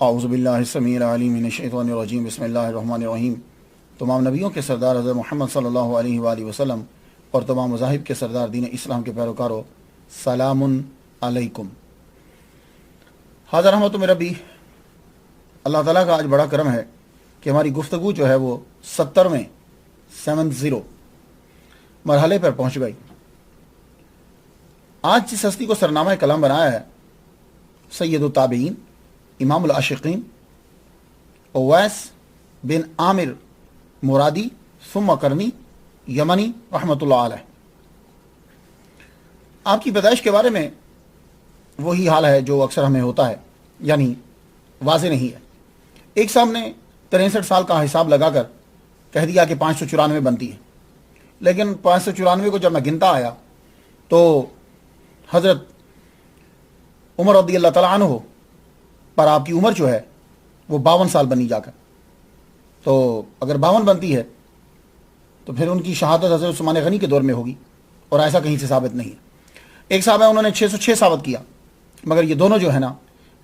اعوذ باللہ السمیع العلیم من الشیطان الرجیم بسم اللہ الرحمن الرحیم۔ تمام نبیوں کے سردار حضرت محمد صلی اللہ علیہ وآلہ وسلم اور تمام مذاہب کے سردار دین اسلام کے پیروکاروں، سلام علیکم۔ حاضر رحمت میں ربی، اللہ تعالیٰ کا آج بڑا کرم ہے کہ ہماری گفتگو جو ہے وہ 70 مرحلے پر پہنچ گئی۔ آج جس ہستی کو سرنامہ کلام بنایا ہے سید التابعین امام العاشقین اویس بن عامر مرادی ثم کرنی یمنی رحمۃ اللہ علیہ۔ آپ کی پیدائش کے بارے میں وہی حال ہے جو اکثر ہمیں ہوتا ہے، یعنی واضح نہیں ہے۔ ایک صاحب نے 63 سال کا حساب لگا کر کہہ دیا کہ 594 بنتی ہے، لیکن 594 کو جب میں گنتا آیا تو حضرت عمر رضی اللہ تعالیٰ عنہ پر آپ کی عمر جو ہے وہ 52 سال بنی جا کر، تو اگر 52 بنتی ہے تو پھر ان کی شہادت حضرت عثمان غنی کے دور میں ہوگی، اور ایسا کہیں سے ثابت نہیں ہے۔ ایک صاحب ہے انہوں نے 606 ثابت کیا، مگر یہ دونوں جو ہے نا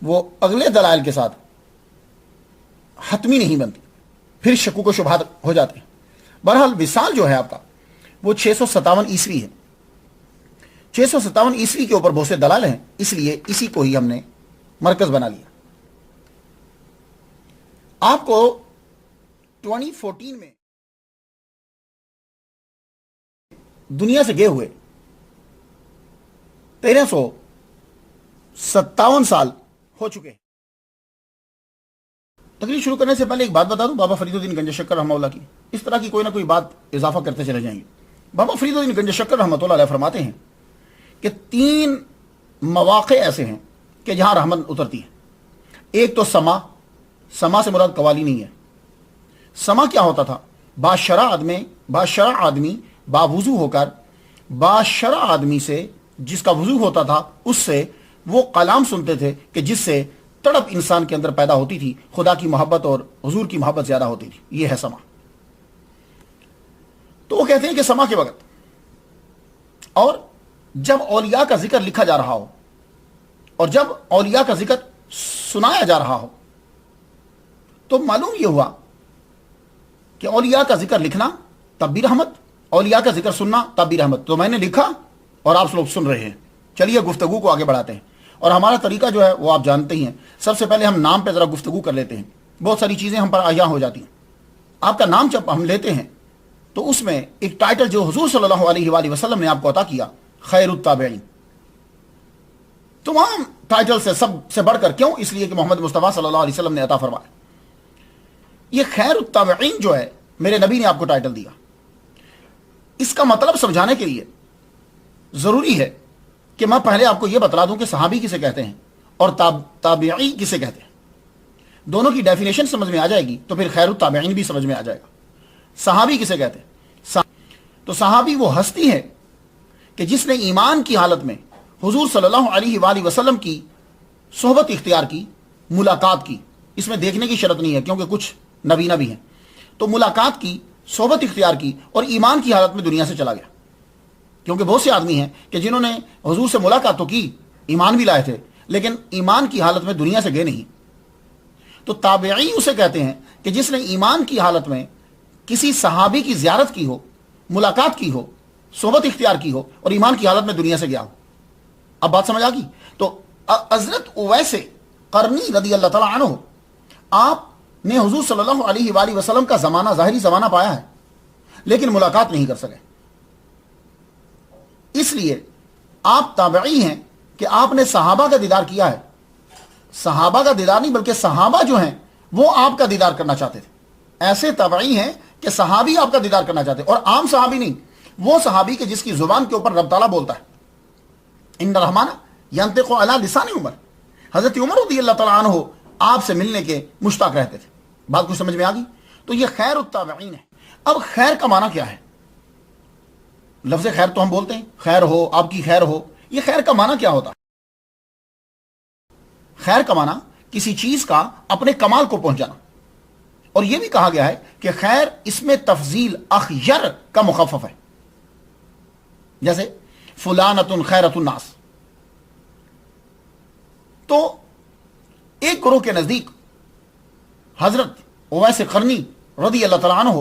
وہ اگلے دلائل کے ساتھ حتمی نہیں بنتی، پھر شکوک و شبہات ہو جاتے ہیں۔ بہرحال وصال جو ہے آپ کا وہ 657 عیسوی ہے۔ 657 عیسوی کے اوپر بہت سے دلائل ہیں، اس لیے اسی کو ہی ہم نے مرکز بنا لیا۔ آپ کو 2014 میں دنیا سے گئے ہوئے 1357 سال ہو چکے ہیں۔ تقریر شروع کرنے سے پہلے ایک بات بتا دوں، بابا فرید الدین گنج شکر رحمہ اللہ کی اس طرح کی کوئی نہ کوئی بات اضافہ کرتے چلے جائیں گے۔ بابا فرید الدین گنج شکر رحمۃ اللہ علیہ فرماتے ہیں کہ 3 مواقع ایسے ہیں کہ جہاں رحمت اترتی ہے۔ ایک تو سما سے مراد قوالی نہیں ہے۔ سما کیا ہوتا تھا؟ باشرع آدمی باوضو ہو کر باشرع آدمی سے جس کا وضو ہوتا تھا اس سے وہ کلام سنتے تھے کہ جس سے تڑپ انسان کے اندر پیدا ہوتی تھی، خدا کی محبت اور حضور کی محبت زیادہ ہوتی تھی۔ یہ ہے سما۔ تو وہ کہتے ہیں کہ سما کے وقت اور جب اولیاء کا ذکر لکھا جا رہا ہو اور جب اولیاء کا ذکر سنایا جا رہا ہو تو معلوم یہ ہوا کہ اولیاء کا ذکر لکھنا تب بھی رحمت، اولیاء کا ذکر سننا تب بھی رحمت۔ تو میں نے لکھا اور آپ لوگ سن رہے ہیں، چلیے گفتگو کو آگے بڑھاتے ہیں۔ اور ہمارا طریقہ جو ہے وہ آپ جانتے ہی ہیں، سب سے پہلے ہم نام پہ ذرا گفتگو کر لیتے ہیں، بہت ساری چیزیں ہم پر عیاں ہو جاتی ہیں۔ آپ کا نام جب ہم لیتے ہیں تو اس میں ایک ٹائٹل جو حضور صلی اللہ علیہ وآلہ وسلم نے آپ کو عطا کیا، خیر التابعین، تمام ٹائٹل سے سب سے بڑھ کر، کیوں؟ اس لیے کہ محمد مصطفیٰ صلی اللہ علیہ وسلم نے عطا فرمایا۔ یہ خیر التابعین جو ہے میرے نبی نے آپ کو ٹائٹل دیا۔ اس کا مطلب سمجھانے کے لیے ضروری ہے کہ میں پہلے آپ کو یہ بتلا دوں کہ صحابی کسے کہتے ہیں اور تابعی کسے کہتے ہیں۔ دونوں کی ڈیفینیشن سمجھ میں آ جائے گی تو پھر خیر التابعین بھی سمجھ میں آ جائے گا۔ صحابی کسے کہتے ہیں؟ تو صحابی وہ ہستی ہے کہ جس نے ایمان کی حالت میں حضور صلی اللہ علیہ وآلہ وسلم کی صحبت اختیار کی، ملاقات کی۔ اس میں دیکھنے کی شرط نہیں ہے کیونکہ کچھ نبینا بھی ہیں، تو ملاقات کی، صحبت اختیار کی اور ایمان کی حالت میں دنیا سے چلا گیا۔ کیونکہ بہت سے آدمی ہیں کہ جنہوں نے حضور سے ملاقات تو کی، ایمان بھی لائے تھے، لیکن ایمان کی حالت میں دنیا سے گئے نہیں۔ تو تابعی اسے کہتے ہیں کہ جس نے ایمان کی حالت میں کسی صحابی کی زیارت کی ہو، ملاقات کی ہو، صحبت اختیار کی ہو اور ایمان کی حالت میں دنیا سے گیا ہو۔ اب بات سمجھ آ گئی؟ تو حضرت اویس قرنی رضی اللہ تعالیٰ عنہ، آپ نے حضور صلی اللہ علیہ وآلہ وسلم کا زمانہ، ظاہری زمانہ پایا ہے، لیکن ملاقات نہیں کر سکے۔ اس لیے آپ تابعی ہیں کہ آپ نے صحابہ کا دیدار کیا ہے۔ صحابہ کا دیدار نہیں بلکہ صحابہ جو ہیں وہ آپ کا دیدار کرنا چاہتے تھے۔ ایسے تابعی ہیں کہ صحابی آپ کا دیدار کرنا چاہتے ہیں، اور عام صحابی نہیں، وہ صحابی کے جس کی زبان کے اوپر رب تعالیٰ بولتا ہے، ان الرحمن ینطق علی لسان عمر۔ حضرت عمر رضی اللہ تعالیٰ عنہ آپ سے ملنے کے مشتاق رہتے تھے۔ بات کچھ سمجھ میں آ گئی؟ تو یہ خیر التابعین ہے۔ اب خیر کا معنی کیا ہے؟ لفظ خیر تو ہم بولتے ہیں، خیر ہو، آپ کی خیر ہو۔ یہ خیر کا معنی کیا ہوتا ہے؟ خیر کا معنی کسی چیز کا اپنے کمال کو پہنچانا، اور یہ بھی کہا گیا ہے کہ خیر اس میں تفضیل اخیر کا مخفف ہے، جیسے فلانۃ خیرۃ الناس۔ تو ایک گروہ کے نزدیک حضرت اویس قرنی رضی اللہ تعالیٰ عنہ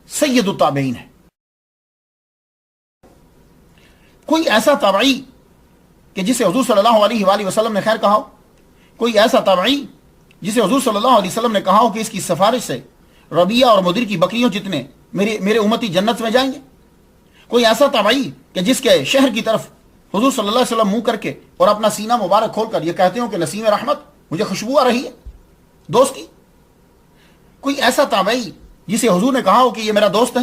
سید التابعین ہے. کوئی ایسا تابعی کہ جسے حضور صلی اللہ علیہ وآلہ وسلم نے خیر کہا ہو, کوئی ایسا تابعی جسے حضور صلی اللہ علیہ وسلم نے کہا ہو کہ اس کی سفارش سے ربیہ اور مدر کی بکریوں جتنے میرے امتی جنت میں جائیں گے. کوئی ایسا تابعی کہ جس کے شہر کی طرف حضور صلی اللہ علیہ وسلم منہ کر کے اور اپنا سینہ مبارک کھول کر یہ کہتے ہوں کہ نسیم رحمت, مجھے خوشبو آ رہی ہے دوست کی. کوئی ایسا تابعی جسے حضور نے کہا ہو کہ یہ میرا دوست ہے.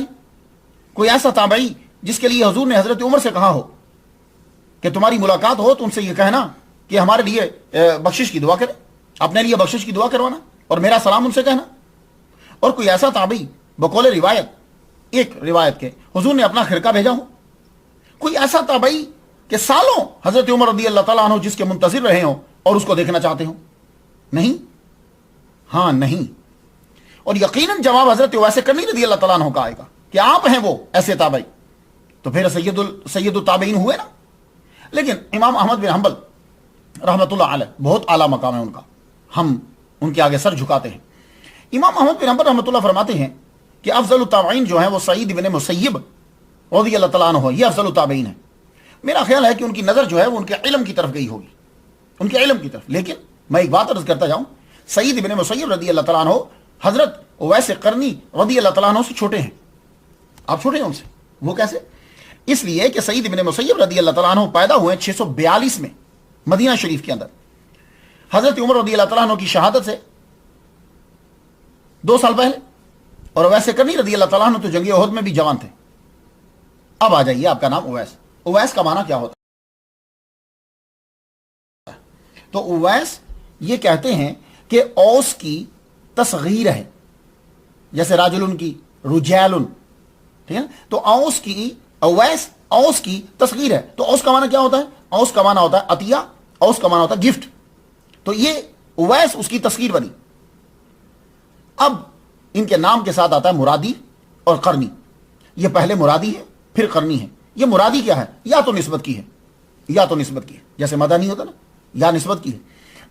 کوئی ایسا تابعی جس کے لیے حضور نے حضرت عمر سے کہا ہو کہ تمہاری ملاقات ہو تو ان سے یہ کہنا کہ ہمارے لیے بخشش کی دعا کرے, اپنے لیے بخشش کی دعا کروانا اور میرا سلام ان سے کہنا. اور کوئی ایسا تابعی بقول روایت, ایک روایت کے, حضور نے اپنا خرقہ بھیجا ہو. کوئی ایسا تابعی کہ سالوں حضرت عمر رضی اللہ تعالیٰ عنہ جس کے منتظر رہے ہوں اور اس کو دیکھنا چاہتے ہوں. نہیں, ہاں نہیں. اور یقیناً جواب حضرت اویس قرنی رضی اللہ تعالیٰ عنہ کا آئے گا کہ آپ ہیں وہ ایسے تابعی, تو پھر سید التابعین ہوئے نا. لیکن امام احمد بن حنبل رحمۃ اللہ علیہ بہت اعلیٰ مقام ہے ان کا, ہم ان کے آگے سر جھکاتے ہیں. امام احمد بن حنبل رحمۃ اللہ فرماتے ہیں کہ افضل التابعین جو ہیں وہ سعید بن مسیب رضی اللہ تعالیٰ عنہ, یہ افضل التابعین ہیں. میرا خیال ہے کہ ان کی نظر جو ہے وہ ان کے علم کی طرف گئی ہوگی, ان کے علم کی طرف. لیکن میں ایک بات عرض کرتا جاؤں, سعید بن مسیب رضی اللہ تعالیٰ عنہ حضرت اویس قرنی رضی اللہ تعالیٰ عنہ سے چھوٹے ہیں. آپ چھوٹے ہیں ان سے. وہ کیسے؟ اس لیے کہ سعید بن مسیب رضی اللہ تعالیٰ عنہ پیدا ہوئے 642 میں مدینہ شریف کے اندر, حضرت عمر رضی اللہ تعالیٰ عنہ کی شہادت سے 2 سال پہلے. اور اویس قرنی رضی اللہ تعالیٰ عنہ تو جنگ احد میں بھی جوان تھے. اب آ جائیے, آپ کا نام اویس. اویس کا معنی کیا ہوتا ہے؟ تو اویس یہ کہتے ہیں کہ اوس کی تصغیر ہے, جیسے راجلن کی رجالن, ٹھیک ہے. تو اوس کی اویس اوس کی تصغیر ہے. تو اوس کا معنی کیا ہوتا ہے؟ اوس کا معنی ہوتا ہے عطیہ, اوس کا معنی ہوتا ہے گفٹ. تو یہ اویس اس کی تصغیر بنی. اب ان کے نام کے ساتھ آتا ہے مرادی اور قرنی. یہ پہلے مرادی ہے پھر قرنی ہے. یہ مرادی کیا ہے؟ یا تو نسبت کی ہے, یا تو نسبت کی ہے, جیسے مدنی ہوتا نا, یا نسبت کی ہے.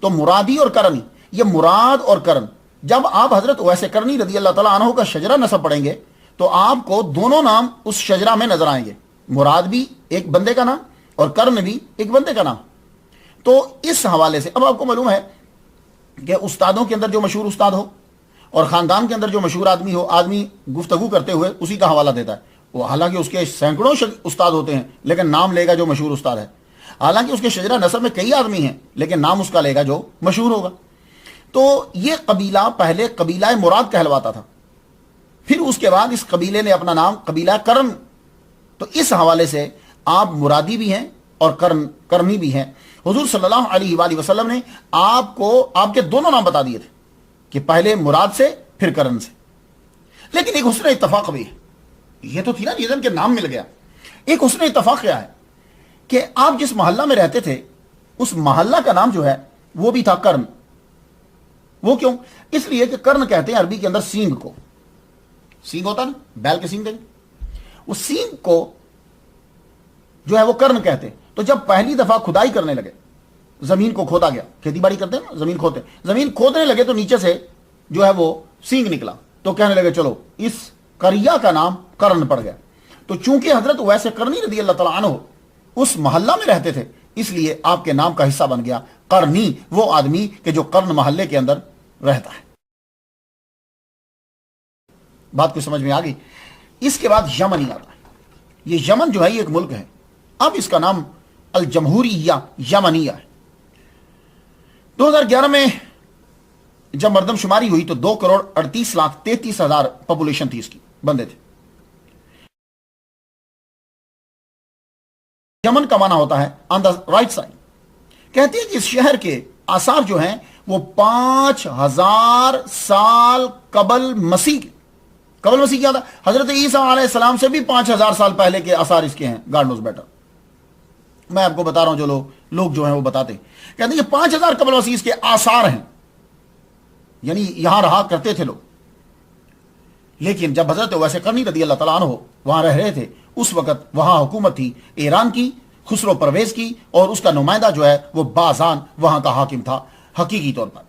تو مرادی اور قرنی, یہ مراد اور قرن. جب آپ حضرت اویس قرنی رضی اللہ تعالیٰ عنہ کا شجرہ نسب پڑھیں گے تو آپ کو دونوں نام اس شجرہ میں نظر آئیں گے, مراد بھی ایک بندے کا نام اور قرن بھی ایک بندے کا نام. تو اس حوالے سے اب آپ کو معلوم ہے کہ استادوں کے اندر جو مشہور استاد ہو اور خاندان کے اندر جو مشہور آدمی ہو, آدمی گفتگو کرتے ہوئے اسی کا حوالہ دیتا ہے. وہ حالانکہ اس کے سینکڑوں استاد ہوتے ہیں لیکن نام لے گا جو مشہور استاد ہے. حالانکہ اس کے شجرہ نسب میں کئی آدمی ہیں لیکن نام اس کا لے گا جو مشہور ہوگا. تو یہ قبیلہ پہلے قبیلہ مراد کہلواتا تھا, پھر اس کے بعد اس قبیلے نے اپنا نام قبیلہ کرن. تو اس حوالے سے آپ مرادی بھی ہیں اور کرنی بھی ہیں. حضور صلی اللہ علیہ وآلہ وسلم نے آپ کو آپ کے دونوں نام بتا دیے تھے کہ پہلے مراد سے پھر کرن سے. لیکن ایک حسن اتفاق بھی ہے. یہ تو تھی نا ریزن کے نام مل گیا. ایک حسن اتفاق کیا ہے کہ آپ جس محلہ میں رہتے تھے اس محلہ کا نام جو ہے وہ بھی تھا کرن. وہ کیوں؟ اس لیے کہ کرن کہتے ہیں عربی کے اندر سینگ کو. سینگ ہوتا نا, بیل کے سینگ دیں, وہ سینگ کو جو ہے وہ کرن کہتے. تو جب پہلی دفعہ کھدائی کرنے لگے, زمین کو کھودا گیا, کھیتی باڑی کرتے ہیں نا, زمین کھودتے, زمین کھودنے لگے تو نیچے سے جو ہے وہ سینگ نکلا. تو کہنے لگے چلو اس قریہ کا نام کرن پڑ گیا. تو چونکہ حضرت اویس قرنی رضی اللہ تعالیٰ عنہ اس محلہ میں رہتے تھے اس لیے آپ کے نام کا حصہ بن گیا قرنی, وہ آدمی کہ جو قرن محلے کے اندر رہتا ہے. بات کو سمجھ میں آ گئی. اس کے بعد یمنی آتا ہے. یہ یمن جو ہے یہ ایک ملک ہے. اب اس کا نام الجمہوریہ یمنیہ ہے. 2011 میں جب مردم شماری ہوئی تو 2,38,33,000 پاپولیشن تھی, اس کی بندے تھے. یمن کا معنی ہوتا ہے آن دا رائٹ سائڈ. کہتے ہیں کہ اس شہر کے آثار جو ہیں وہ 5,000 سال قبل مسیح کے. قبل مسیح کیا تھا؟ حضرت عیسیٰ علیہ السلام سے بھی 5,000 سال پہلے کے آثار اس کے ہیں. God knows better. میں آپ کو بتا رہا ہوں, جو لوگ جو ہیں وہ بتاتے ہیں, کہتے ہیں کہ 5,000 قبل مسیح اس کے آثار ہیں, یعنی یہاں رہا کرتے تھے لوگ. لیکن جب حضرت اویس قرنی رضی اللہ تعالیٰ عنہ وہاں رہ رہے تھے اس وقت وہاں حکومت تھی ایران کی, خسرو پرویز کی, اور اس کا نمائندہ جو ہے وہ بازان وہاں کا حاکم تھا حقیقی طور پر.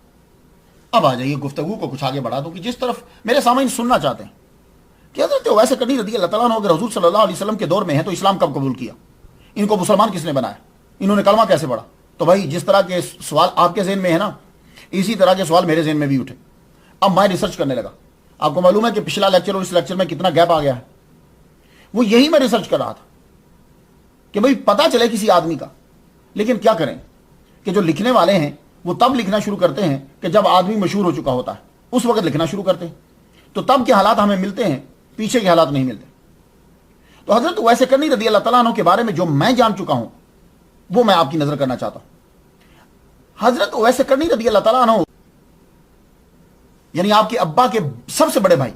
اب آ جائیے گفتگو کو کچھ آگے بڑھا دو کہ جس طرف میرے سامعین سننا چاہتے ہیں کہ حضرت اویس قرنی رضی اللہ تعالیٰ عنہ اگر حضور صلی اللہ علیہ وسلم کے دور میں ہیں تو اسلام کب قبول کیا؟ ان کو مسلمان کس نے بنایا؟ انہوں نے کلمہ کیسے پڑھا؟ تو بھائی جس طرح کے سوال آپ کے ذہن میں ہے نا، اسی طرح کے سوال میرے ذہن میں بھی اٹھے. اب میں ریسرچ کرنے لگا. آپ کو معلوم ہے کہ پچھلا لیکچر اور اس لیکچر میں کتنا گیپ آ گیا ہے. وہ یہی میں ریسرچ کر رہا تھا کہ بھئی پتہ چلے کسی آدمی کا. لیکن کیا کریں کہ جو لکھنے والے ہیں وہ تب لکھنا شروع کرتے ہیں کہ جب آدمی مشہور ہو چکا ہوتا ہے، اس وقت لکھنا شروع کرتے ہیں. تو تب کے حالات ہمیں ملتے ہیں، پیچھے کے حالات نہیں ملتے. تو حضرت اویس قرنی رضی اللہ تعالیٰ عنہ کے بارے میں جو میں جان چکا ہوں وہ میں آپ کی نظر کرنا چاہتا ہوں. حضرت اویس قرنی رضی اللہ تعالیٰ عنہ یعنی آپ کے ابا کے سب سے بڑے بھائی،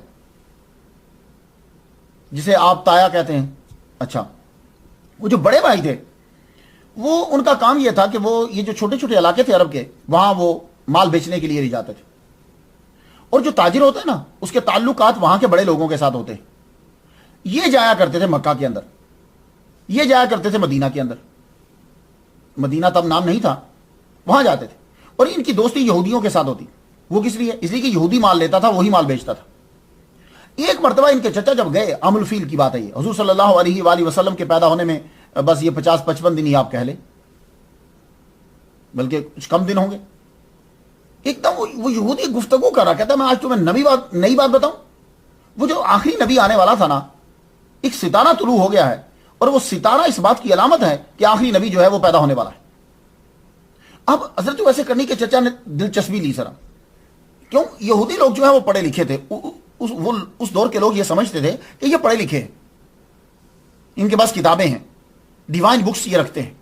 جسے آپ تایا کہتے ہیں، اچھا وہ جو بڑے بھائی تھے وہ ان کا کام یہ تھا کہ وہ یہ جو چھوٹے چھوٹے علاقے تھے عرب کے، وہاں وہ مال بیچنے کے لیے لے جاتے تھے. اور جو تاجر ہوتے ہیں نا، اس کے تعلقات وہاں کے بڑے لوگوں کے ساتھ ہوتے ہیں. یہ جایا کرتے تھے مکہ کے اندر، یہ جایا کرتے تھے مدینہ کے اندر. مدینہ تب نام نہیں تھا، وہاں جاتے تھے. اور ان کی دوستی یہودیوں کے ساتھ ہوتی. وہ کس لیے؟ اس لیے کہ یہودی مال لیتا تھا، وہی مال بیچتا تھا. ایک مرتبہ ان کے چچا جب گئے، عام الفیل کی بات ہے یہ، حضور صلی اللہ علیہ وآلہ وسلم کے پیدا ہونے میں بس یہ 50-55 دن ہی آپ کہہ لیں، بلکہ کچھ کم دن ہوں گے. ایک دم وہ یہودی گفتگو کر رہا، کہتا ہے میں آج تمہیں نئی بات بتاؤں. وہ جو آخری نبی آنے والا تھا نا، ایک ستارہ طلوع ہو گیا ہے، اور وہ ستارہ اس بات کی علامت ہے کہ آخری نبی جو ہے وہ پیدا ہونے والا ہے. اب حضرت اویس قرنی کے چچا نے دلچسپی لی سرا. کیوں؟ یہودی لوگ جو ہے وہ پڑھے لکھے تھے. اس دور کے لوگ یہ سمجھتے تھے کہ یہ پڑھے لکھے ہیں، ان کے پاس کتابیں ہیں، ڈیوائن بکس یہ رکھتے ہیں.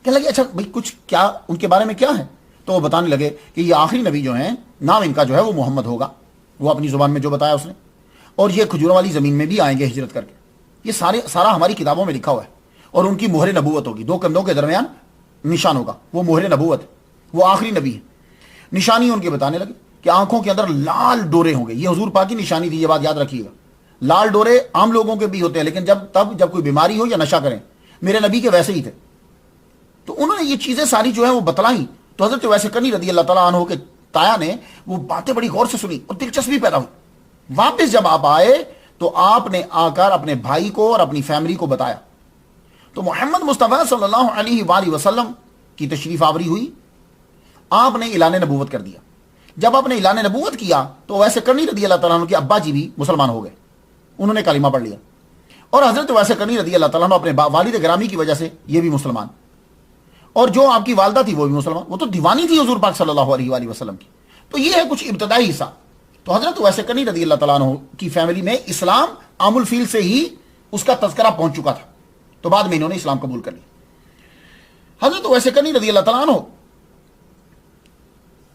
کہنے لگے اچھا بھائی کچھ کیا ان کے بارے میں کیا ہے؟ تو وہ بتانے لگے کہ یہ آخری نبی جو ہیں، نام ان کا جو ہے وہ محمد ہوگا، وہ اپنی زبان میں جو بتایا اس نے. اور یہ کھجوروں والی زمین میں بھی آئیں گے ہجرت کر کے. یہ سارا ہماری کتابوں میں لکھا ہوا ہے. اور ان کی مہر نبوت ہوگی، 2 کندھوں کے درمیان نشان ہوگا، وہ مہر نبوت ہے، وہ آخری نبی ہے. نشانی ان کے بتانے لگے کہ آنکھوں کے اندر لال ڈورے ہوں گے. یہ حضور پاک کی نشانی تھی، یہ بات یاد رکھیے گا. لال ڈورے عام لوگوں کے بھی ہوتے ہیں، لیکن جب کوئی بیماری ہو یا نشہ کریں، میرے نبی کے ویسے ہی تھے. تو انہوں نے یہ چیزیں ساری جو ہیں وہ بتلائیں. تو حضرت اویس قرنی رضی اللہ تعالیٰ عنہ کے تایا نے وہ باتیں بڑی غور سے سنی اور دلچسپی پیدا ہوئی. واپس جب آپ آئے تو آپ نے آ کر اپنے بھائی کو اور اپنی فیملی کو بتایا. تو محمد مصطفیٰ صلی اللہ علیہ وآلہ وسلم کی تشریف آوری ہوئی. آپ نے اعلان نبوت کر دیا. جب آپ نے اعلان نبوت کیا تو اویس قرنی رضی اللہ تعالیٰ عنہ کے ابا جی بھی مسلمان ہو گئے، انہوں نے کلمہ پڑھ لیا. اور حضرت اویس قرنی رضی اللہ تعالیٰ عنہ اپنے والد گرامی کی وجہ سے یہ بھی مسلمان، اور جو آپ کی والدہ تھی وہ بھی مسلمان. وہ تو دیوانی تھی حضور پاک صلی اللہ علیہ وآلہ وسلم کی. تو یہ ہے کچھ ابتدائی حصہ. تو حضرت اویس قرنی رضی اللہ تعالیٰ عنہ کی فیملی میں اسلام عام الفیل سے ہی اس کا تذکرہ پہنچ چکا تھا. تو بعد میں انہوں نے اسلام قبول کر لیا. حضرت اویس قرنی رضی اللہ تعالیٰ عنہ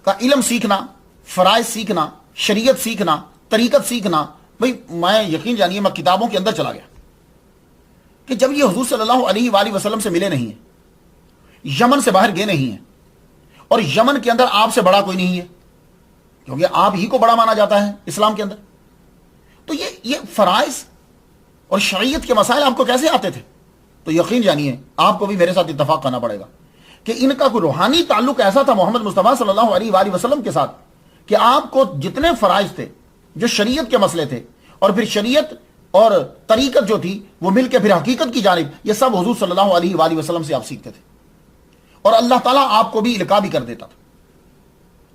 کا علم سیکھنا، فرائض سیکھنا، شریعت سیکھنا، طریقت سیکھنا، بھئی میں یقین جانیے میں کتابوں کے اندر چلا گیا کہ جب یہ حضور صلی اللہ علیہ وآلہ وسلم سے ملے نہیں ہیں، یمن سے باہر گئے نہیں ہیں، اور یمن کے اندر آپ سے بڑا کوئی نہیں ہے کیونکہ آپ ہی کو بڑا مانا جاتا ہے اسلام کے اندر. تو یہ فرائض اور شریعت کے مسائل آپ کو کیسے آتے تھے؟ تو یقین جانیے آپ کو بھی میرے ساتھ اتفاق کرنا پڑے گا کہ ان کا کوئی روحانی تعلق ایسا تھا محمد مصطفیٰ صلی اللہ علیہ وآلہ وسلم کے ساتھ کہ آپ کو جتنے فرائض تھے، جو شریعت کے مسئلے تھے، اور پھر شریعت اور طریقت جو تھی وہ مل کے پھر حقیقت کی جانب، یہ سب حضور صلی اللہ علیہ وآلہ وسلم سے آپ سیکھتے تھے. اور اللہ تعالیٰ آپ کو بھی القاء بھی کر دیتا تھا.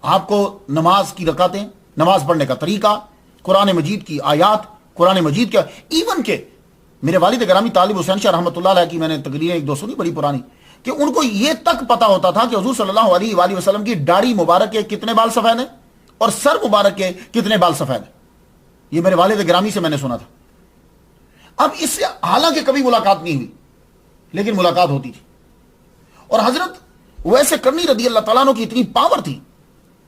آپ کو نماز کی رکعتیں، نماز پڑھنے کا طریقہ، قرآن مجید کی آیات، قرآن مجید کا، ایون کہ میرے والد گرامی طالب حسین شاہ رحمۃ اللہ علیہ کی میں نے تقریریں 1-2 سنی بڑی پرانی، کہ ان کو یہ تک پتا ہوتا تھا کہ حضور صلی اللہ علیہ وآلہ وسلم کی داڑھی مبارک کے کتنے بال سفید ہیں اور سر مبارک کے کتنے بال سفید ہیں. یہ میرے والد گرامی سے میں نے سنا تھا. اب اس سے حالانکہ کبھی ملاقات نہیں ہوئی لیکن ملاقات ہوتی تھی. اور حضرت اویس قرنی رضی اللہ تعالیٰ عنہ کی اتنی پاور تھی،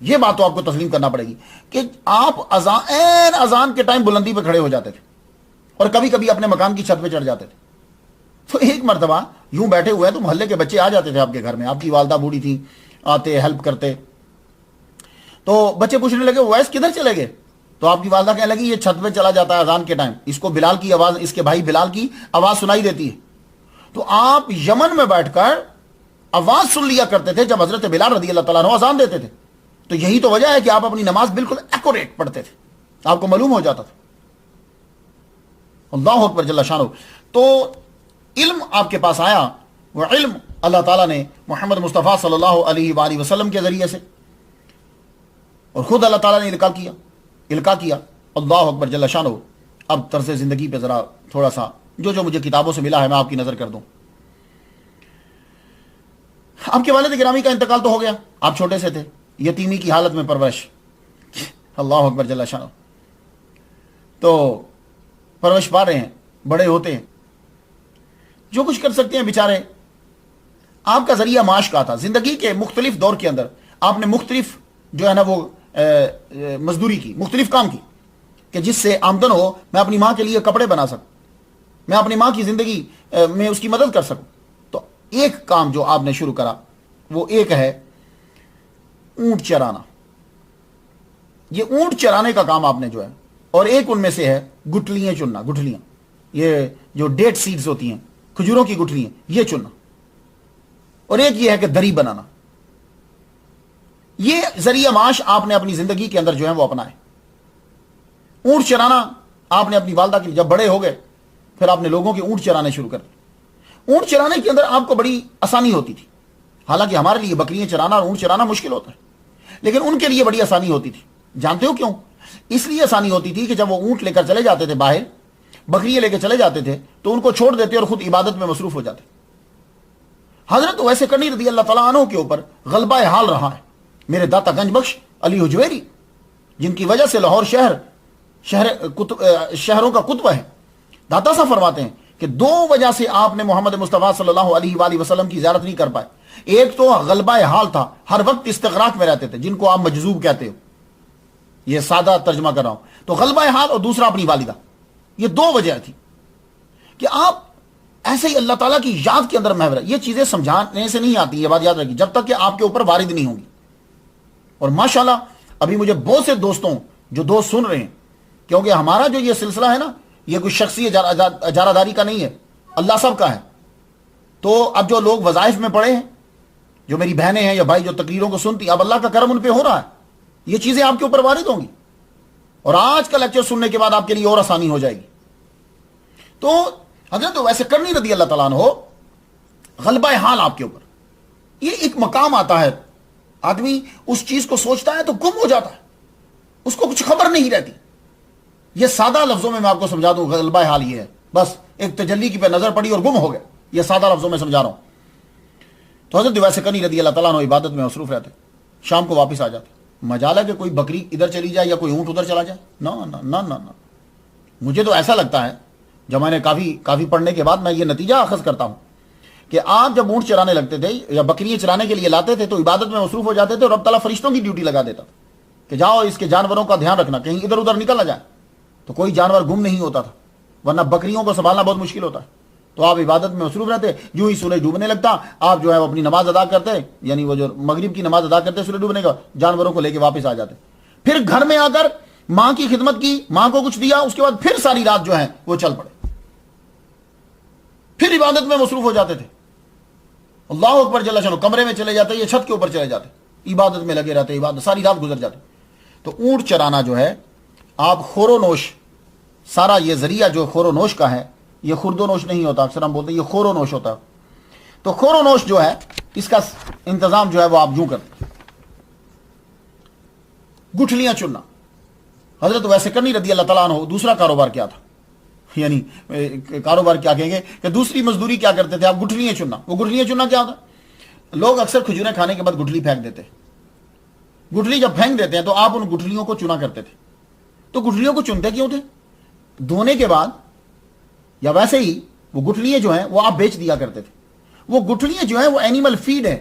یہ بات تو آپ کو تسلیم کرنا پڑے گی، کہ آپ اذان کے ٹائم بلندی پہ کھڑے ہو جاتے تھے اور کبھی کبھی اپنے مکان کی چھت پہ چڑھ جاتے تھے. تو ایک مرتبہ یوں بیٹھے ہوئے ہیں تو محلے کے بچے آ جاتے تھے آپ کے گھر میں، آپ کی والدہ بوڑھی تھی، آتے ہیلپ کرتے. تو بچے پوچھنے لگے اویس کدھر چلے گئے؟ تو آپ کی والدہ کہنے لگی یہ چھت پہ چلا جاتا ہے اذان کے ٹائم، اس کو بلال کی آواز، اس کے بھائی بلال کی آواز سنائی دیتی ہے. تو آپ یمن میں بیٹھ کر آواز سن لیا کرتے تھے جب حضرت بلال رضی اللہ تعالیٰ عنہ اذان دیتے تھے. تو یہی تو وجہ ہے کہ آپ اپنی نماز بالکل ایکوریٹ پڑھتے تھے، آپ کو معلوم ہو جاتا تھا۔ اللہ اکبر جل شانہ۔ تو علم آپ کے پاس آیا، وہ علم اللہ تعالیٰ نے محمد مصطفیٰ صلی اللہ علیہ وآلہ وسلم کے ذریعے سے، اور خود اللہ تعالیٰ نے القاء کیا۔ اللہ اکبر جل شانہ۔ اب طرز زندگی پہ ذرا تھوڑا سا جو مجھے کتابوں سے ملا ہے میں آپ کی نظر کر دوں۔ آپ کے والد گرامی کا انتقال تو ہو گیا، آپ چھوٹے سے تھے، یتیمی کی حالت میں پرورش، اللہ اکبر جل شانہ۔ تو پرورش پا رہے ہیں، بڑے ہوتے ہیں، جو کچھ کر سکتے ہیں بیچارے۔ آپ کا ذریعہ معاش کا تھا، زندگی کے مختلف دور کے اندر آپ نے مختلف جو ہے نا وہ مزدوری کی، مختلف کام کی کہ جس سے آمدن ہو، میں اپنی ماں کے لیے کپڑے بنا سکوں، میں اپنی ماں کی زندگی میں اس کی مدد کر سکوں۔ تو ایک کام جو آپ نے شروع کرا وہ ایک ہے اونٹ چرانا۔ یہ اونٹ چرانے کا کام آپ نے جو ہے، اور ایک ان میں سے ہے گٹھلیاں چننا، گٹھلیاں، یہ جو ڈیٹ سیڈز ہوتی ہیں، کھجوروں کی گٹھلیاں، یہ چننا، اور ایک یہ ہے کہ دری بنانا۔ یہ ذریعہ معاش آپ نے اپنی زندگی کے اندر جو ہے وہ اپنائے۔ اونٹ چرانا آپ نے اپنی والدہ کے لیے، جب بڑے ہو گئے پھر آپ نے لوگوں کے اونٹ چرانے شروع کر دیے۔ اونٹ چرانے کے اندر آپ کو بڑی آسانی ہوتی تھی، حالانکہ ہمارے لیے بکریاں چرانا اور اونٹ چرانا مشکل ہوتا ہے، لیکن ان کے لیے بڑی آسانی ہوتی تھی۔ جانتے ہو کیوں؟ اس لیے آسانی ہوتی تھی کہ جب وہ اونٹ لے کر چلے جاتے تھے باہر، بکریاں لے کے چلے جاتے تھے، تو ان کو چھوڑ دیتے اور خود عبادت میں مصروف ہو جاتے۔ حضرت ویسے کرنی رضی اللہ تعالیٰ عنہ کے اوپر غلبہ حال رہا ہے میرے داتا گنج بخش علی حجویری، جن کی وجہ سے لاہور شہروں کا کتبہ ہے۔ داتا صاحب فرماتے ہیں کہ دو وجہ سے آپ نے محمد مصطفیٰ صلی اللہ علیہ وآلہ وسلم کی زیارت نہیں کر پائے۔ ایک تو غلبہ حال تھا، ہر وقت استغراق میں رہتے تھے، جن کو آپ مجذوب کہتے ہو، یہ سادہ ترجمہ کر رہا ہوں۔ تو غلبہ حال، اور دوسرا اپنی والدہ، یہ دو وجہ تھی کہ آپ ایسے ہی اللہ تعالیٰ کی یاد کے اندر محو رہے۔ یہ چیزیں سمجھانے سے نہیں آتی، یہ بات یاد رکھیے، جب تک کہ آپ کے اوپر وارد نہیں ہوں گی۔ اور ماشاءاللہ ابھی مجھے بہت سے دوستوں جو دوست سن رہے ہیں، کیونکہ ہمارا جو یہ سلسلہ ہے نا، یہ کوئی شخصی اجارہ داری کا نہیں ہے، اللہ سب کا ہے۔ تو اب جو لوگ وظائف میں پڑے ہیں، جو میری بہنیں ہیں یا بھائی جو تقریروں کو سنتی، اب اللہ کا کرم ان پہ ہو رہا ہے، یہ چیزیں آپ کے اوپر وارد ہوں گی، اور آج کا لیکچر سننے کے بعد آپ کے لیے اور آسانی ہو جائے گی۔ تو حضرت ویسے کرنی رضی اللہ تعالیٰ عنہ غلبہ حال آپ کے اوپر، یہ ایک مقام آتا ہے، آدمی اس چیز کو سوچتا ہے تو گم ہو جاتا ہے، اس کو کچھ خبر نہیں رہتی۔ یہ سادہ لفظوں میں آپ کو سمجھا دوں، غلبہ حال یہ ہے، بس ایک تجلی کی پہ نظر پڑی اور گم ہو گیا، یہ سادہ لفظوں میں سمجھا رہا ہوں۔ تو حضرت ویسے کرنی رضی اللہ تعالیٰ عنہ عبادت میں مصروف رہتے، شام کو واپس آ جاتے۔ مجال ہے کہ کوئی بکری ادھر چلی جائے یا کوئی اونٹ ادھر چلا جائے، نہ۔ مجھے تو ایسا لگتا ہے، جب میں نے کافی پڑھنے کے بعد میں یہ نتیجہ اخذ کرتا ہوں کہ آپ جب اونٹ چرانے لگتے تھے یا بکریاں چرانے کے لیے لاتے تھے تو عبادت میں مصروف ہو جاتے تھے، اور رب تعالیٰ فرشتوں کی ڈیوٹی لگا دیتا کہ جاؤ اس کے جانوروں کا دھیان رکھنا، کہیں ادھر ادھر نکل نہ جائے۔ تو کوئی جانور گم نہیں ہوتا تھا، ورنہ بکریوں کو سنبھالنا بہت مشکل ہوتا ہے۔ تو آپ عبادت میں مصروف رہتے، جو ہی سورج ڈوبنے لگتا آپ جو ہے اپنی نماز ادا کرتے، یعنی وہ جو مغرب کی نماز ادا کرتے سورج ڈوبنے کا، جانوروں کو لے کے واپس آ جاتے، پھر گھر میں آ کر ماں کی خدمت کی، ماں کو کچھ دیا، اس کے بعد پھر ساری رات جو ہے وہ چل پڑے، پھر عبادت میں مصروف ہو جاتے تھے۔ اللہ اکبر جل شانہ، کمرے میں چلے جاتے یا چھت کے اوپر چلے جاتے، عبادت میں لگے رہتے، عبادت ساری رات گزر جاتے۔ تو اونٹ چرانا جو ہے، آپ خور و نوش، سارا یہ ذریعہ جو خور و نوش کا ہے، یہ خرد و نوش نہیں ہوتا، اکثر ہم بولتے ہیں یہ خور و نوش ہوتا ہے۔ تو خور و نوش جو ہے، اس کا انتظام جو ہے وہ آپ یوں کرتے، گٹھلیاں چننا۔ حضرت ویسے کرنی رضی اللہ تعالیٰ عنہ دوسرا کاروبار کیا تھا، یعنی کاروبار کیا کہیں گے کہ دوسری مزدوری کیا کرتے تھے آپ، گٹھلیاں چننا۔ وہ گٹھلیاں چننا کیا ہوتا؟ لوگ اکثر کھجوریں کھانے کے بعد گٹھلی پھینک دیتے، گٹھلی جب پھینک دیتے ہیں تو آپ ان گٹھلیوں کو چنا کرتے تھے۔ تو گٹھلیوں کو چنتے کیوں تھے؟ دھونے کے بعد یا ویسے ہی وہ گٹھلیاں جو ہیں وہ آپ بیچ دیا کرتے تھے۔ وہ گٹھلیاں جو ہیں وہ اینیمل فیڈ ہے،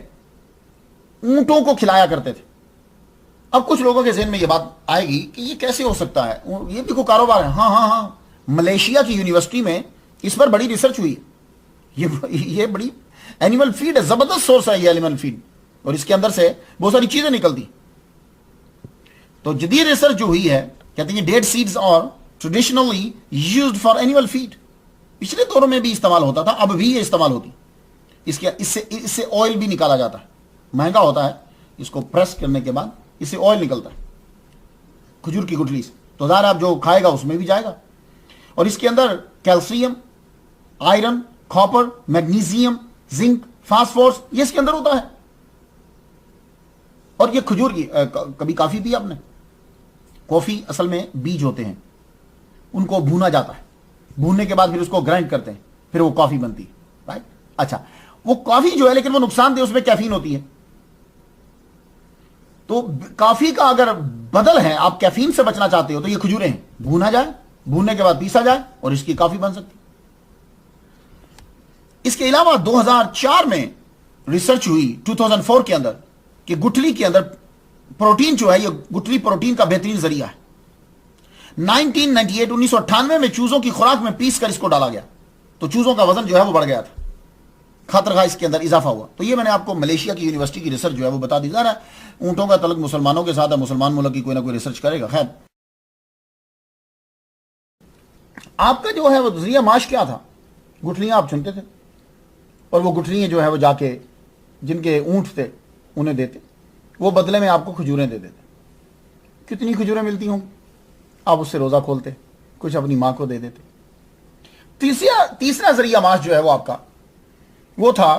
اونٹوں کو کھلایا کرتے تھے۔ اب کچھ لوگوں کے ذہن میں یہ بات آئے گی کہ یہ کیسے ہو سکتا ہے، یہ بھی کوئی کاروبار ہے؟ ہاں، ملیشیا کی یونیورسٹی میں اس پر بڑی ریسرچ ہوئی، یہ بڑی اینیمل فیڈ ہے، زبردست سورس ہے یہ اینیمل فیڈ، اور اس کے اندر سے بہت ساری چیزیں نکلتی۔ تو جدید ریسرچ جو ہوئی ہے، کہتے ہیں ڈیڈ سیڈز اور traditionally used for animal feed, پچھلے دوروں میں بھی استعمال ہوتا تھا، اب بھی یہ استعمال ہوتی، اس سے آئل بھی نکالا جاتا ہے، مہنگا ہوتا ہے، اس کو پریس کرنے کے بعد اس سے آئل نکلتا ہے کھجور کی گٹھلی سے، تو ظاہر آپ جو کھائے گا اس میں بھی جائے گا. اور اس کے اندر calcium, iron, copper, magnesium, zinc, phosphorus یہ اس کے اندر ہوتا ہے. اور یہ کھجور کی کبھی کافی پی آپ نے؟ کافی اصل میں بیج ہوتے ہیں، ان کو بھونا جاتا ہے، بھوننے کے بعد پھر اس کو گرائنڈ کرتے ہیں، پھر وہ کافی بنتی ہے. رائٹ؟ اچھا، وہ کافی جو ہے لیکن وہ نقصان دہ، اس میں کیفین ہوتی ہے. تو کافی کا اگر بدل ہے، آپ کیفین سے بچنا چاہتے ہو تو یہ کھجوریں ہیں، بھونا جائے، بھوننے کے بعد پیسا جائے اور اس کی کافی بن سکتی. اس کے علاوہ 2004 میں ریسرچ ہوئی 2004 کے اندر کہ گٹھلی کے اندر پروٹین جو ہے، یہ گٹھلی پروٹین کا بہترین ذریعہ ہے. 1998 میں چوزوں کی خوراک میں پیس کر اس کو ڈالا گیا تو چوزوں کا وزن جو ہے وہ بڑھ گیا تھا، خاطرخواہ اس کے اندر اضافہ ہوا. تو یہ میں نے آپ کو ملیشیا کی یونیورسٹی کی ریسرچ جو ہے وہ بتا دی. ذرا اونٹوں کا تعلق مسلمانوں کے ساتھ ہے، مسلمان ملک کی کوئی نہ کوئی ریسرچ کرے گا. خیر، آپ کا جو ہے وہ ذریعہ معاش کیا تھا؟ گٹھلیاں آپ چنتے تھے اور وہ گٹھلیاں جو ہے وہ جا کے جن کے اونٹ تھے انہیں دیتے، وہ بدلے میں آپ کو کھجوریں دے دیتے. کتنی کھجوریں ملتی ہوں، آپ اس سے روزہ کھولتے، کچھ اپنی ماں کو دے دیتے. تیسرا ذریعہ معاش جو ہے وہ آپ کا وہ تھا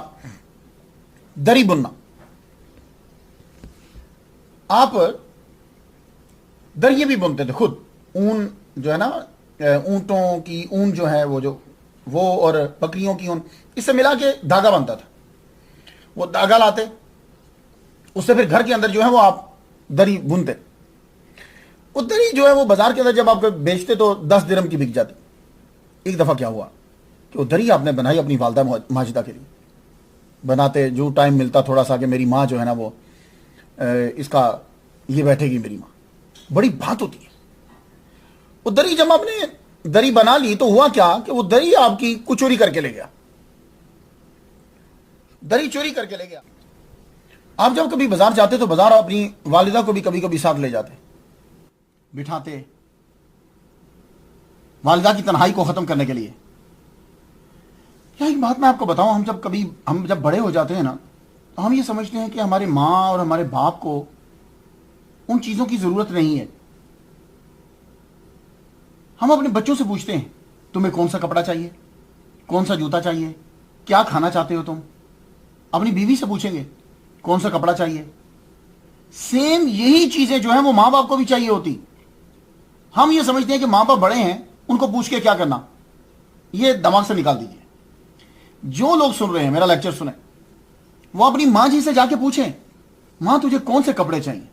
دری بننا. آپ دریے بھی بنتے تھے خود، اون جو ہے نا، اونٹوں کی اون جو ہے وہ اور بکریوں کی اون، اس سے ملا کے دھاگا بنتا تھا. وہ دھاگا لاتے، اس سے پھر گھر کے اندر جو ہے وہ آپ دری بنتے. وہ دری جو ہے وہ بازار کے اندر جب آپ بیچتے تو 10 درہم کی بک جاتی. ایک دفعہ کیا ہوا کہ وہ دری آپ نے بنائی اپنی والدہ ماجدہ کے لیے، بناتے جو ٹائم ملتا تھوڑا سا کہ میری ماں جو ہے نا وہ اس کا یہ بیٹھے گی، میری ماں بڑی بات ہوتی ہے. وہ دری جب آپ نے دری بنا لی تو ہوا کیا کہ وہ دری آپ کی کو چوری کر کے لے گیا، دری چوری کر کے لے گیا. آپ جب کبھی بازار جاتے تو بازار اپنی والدہ کو بھی کبھی کبھی ساتھ لے جاتے، بٹھاتے والدہ کی تنہائی کو ختم کرنے کے لیے. ایک بات میں آپ کو بتاؤں، ہم جب بڑے ہو جاتے ہیں نا تو ہم یہ سمجھتے ہیں کہ ہمارے ماں اور ہمارے باپ کو ان چیزوں کی ضرورت نہیں ہے. ہم اپنے بچوں سے پوچھتے ہیں تمہیں کون سا کپڑا چاہیے، کون سا جوتا چاہیے، کیا کھانا چاہتے ہو تم. اپنی بیوی سے پوچھیں گے کون سا کپڑا چاہیے. سیم یہی چیزیں جو ہیں وہ ماں باپ کو بھی چاہیے ہوتی. ہم یہ سمجھتے ہیں کہ ماں باپ بڑے ہیں، ان کو پوچھ کے کیا کرنا. یہ دماغ سے نکال دیجئے. جو لوگ سن رہے ہیں میرا لیکچر سنیں، وہ اپنی ماں جی سے جا کے پوچھیں، ماں تجھے کون سے کپڑے چاہیے،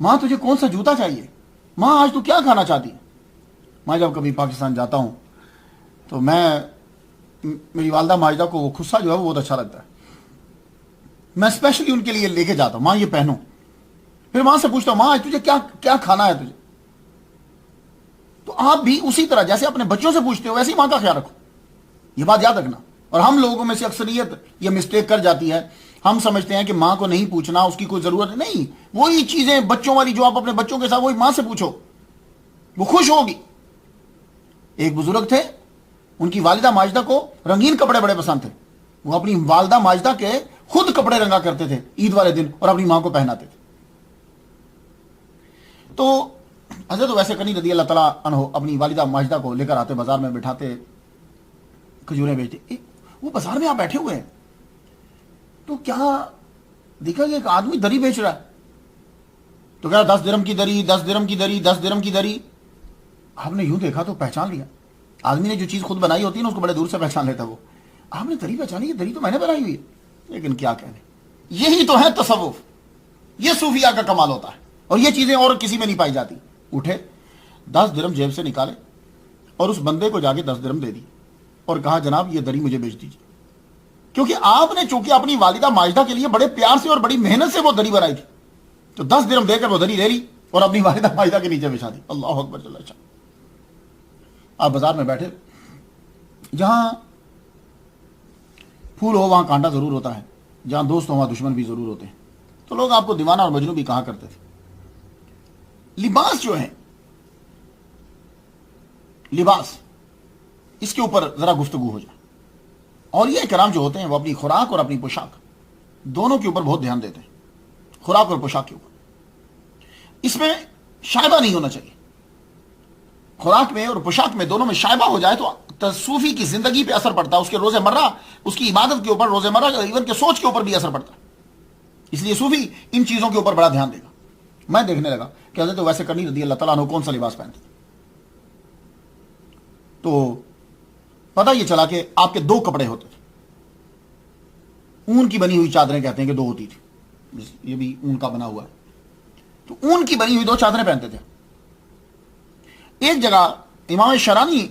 ماں تجھے کون سا جوتا چاہیے، ماں آج تو کیا کھانا چاہتی ہے. میں جب کبھی پاکستان جاتا ہوں تو میری والدہ ماجدہ کو وہ خصہ جو ہے وہ بہت اچھا لگتا ہے. میں اسپیشلی ان کے لیے لے کے جاتا ہوں، ماں یہ پہنو. پھر ماں سے پوچھتا ہوں ماں آج تجھے کیا کھانا ہے تجھے. تو آپ بھی اسی طرح جیسے اپنے بچوں سے پوچھتے ہو ویسے ہی ماں کا خیال رکھو. یہ بات یاد رکھنا. اور ہم لوگوں میں سے اکثریت یہ مسٹیک کر جاتی ہے، ہم سمجھتے ہیں کہ ماں کو نہیں پوچھنا، اس کی کوئی ضرورت نہیں. وہی چیزیں بچوں والی جو آپ اپنے بچوں کے ساتھ، وہی ماں سے پوچھو، وہ خوش ہوگی. ایک بزرگ تھے، ان کی والدہ ماجدہ کو رنگین کپڑے بڑے پسند تھے. وہ اپنی والدہ ماجدہ کے خود کپڑے رنگا کرتے تھے عید والے دن اور اپنی ماں کو پہناتے تھے. تو حضرت ویسے کنی رضی اللہ تعالیٰ عنہ اپنی والدہ ماجدہ کو لے کر آتے، بازار میں بٹھاتے، کھجوریں بیچتے. وہ بازار میں آپ بیٹھے ہوئے ہیں تو کیا دیکھا کہ ایک آدمی دری بیچ رہا ہے، تو کہا 10 درہم کی دری، 10 درہم کی دری، 10 درہم کی دری. آپ نے یوں دیکھا تو پہچان لیا. آدمی نے جو چیز خود بنائی ہوتی ہے نا اس کو بڑے دور سے پہچان لیتا. وہ آپ نے دری پہچانی، یہ دری تو میں نے بنائی ہوئی ہے. لیکن کیا کہنے، یہی تو ہے تصوف، یہ صوفیاء کا کمال ہوتا ہے. اور یہ چیزیں اور کسی میں نہیں پائی جاتی. اٹھے 10 درہم جیب سے نکالے اور اس بندے کو جا کے 10 درہم دے دی اور کہا جناب یہ دری مجھے بیچ دیجیے. کیونکہ آپ نے چونکہ اپنی والدہ ماجدہ کے لیے بڑے پیار سے اور بڑی محنت سے وہ دری بنائی تھی، تو 10 درہم دے کر وہ دری لے لی اور اپنی والدہ ماجدہ کے نیچے بچھا دی. اللہ اکبر جل شان. آپ بازار میں بیٹھے، جہاں پھول ہو وہاں کانٹا ضرور ہوتا ہے، جہاں دوست ہو وہاں دشمن بھی ضرور ہوتے ہیں. تو لوگ آپ کو دیوانہ اور مجنون بھی کہا کرتے تھے. لباس جو ہے، لباس، اس کے اوپر ذرا گفتگو ہو جائے. اور یہ کرام جو ہوتے ہیں وہ اپنی خوراک اور اپنی پوشاک دونوں کے اوپر بہت دھیان دیتے ہیں. خوراک اور پوشاک کے اوپر اس میں شائبہ نہیں ہونا چاہیے. خوراک میں اور پوشاک میں دونوں میں شائبہ ہو جائے تو صوفی کی زندگی پہ اثر پڑتا ہے، اس کے روز مرہ، اس کی عبادت کے اوپر، روز مرہ ایون کے سوچ کے اوپر بھی اثر پڑتا ہے. اس لیے صوفی ان چیزوں کے اوپر بڑا دھیان دے گا. میں دیکھنے لگا کہ حضرت ویسے کرنی رضی اللہ تعالیٰ عنہ کون سا لباس پہنتے تھے، تو پتہ یہ چلا کہ آپ کے دو کپڑے ہوتے تھے. اون کی بنی ہوئی چادریں کہتے ہیں کہ دو ہوتی تھی، یہ بھی اون کا بنا ہوا ہے. تو اون کی بنی ہوئی دو چادریں پہنتے تھے. ایک جگہ امام شرانی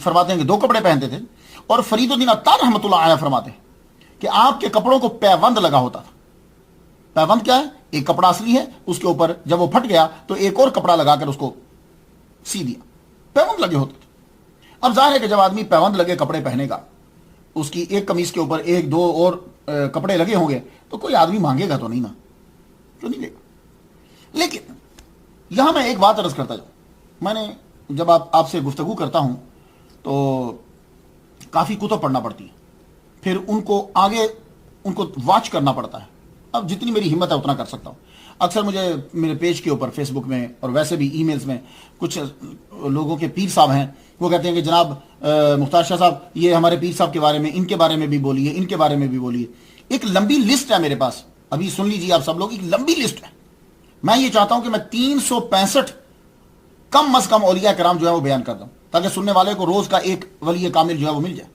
فرماتے ہیں کہ دو کپڑے پہنتے تھے، اور فرید الدین عطار رحمۃ اللہ علیہ فرماتے ہیں کہ آپ کے کپڑوں کو پیوند لگا ہوتا تھا. پیوند کیا ہے؟ ایک کپڑا اصلی ہے، اس کے اوپر جب وہ پھٹ گیا تو ایک اور کپڑا لگا کر اس کو سی دیا. پیوند لگے ہوتے تھے. اب ظاہر ہے کہ جب آدمی پیوند لگے کپڑے پہنے گا، اس کی ایک قمیص کے اوپر ایک دو اور کپڑے لگے ہوں گے، تو کوئی آدمی مانگے گا تو نہیں نا، کیوں نہیں لے گا. لیکن یہاں میں ایک بات عرض کرتا جاؤں. میں نے جب آپ سے گفتگو کرتا ہوں تو کافی کتب پڑھنا پڑتی ہے، پھر ان کو آگے ان کو واچ کرنا پڑتا ہے. اب جتنی میری ہمت ہے اتنا کر سکتا ہوں. اکثر مجھے میرے پیج کے اوپر فیس بک میں اور ویسے بھی ای میلز میں کچھ لوگوں کے پیر صاحب ہیں، وہ کہتے ہیں کہ جناب مختار شاہ صاحب یہ ہمارے پیر صاحب کے بارے میں، ان کے بارے میں بھی بولیے، ان کے بارے میں بھی بولیے. ایک لمبی لسٹ ہے میرے پاس، ابھی سن لیجیے آپ سب لوگ، ایک لمبی لسٹ ہے. میں یہ چاہتا ہوں کہ میں 365 کم از کم اولیاء کرام جو ہے وہ بیان کر دوں، تاکہ سننے والے کو روز کا ایک ولی کامل جو ہے وہ مل جائے.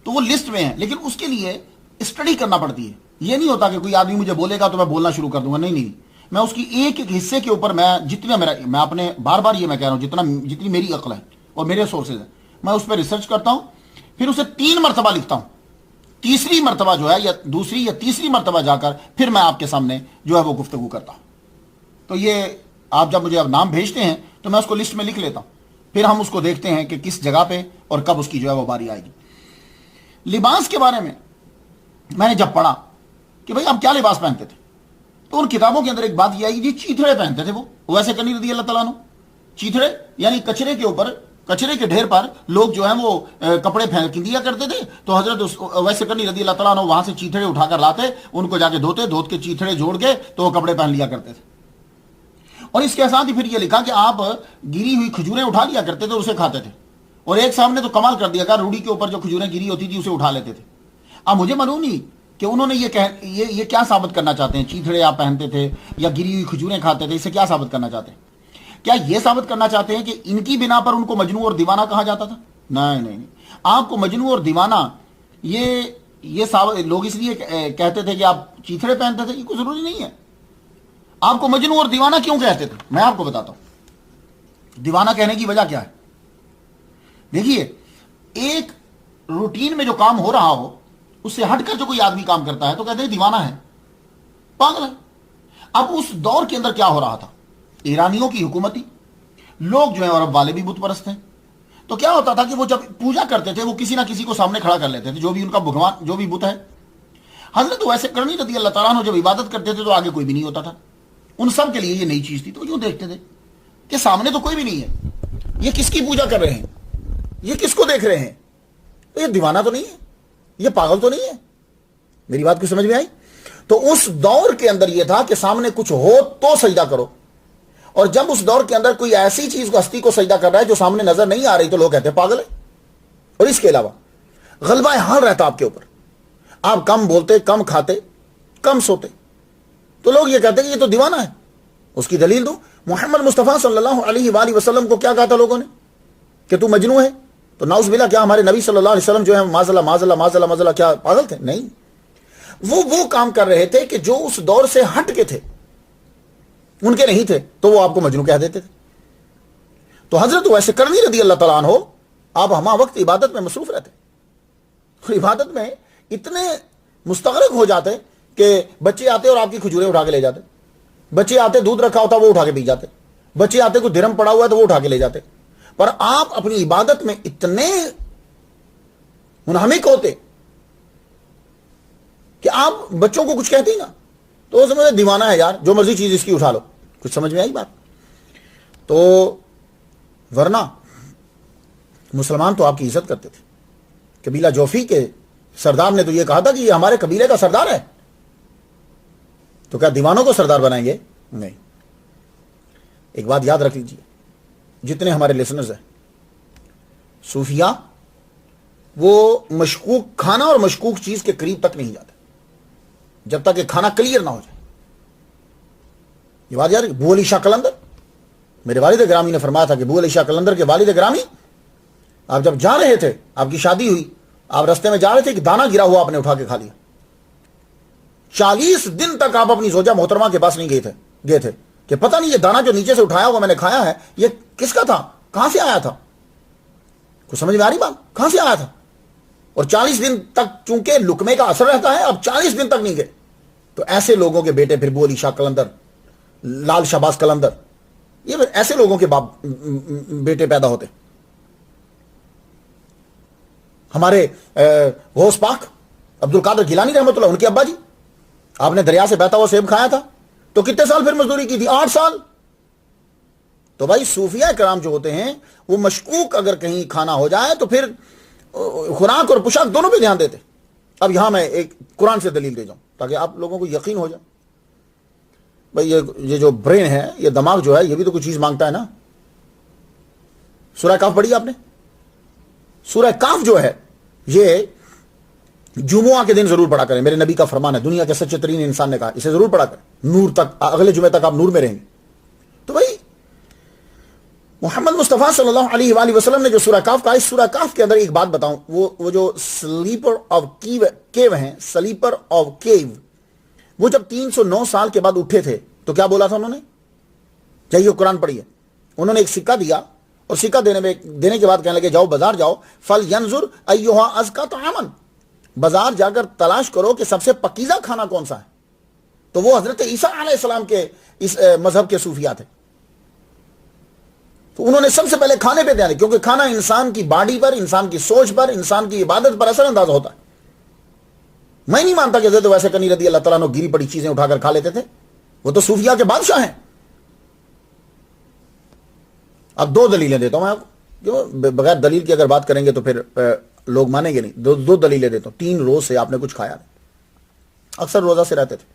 تو وہ لسٹ میں ہے، لیکن اس کے لیے اسٹڈی کرنا پڑتی ہے. یہ نہیں ہوتا کہ کوئی آدمی مجھے بولے گا تو میں بولنا شروع کر دوں گا. نہیں، میں اس کی ایک ایک حصے کے اوپر میں اپنے بار یہ میں کہہ رہا ہوں جتنی میری عقل ہے اور میرے سورسز ہیں، میں اس پہ ریسرچ کرتا ہوں، پھر اسے 3 مرتبہ لکھتا ہوں. تیسری مرتبہ جو ہے یا دوسری یا تیسری مرتبہ جا کر پھر میں آپ کے سامنے جو ہے وہ گفتگو کرتا ہوں. تو یہ آپ جب مجھے اب نام بھیجتے ہیں تو میں اس کو لسٹ میں لکھ لیتا ہوں، پھر ہم اس کو دیکھتے ہیں کہ کس جگہ پہ اور کب اس کی جو ہے وہ باری آئے گی. لباس کے بارے میں نے جب پڑھا کہ بھئی آپ کیا لباس پہنتے تھے، تو ان کتابوں کے اندر ایک بات یہ آئی کہ چیتھڑے پہنتے تھے. وہ ویسے کرنی رضی اللہ تعالیٰ عنہ چیتھڑے یعنی کچرے کے اوپر، کچرے کے ڈھیر پر لوگ جو ہیں وہ کپڑے پھینک دیا کرتے تھے. تو حضرت ویسے کرنی رضی اللہ تعالیٰ عنہ وہاں سے چیتھڑے اٹھا کر لاتے، ان کو جا کے دھوت کے چیتھڑے جوڑ کے تو وہ کپڑے پہن لیا کرتے تھے. اور اس کے ساتھ ہی پھر یہ لکھا کہ آپ گری ہوئی کھجوریں اٹھا لیا کرتے تھے، اسے کھاتے تھے. اور ایک صاحب نے تو کمال کر دیا کہ روڑی کے اوپر جو کھجوریں گری ہوتی تھی اسے اٹھا لیتے تھے. اب مجھے معلوم نہیں کہ انہوں نے یہ کیا ثابت کرنا چاہتے ہیں. چیتھڑے آپ پہنتے تھے یا گری ہوئی کھجوریں کھاتے تھے، اسے کیا ثابت کرنا چاہتے ہیں؟ کیا یہ ثابت کرنا چاہتے ہیں کہ ان کی بنا پر ان کو مجنون اور دیوانہ کہا جاتا تھا؟ نہیں. آپ کو مجنون اور دیوانہ یہ لوگ اس لیے کہتے تھے کہ آپ چیتھڑے پہنتے تھے، یہ کوئی ضروری نہیں ہے. آپ کو مجنون اور دیوانہ کیوں کہتے تھے میں آپ کو بتاتا ہوں. دیوانہ کہنے کی وجہ کیا ہے؟ دیکھیے، ایک روٹین میں جو کام ہو رہا ہو اس سے ہٹ کر جو کوئی آدمی کام کرتا ہے تو کہتے ہیں دیوانہ ہے، پاگل ہے. اب اس دور کے اندر کیا ہو رہا تھا؟ ایرانیوں کی حکومت تھی، لوگ جو ہیں عرب والے بھی بت پرست ہیں. تو کیا ہوتا تھا کہ وہ جب پوجا کرتے تھے وہ کسی نہ کسی کو سامنے کھڑا کر لیتے تھے، جو بھی ان کا بھگوان، جو بھی بت ہے. حضرت ویسے کرنی رضی اللہ تعالیٰ عنہ جب عبادت کرتے تھے تو آگے کوئی بھی نہیں ہوتا تھا. ان سب کے لیے یہ نئی چیز تھی. تو یوں دیکھتے تھے کہ سامنے تو کوئی بھی نہیں ہے، یہ کس کی پوجا کر رہے ہیں، یہ کس کو دیکھ رہے ہیں؟ تو یہ دیوانہ تو نہیں ہے، یہ پاگل تو نہیں ہے. میری بات کو سمجھ میں آئی؟ تو اس دور کے اندر یہ تھا کہ سامنے کچھ ہو تو سجدہ کرو. اور جب اس دور کے اندر کوئی ایسی چیز کو ہستی کو سجدہ کر رہا ہے جو سامنے نظر نہیں آ رہی تو لوگ کہتے ہیں پاگل ہے. اور اس کے علاوہ غلبہ حال رہتا آپ کے اوپر، آپ کم بولتے، کم کھاتے، کم سوتے، تو لوگ یہ کہتے ہیں کہ یہ تو دیوانہ ہے. اس کی دلیل دو. محمد مصطفیٰ صلی اللہ علیہ وآلہ وسلم کو کیا کہا تھا لوگوں نے کہ تو مجنون ہے؟ تو نعوذ باللہ کیا ہمارے نبی صلی اللہ علیہ وسلم جو ہے معذلہ کیا پاگل تھے؟ نہیں. وہ کام کر رہے تھے کہ جو اس دور سے ہٹ کے تھے، ان کے نہیں تھے، تو وہ آپ کو مجنون کہہ دیتے تھے. تو حضرت ویسے کرنی رضی اللہ تعالیٰ عنہ آپ ہمہ وقت عبادت میں مصروف رہتے، اور عبادت میں اتنے مستغرق ہو جاتے کہ بچے آتے اور آپ کی کھجوریں اٹھا کے لے جاتے. بچے آتے دودھ رکھا ہوتا وہ اٹھا کے پی جاتے. بچے آتے کوئی درہم پڑا ہوا ہے تو وہ اٹھا کے لے جاتے. پر آپ اپنی عبادت میں اتنے منہمک ہوتے کہ آپ بچوں کو کچھ کہتے ہی نا تو وہ سمجھے دیوانہ ہے یار، جو مرضی چیز اس کی اٹھا لو. کچھ سمجھ میں آئی بات؟ تو ورنہ مسلمان تو آپ کی عزت کرتے تھے. قبیلہ جوفی کے سردار نے تو یہ کہا تھا کہ یہ ہمارے قبیلے کا سردار ہے. تو کیا دیوانوں کو سردار بنائیں گے؟ نہیں. ایک بات یاد رکھ لیجیے، جتنے ہمارے لسنرز ہیں، صوفیہ وہ مشکوک کھانا اور مشکوک چیز کے قریب تک نہیں جاتے جب تک کہ کھانا کلیئر نہ ہو جائے. یہ بات یاد ہے. ابو علی شاہ قلندر، میرے والد گرامی نے فرمایا تھا کہ ابو علی شاہ قلندر کے والد گرامی، آپ جب جا رہے تھے، آپ کی شادی ہوئی، آپ رستے میں جا رہے تھے کہ دانا گرا ہوا آپ نے اٹھا کے کھا لیا. 40 دن تک آپ اپنی زوجہ محترمہ کے پاس نہیں گئے تھے کہ پتہ نہیں یہ دانا جو نیچے سے اٹھایا ہوا میں نے کھایا ہے یہ کس کا تھا، کہاں سے آیا تھا. کچھ سمجھ میں آ رہی بات؟ کہاں سے آیا تھا؟ اور 40 دن تک چونکہ لقمے کا اثر رہتا ہے، اب 40 دن تک نہیں گئے. تو ایسے لوگوں کے بیٹے پھر ابو علی شاہ قلندر، لال شہباز قلندر، یہ ایسے لوگوں کے باپ بیٹے پیدا ہوتے. ہمارے غوث پاک عبد القادر گیلانی رحمۃ اللہ، ان کے ابا جی، آپ نے دریا سے بہتا ہوا سیب کھایا تھا تو کتنے سال پھر مزدوری کی تھی؟ 8 سال. تو بھائی صوفیہ کرام جو ہوتے ہیں وہ مشکوک اگر کہیں کھانا ہو جائے تو پھر خوراک اور پوشاک دونوں پہ دھیان دیتے. اب یہاں میں ایک قرآن سے دلیل دے جاؤں تاکہ آپ لوگوں کو یقین ہو جائے. بھئی یہ جو برین ہے، یہ دماغ جو ہے، یہ بھی تو کچھ چیز مانگتا ہے نا. سورہ کاف پڑھی آپ نے؟ سورہ کاف جو ہے یہ جمعہ کے دن ضرور پڑھا کریں، میرے نبی کا فرمان ہے، دنیا کے سچے ترین انسان نے کہا اسے ضرور پڑھا کریں، نور تک، اگلے جمعے تک آپ نور میں رہیں گے. تو بھئی محمد مصطفیٰ صلی اللہ علیہ وآلہ وسلم نے جو سورہ کاف کہا، اس سورہ کاف کے اندر ایک بات بتاؤں، وہ جو سلیپر آف کیو ہیں، سلیپر آف کیو، وہ جب 309 سال کے بعد اٹھے تھے تو کیا بولا تھا انہوں نے؟ جائیے قرآن پڑھیے. انہوں نے ایک سکہ دیا اور سکہ دینے کے بعد کہنے لگے جاؤ بازار جاؤ، فَلْيَنْظُرْ أَيُّهَا أَزْكَىٰ طَعَامًا، بازار جا کر تلاش کرو کہ سب سے پکیزہ کھانا کون سا ہے. تو وہ حضرت عیسیٰ علیہ السلام کے اس مذہب کے صوفیات ہیں. تو انہوں نے سب سے پہلے کھانے پہ دھیان دیا، کیونکہ کھانا انسان کی باڈی پر، انسان کی سوچ پر، انسان کی عبادت پر اثر انداز ہوتا ہے. میں نہیں مانتا کہ حضرت ویسے کنی رضی اللہ تعالیٰ عنہ گری پڑی چیزیں اٹھا کر کھا لیتے تھے، وہ تو صوفیاء کے بادشاہ ہیں. اب 2 دلیلیں دیتا ہوں میں آپ کو، بغیر دلیل کی اگر بات کریں گے تو پھر لوگ مانیں گے نہیں. 2 دلیلیں دیتا ہوں. 3 روز سے آپ نے کچھ کھایا نہیں، اکثر روزہ سے رہتے تھے،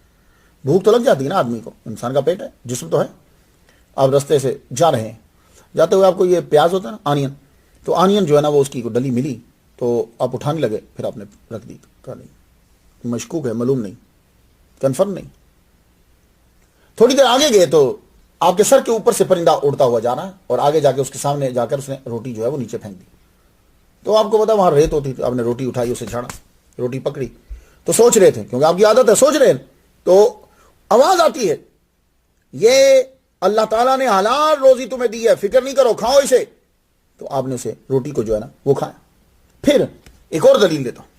بھوک تو لگ جاتی ہے نا آدمی کو، انسان کا پیٹ ہے، جسم تو ہے. آپ رستے سے جا رہے ہیں، جاتے ہوئے آپ کو یہ پیاز ہوتا ہے نا، آنین، تو آنین جو ہے نا وہ اس کی ڈلی ملی تو آپ اٹھانے لگے، پھر آپ نے رکھ دی. کہا نہیں، مشکوک ہے، معلوم نہیں، کنفرم نہیں. تھوڑی دیر آگے گئے تو آپ کے سر کے اوپر سے پرندہ اڑتا ہوا جا رہا ہے اور آگے جا کے اس کے سامنے جا کر اس نے روٹی جو ہے وہ نیچے پھینک دی. تو آپ کو پتا وہاں ریت ہوتی تھی، آپ نے روٹی اٹھائی، اسے چھاڑا، روٹی پکڑی تو سوچ رہے تھے، کیونکہ آپ کی عادت ہے سوچ رہے ہیں، تو آواز آتی ہے یہ اللہ تعالیٰ نے حلال روزی تمہیں دی ہے، فکر نہیں کرو، کھاؤ اسے. تو آپ نے اسے روٹی کو جو ہے نا وہ کھایا. پھر ایک اور دلیل دیتا ہوں،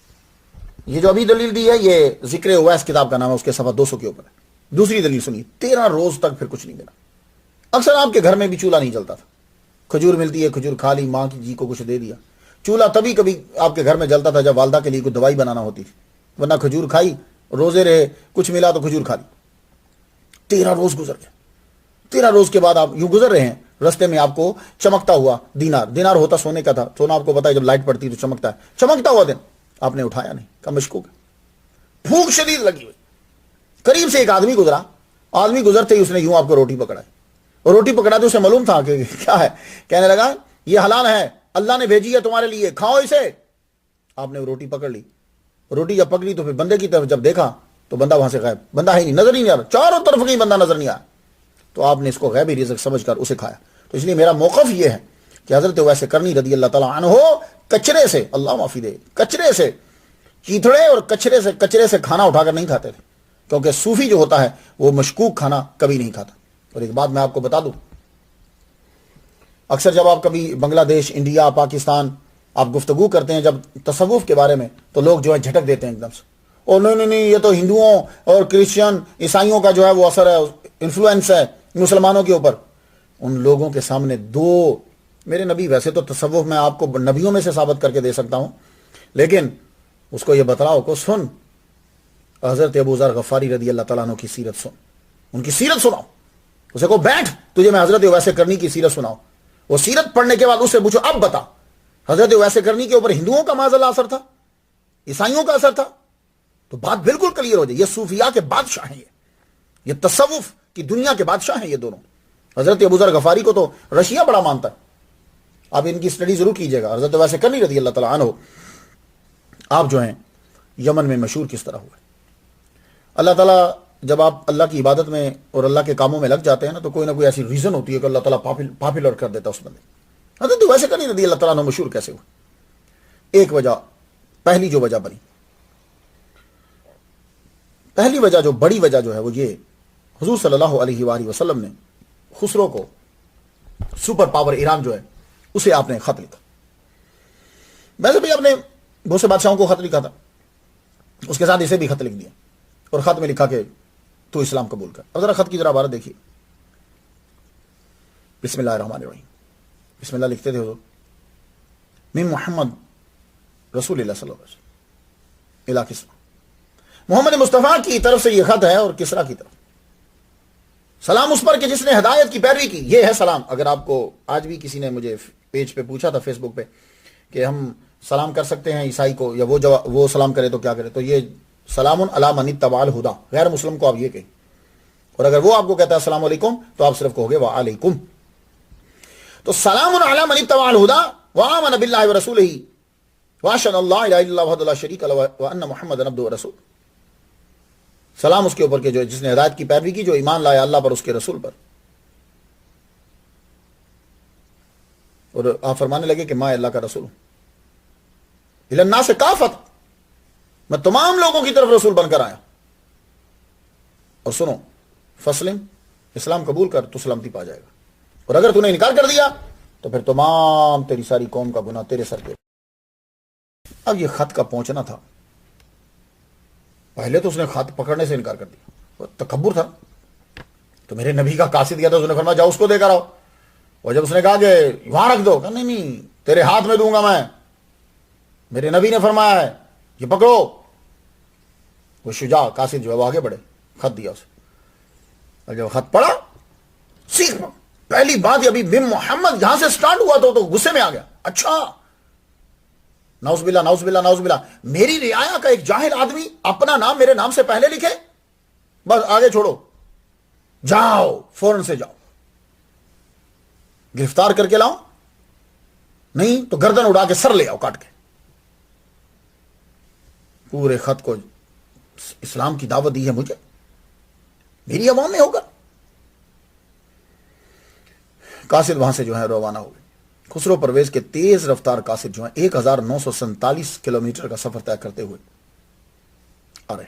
یہ جو ابھی دلیل دی ہے یہ ذکر اویس کتاب کا نام ہے، اس کے صفحہ 200 کے اوپر ہے. دوسری دلیل سنیے، 13 روز تک پھر کچھ نہیں ملا. اکثر آپ کے گھر میں بھی چولہا نہیں جلتا تھا، کھجور ملتی ہے، کھجور کھا لی، ماں کی جی کو کچھ دے دیا. چولہا تبھی کبھی آپ کے گھر میں جلتا تھا جب والدہ کے لیے کوئی دوائی بنانا ہوتی تھی، ورنہ کھجور کھائی، روزے رہے، کچھ ملا تو کھجور کھا لی. 13 روز گزر گئے. 13 روز کے بعد آپ یوں گزر رہے ہیں، رستے میں آپ کو چمکتا ہوا دینار ہوتا سونے کا تھا، سونا آپ کو پتا ہے جب لائٹ پڑتی تو چمکتا ہے، چمکتا ہوا دن آپ نے اٹھایا نہیں، کہا مشکوک ہے. بھوک شدید لگی ہوئی، قریب سے ایک آدمی گزرا، آدمی گزرتے ہی اس نے یوں آپ کو روٹی پکڑائی، اور روٹی پکڑاتے اسے معلوم تھا کہ کیا ہے، کہنے لگا یہ حلال ہے، اللہ نے بھیجی ہے تمہارے لیے، کھاؤ اسے. آپ نے روٹی پکڑ لی، روٹی جب پکڑی تو پھر بندے کی طرف جب دیکھا تو بندہ وہاں سے غائب، بندہ ہے نہیں، نظر ہی نہیں آ رہا، چاروں طرف کہیں بندہ نظر نہیں آیا. تو آپ نے اس کو غیبی رزق سمجھ کر اسے کھایا. تو اس لیے میرا موقف یہ ہے کہ حضرت ویسے کرنی رضی اللہ تعالیٰ عنہ کچرے سے، اللہ معافی دے، کچرے سے، چیتھڑے اور کچرے سے کھانا اٹھا کر نہیں کھاتے تھے، کیونکہ صوفی جو ہوتا ہے وہ مشکوک کھانا کبھی نہیں کھاتا. اور ایک بات میں آپ کو بتا دوں، اکثر جب آپ کبھی بنگلہ دیش، انڈیا، پاکستان آپ گفتگو کرتے ہیں جب تصوف کے بارے میں، تو لوگ جو ہے جھٹک دیتے ہیں ایک دم سے، اور نہیں یہ تو ہندوؤں اور کرسچن عیسائیوں کا جو ہے وہ اثر ہے، انفلوئنس ہے مسلمانوں کے اوپر. ان لوگوں کے سامنے میرے نبی، ویسے تو تصوف میں آپ کو نبیوں میں سے ثابت کر کے دے سکتا ہوں، لیکن اس کو یہ بتلاؤ کو سن، حضرت ابو ذر غفاری رضی اللہ تعالیٰ عنہ کی سیرت سن، ان کی سیرت سناؤ، اسے کو بیٹھ تجھے میں حضرت ویسے کرنی کی سیرت سناؤ. وہ سیرت پڑھنے کے بعد اس سے پوچھو اب بتا حضرت ویسے کرنی کے اوپر ہندوؤں کا معاذ اللہ اثر تھا، عیسائیوں کا اثر تھا؟ تو بات بالکل کلیئر ہو جائے. یہ صوفیاء کے بادشاہ ہیں، یہ تصوف کی دنیا کے بادشاہ ہیں یہ دونوں. حضرت ابو ذر غفاری کو تو رشیا بڑا مانتا ہے، آپ ان کی اسٹڈی ضرور کیجیے گا. حضرت ویسے کرنی رضی اللہ تعالیٰ عنہ آپ جو ہیں یمن میں مشہور کس طرح ہوئے. اللہ تعالیٰ جب آپ اللہ کی عبادت میں اور اللہ کے کاموں میں لگ جاتے ہیں نا تو کوئی نہ کوئی ایسی ریزن ہوتی ہے کہ اللہ تعالیٰ پاپولر کر دیتا ہے اس بندے. حضرت ویسے کرنی رضی اللہ تعالیٰ عنہ مشہور کیسے ہوئے؟ ایک وجہ، پہلی جو وجہ بنی، پہلی وجہ جو بڑی وجہ جو ہے وہ یہ، حضور صلی اللہ علیہ وآلہ وسلم نے خسرو کو، سپر پاور ایران جو ہے اسے آپ نے خط لکھا. ویسے بھی آپ نے بہت سے بادشاہوں کو خط لکھا تھا، اس کے ساتھ اسے بھی خط لکھ دیا اور خط میں لکھا کہ تو اسلام قبول کر. اب ذرا خط کی ذرا عبارت دیکھیے. بسم اللہ الرحمن الرحیم. بسم اللہ لکھتے تھے حضور، من محمد رسول اللہ صلی اللہ علیہ وسلم الی کسریٰ. محمد مصطفیٰ کی طرف سے یہ خط ہے اور کسریٰ کی طرف. سلام اس پر کہ جس نے ہدایت کی پیروی کی. یہ ہے سلام. اگر آپ کو آج بھی کسی نے مجھے پیج پہ پوچھا تھا فیس بک پہ کہ ہم سلام کر سکتے ہیں عیسائی کو یا وہ سلام کرے تو کیا کرے، تو یہ سلام علی من اتبع الہدی، غیر مسلم کو آپ یہ کہیں. اور اگر وہ آپ کو کہتا ہے السلام علیکم تو آپ صرف کہو گے وعلیکم. تو سلام علی من اتبع الہدی وآمن باللہ ورسولہ واشهد ان لا الہ الا اللہ وحدہ لا شریک لہ وان محمدا عبدہ ورسولہ. سلام اس کے اوپر کہ جو جس نے ہدایت کی پیروی کی، جو ایمان لایا اللہ پر، اس کے رسول پر. اور آپ فرمانے لگے کہ میں اللہ کا رسول ہوں. الی الناس کافۃ، میں تمام لوگوں کی طرف رسول بن کر آیا. اور سنو، فسلم، اسلام قبول کر تو سلامتی پا جائے گا، اور اگر تو نے انکار کر دیا تو پھر تمام تیری ساری قوم کا گناہ تیرے سر پہ. اب یہ خط کا پہنچنا تھا، پہلے تو اس نے خط پکڑنے سے انکار کر دیا، تکبر تھا. تو میرے نبی کا قاصد کیا تھا، اس نے فرمایا جاؤ اس کو دے کر آؤ. اور جب اس نے کہا کہ وہاں رکھ دو، کہا نہیں تیرے ہاتھ میں دوں گا میں، میرے نبی نے فرمایا ہے یہ پکڑو. وہ شجاع قاصد جو ہے وہ آگے بڑھے، خط دیا اسے. اور جب خط پڑھا، سیکھ پہلی بات ابھی بن محمد جہاں سے سٹارٹ ہوا تو غصے میں آ گیا. اچھا، نعوذ باللہ نعوذ باللہ نعوذ باللہ، میری رعایا کا ایک جاہل آدمی اپنا نام میرے نام سے پہلے لکھے، بس آگے چھوڑو، جاؤ فوراً سے جاؤ، گرفتار کر کے لاؤ، نہیں تو گردن اڑا کے سر لے آؤ کاٹ کے. پورے خط کو اسلام کی دعوت دی ہے مجھے، میری عوام میں ہوگا. قاصد وہاں سے جو ہے روانہ ہو گئے. خسرو پرویز کے تیز رفتار قاصد جو ہیں 1947 کلومیٹر کا سفر طے کرتے ہوئے آ رہے.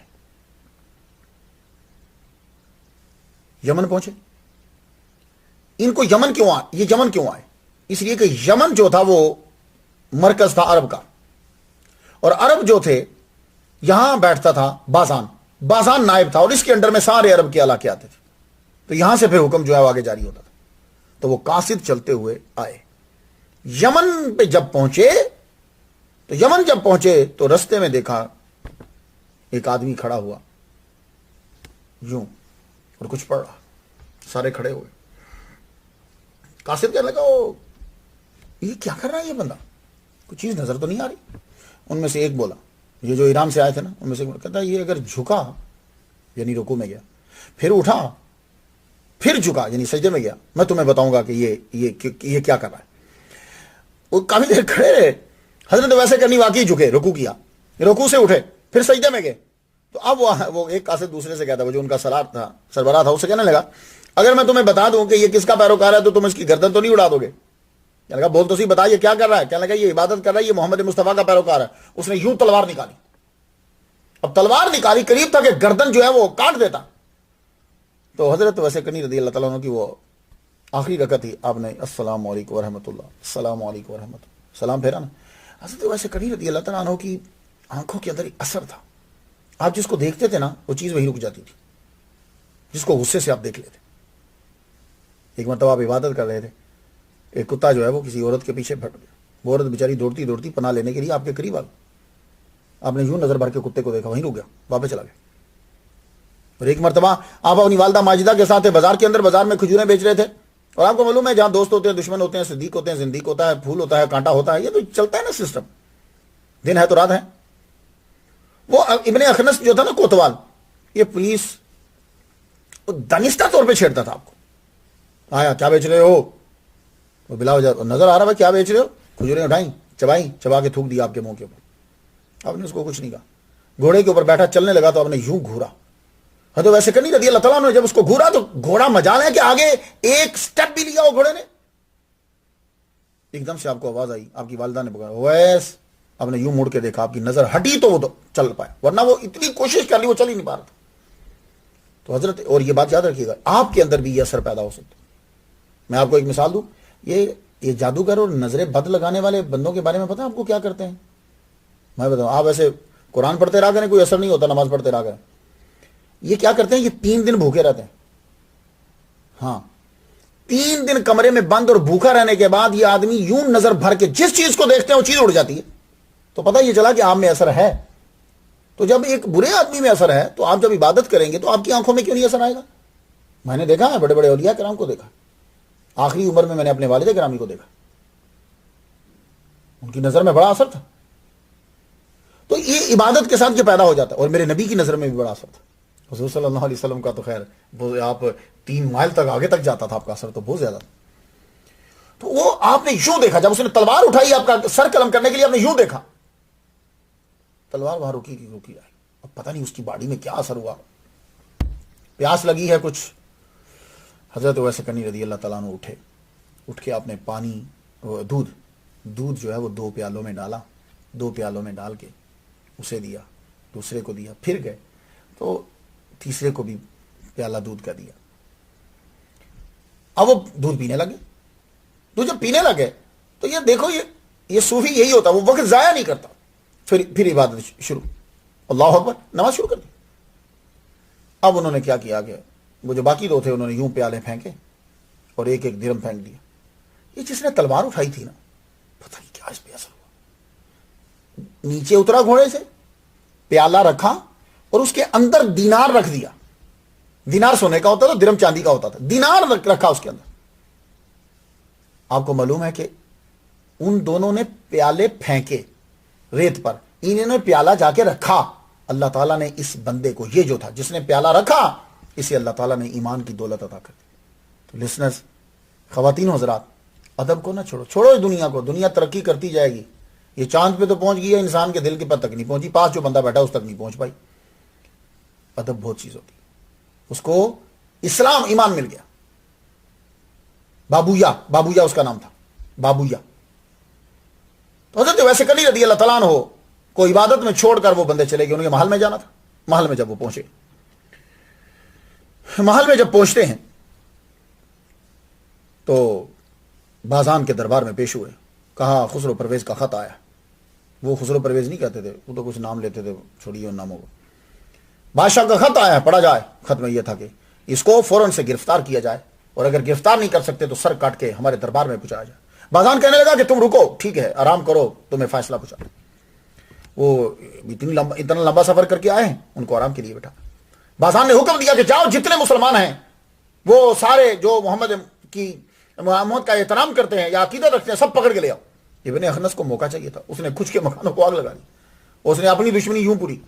یمن پہنچے. ان کو یمن کیوں آئے؟ یہ یمن کیوں آئے؟ اس لیے کہ یمن جو تھا وہ مرکز تھا عرب کا، اور عرب جو تھے یہاں بیٹھتا تھا بازان. بازان نائب تھا اور اس کے انڈر میں سارے عرب کے علاقے آتے تھے. تو یہاں سے پھر حکم جو ہے وہ آگے جاری ہوتا تھا. تو وہ قاصد چلتے ہوئے آئے. یمن پہ جب پہنچے تو رستے میں دیکھا ایک آدمی کھڑا ہوا یوں اور کچھ پڑھ رہا. سارے کھڑے ہوئے. قاصد کہنے لگا یہ کیا کر رہا ہے یہ بندہ، کوئی چیز نظر تو نہیں آ رہی. ان میں سے ایک بولا، یہ جو ایران سے آئے تھے نا، ان میں سے ایک کہتا یہ اگر جھکا یعنی رکوع میں گیا، پھر اٹھا، پھر جھکا یعنی سجدے میں گیا، میں تمہیں بتاؤں گا کہ یہ کیا کر رہا ہے. وہ کافی دیر کھڑے رہے. حضرت ویسے کرنی واقعی جھکے، رکوع کیا، رکوع سے اٹھے، پھر سجدے میں گئے. تو اب وہ ایک قاصد دوسرے سے کہتا، وہ جو ان کا سربراہ تھا، اسے کہنے لگا اگر میں تمہیں بتا دوں کہ یہ کس کا پیروکار ہے تو تم اس کی گردن تو نہیں اڑا دو گے؟ کہنے لگا بول تو صحیح، بتا یہ کیا کر رہا ہے؟ کہنے لگا یہ عبادت کر رہا ہے، یہ محمد مصطفیٰ کا پیروکار ہے. اس نے یوں تلوار نکالی. اب تلوار نکالی، قریب تھا کہ گردن جو ہے وہ کاٹ دیتا. تو حضرت ویسے کرنی رضی اللہ تعالیٰ عنہ کی وہ آخری رکعت تھی. آپ نے السلام علیکم ورحمۃ اللہ، السلام علیکم ورحمۃ اللہ، سلام پھیرا نا. حضرت ویسے کرنی رضی اللہ تعالیٰ عنہ کی آنکھوں کے اندر ایک اثر تھا. آپ جس کو دیکھتے تھے نا وہ چیز وہی رک جاتی تھی، جس کو غصے سے آپ دیکھ لیتے. ایک مرتبہ آپ عبادت کر رہے تھے، ایک کتا جو ہے وہ کسی عورت کے پیچھے پھٹ گیا. وہ عورت بیچاری دوڑتی دوڑتی پناہ لینے کے لیے آپ کے قریب آ گئی. آپ نے یوں نظر بھر کے کتے کو دیکھا، وہیں رک گیا، واپس چلا گیا. اور ایک مرتبہ آپ اپنی والدہ ماجدہ کے ساتھ بازار کے اندر، بازار میں کھجوریں بیچ رہے تھے، اور آپ کو معلوم ہے جہاں دوست ہوتے ہیں دشمن ہوتے ہیں، صدیق ہوتے ہیں زندیق ہوتا ہے، پھول ہوتا ہے کانٹا ہوتا ہے، یہ تو چلتا ہے نا سسٹم، دن ہے تو رات ہے. وہ ابن اخنس جو تھا نا کوتوال، یہ پولیس دانستہ طور پہ چھیڑتا تھا آپ کو. آیا کیا بیچ رہے ہو؟ وہ بلا وجہ نظر آ رہا ہے کیا بیچ رہے ہو؟ کھجوریں اٹھائیں، چبائیں، چبا کے تھوک دیا آپ کے منہ کے اوپر. آپ نے اس کو کچھ نہیں کہا. گھوڑے کے اوپر بیٹھا چلنے لگا تو آپ نے یوں گھورا. حضرت ویسے کرنی رضی اللہ تعالیٰ نے جب اس کو گھورا تو گھوڑا مجال ہے کہ آگے ایک سٹیپ بھی لیا وہ گھوڑے نے. ایک دم سے آپ کو آواز آئی، آپ کی والدہ نے پکارا ویس. آپ نے یوں مڑ کے دیکھا، آپ کی نظر ہٹی تو وہ تو چل پایا، ورنہ وہ اتنی کوشش کر لی وہ چل ہی نہیں پا رہا تھا. تو حضرت، اور یہ بات یاد رکھیے گا، آپ کے اندر بھی یہ اثر پیدا ہو سکتا. میں آپ کو ایک مثال دوں، یہ جادوگر اور نظریں بد لگانے والے بندوں کے بارے میں پتہ ہے آپ کو کیا کرتے ہیں؟ میں بتاؤں، آپ ایسے قرآن پڑھتے رہا کریں، کوئی اثر نہیں ہوتا، نماز پڑھتے رہا کریں. یہ کیا کرتے ہیں، یہ 3 دن بھوکے رہتے ہیں. ہاں، 3 دن کمرے میں بند اور بھوکا رہنے کے بعد یہ آدمی یوں نظر بھر کے جس چیز کو دیکھتے ہیں وہ چیز اڑ جاتی ہے. تو پتہ یہ چلا کہ آپ میں اثر ہے. تو جب ایک برے آدمی میں اثر ہے تو آپ جب عبادت کریں گے تو آپ کی آنکھوں میں کیوں نہیں اثر آئے گا؟ میں نے دیکھا ہے، بڑے بڑے اولیاء کرام کو دیکھا، آخری عمر میں نے اپنے والد گرامی کو دیکھا، ان کی نظر میں بڑا اثر تھا. تو یہ عبادت کے ساتھ یہ پیدا ہو جاتا ہے. اور میرے نبی کی نظر میں بھی بڑا اثر تھا. حضور صلی اللہ علیہ وسلم کا تو خیر وہ آپ 3 مائل تک آگے تک جاتا تھا، آپ کا اثر تو بہت زیادہ تھا. تو وہ آپ نے یوں دیکھا، جب اس نے تلوار اٹھائی آپ کا سر قلم کرنے کے لیے، آپ نے یوں دیکھا، تلوار وہاں رکی آئی. اب پتہ نہیں اس کی باڈی میں کیا اثر ہوا، پیاس لگی ہے کچھ. حضرت ویسے کرنی رضی اللہ تعالیٰ عنہ اٹھ کے آپ نے پانی، دودھ جو ہے وہ 2 پیالوں میں ڈالا، 2 پیالوں میں ڈال کے اسے دیا، دوسرے کو دیا، پھر گئے تو تیسرے کو بھی پیالہ دودھ کا دیا. اب وہ دودھ پینے لگے. تو جب پینے لگے تو یہ دیکھو، یہ صوفی یہی ہوتا، وہ وقت ضائع نہیں کرتا. پھر عبادت شروع، اللہ اکبر، نماز شروع کر دی. اب انہوں نے کیا کیا کہ وہ جو باقی 2 تھے انہوں نے یوں پیالے پھینکے اور ایک درہم پھینک دیا. یہ جس نے تلوار اٹھائی تھی نا، پتہ نہیں کیا اس پہ اثر ہوا. نیچے اترا گھوڑے سے، پیالہ رکھا اور اس کے اندر دینار رکھ دیا. دینار سونے کا ہوتا تھا، درہم چاندی کا ہوتا تھا. دینار رکھا اس کے اندر. آپ کو معلوم ہے کہ ان دونوں نے پیالے پھینکے ریت پر، انہوں نے پیالہ جا کے رکھا. اللہ تعالیٰ نے اس بندے کو، یہ جو تھا جس نے پیالہ رکھا، اسے اللہ تعالیٰ نے ایمان کی دولت عطا کر دی. تو لسنرز، خواتین و حضرات، ادب کو نہ چھوڑو اس دنیا کو. دنیا ترقی کرتی جائے گی. یہ چاند پہ تو پہنچ گئی ہے، انسان کے دل کے پر تک نہیں پہنچی. پاس جو بندہ بیٹھا اس تک نہیں پہنچ پائی. ادب بہت چیز ہوتی ہے. اس کو اسلام، ایمان مل گیا. بابویا اس کا نام تھا، بابویا. تو حضرت ویسے کرنی رضی اللہ تعالیٰ عنہ کو عبادت میں چھوڑ کر وہ بندے چلے گئے. ان کے محل میں جانا تھا. محل میں جب وہ پہنچے، محل میں جب پہنچتے ہیں تو بازان کے دربار میں پیش ہوئے. کہا خسرو پرویز کا خط آیا. وہ خسرو پرویز نہیں کہتے تھے، وہ تو کچھ نام لیتے تھے، چھوڑیے ان ناموں کو. بادشاہ کا خط آیا، پڑھا جائے. خط میں یہ تھا کہ اس کو فوراً سے گرفتار کیا جائے، اور اگر گرفتار نہیں کر سکتے تو سر کاٹ کے ہمارے دربار میں پہنچایا جائے. بازان کہنے لگا کہ تم رکو، ٹھیک ہے، آرام کرو، تمہیں فیصلہ پوچھا. وہ اتنا لمبا سفر کر کے آئے ہیں، ان کو آرام کے لیے بیٹھا. بازان نے حکم دیا کہ جاؤ، جتنے مسلمان ہیں وہ سارے جو محمد کا احترام کرتے ہیں یا عقیدت رکھتے ہیں، سب پکڑ کے لے آؤ. ابن اخنس کو موقع چاہیے تھا. اس نے کچھ کے مکانوں کو آگ لگا دی. اس نے اپنی دشمنی یوں پوری.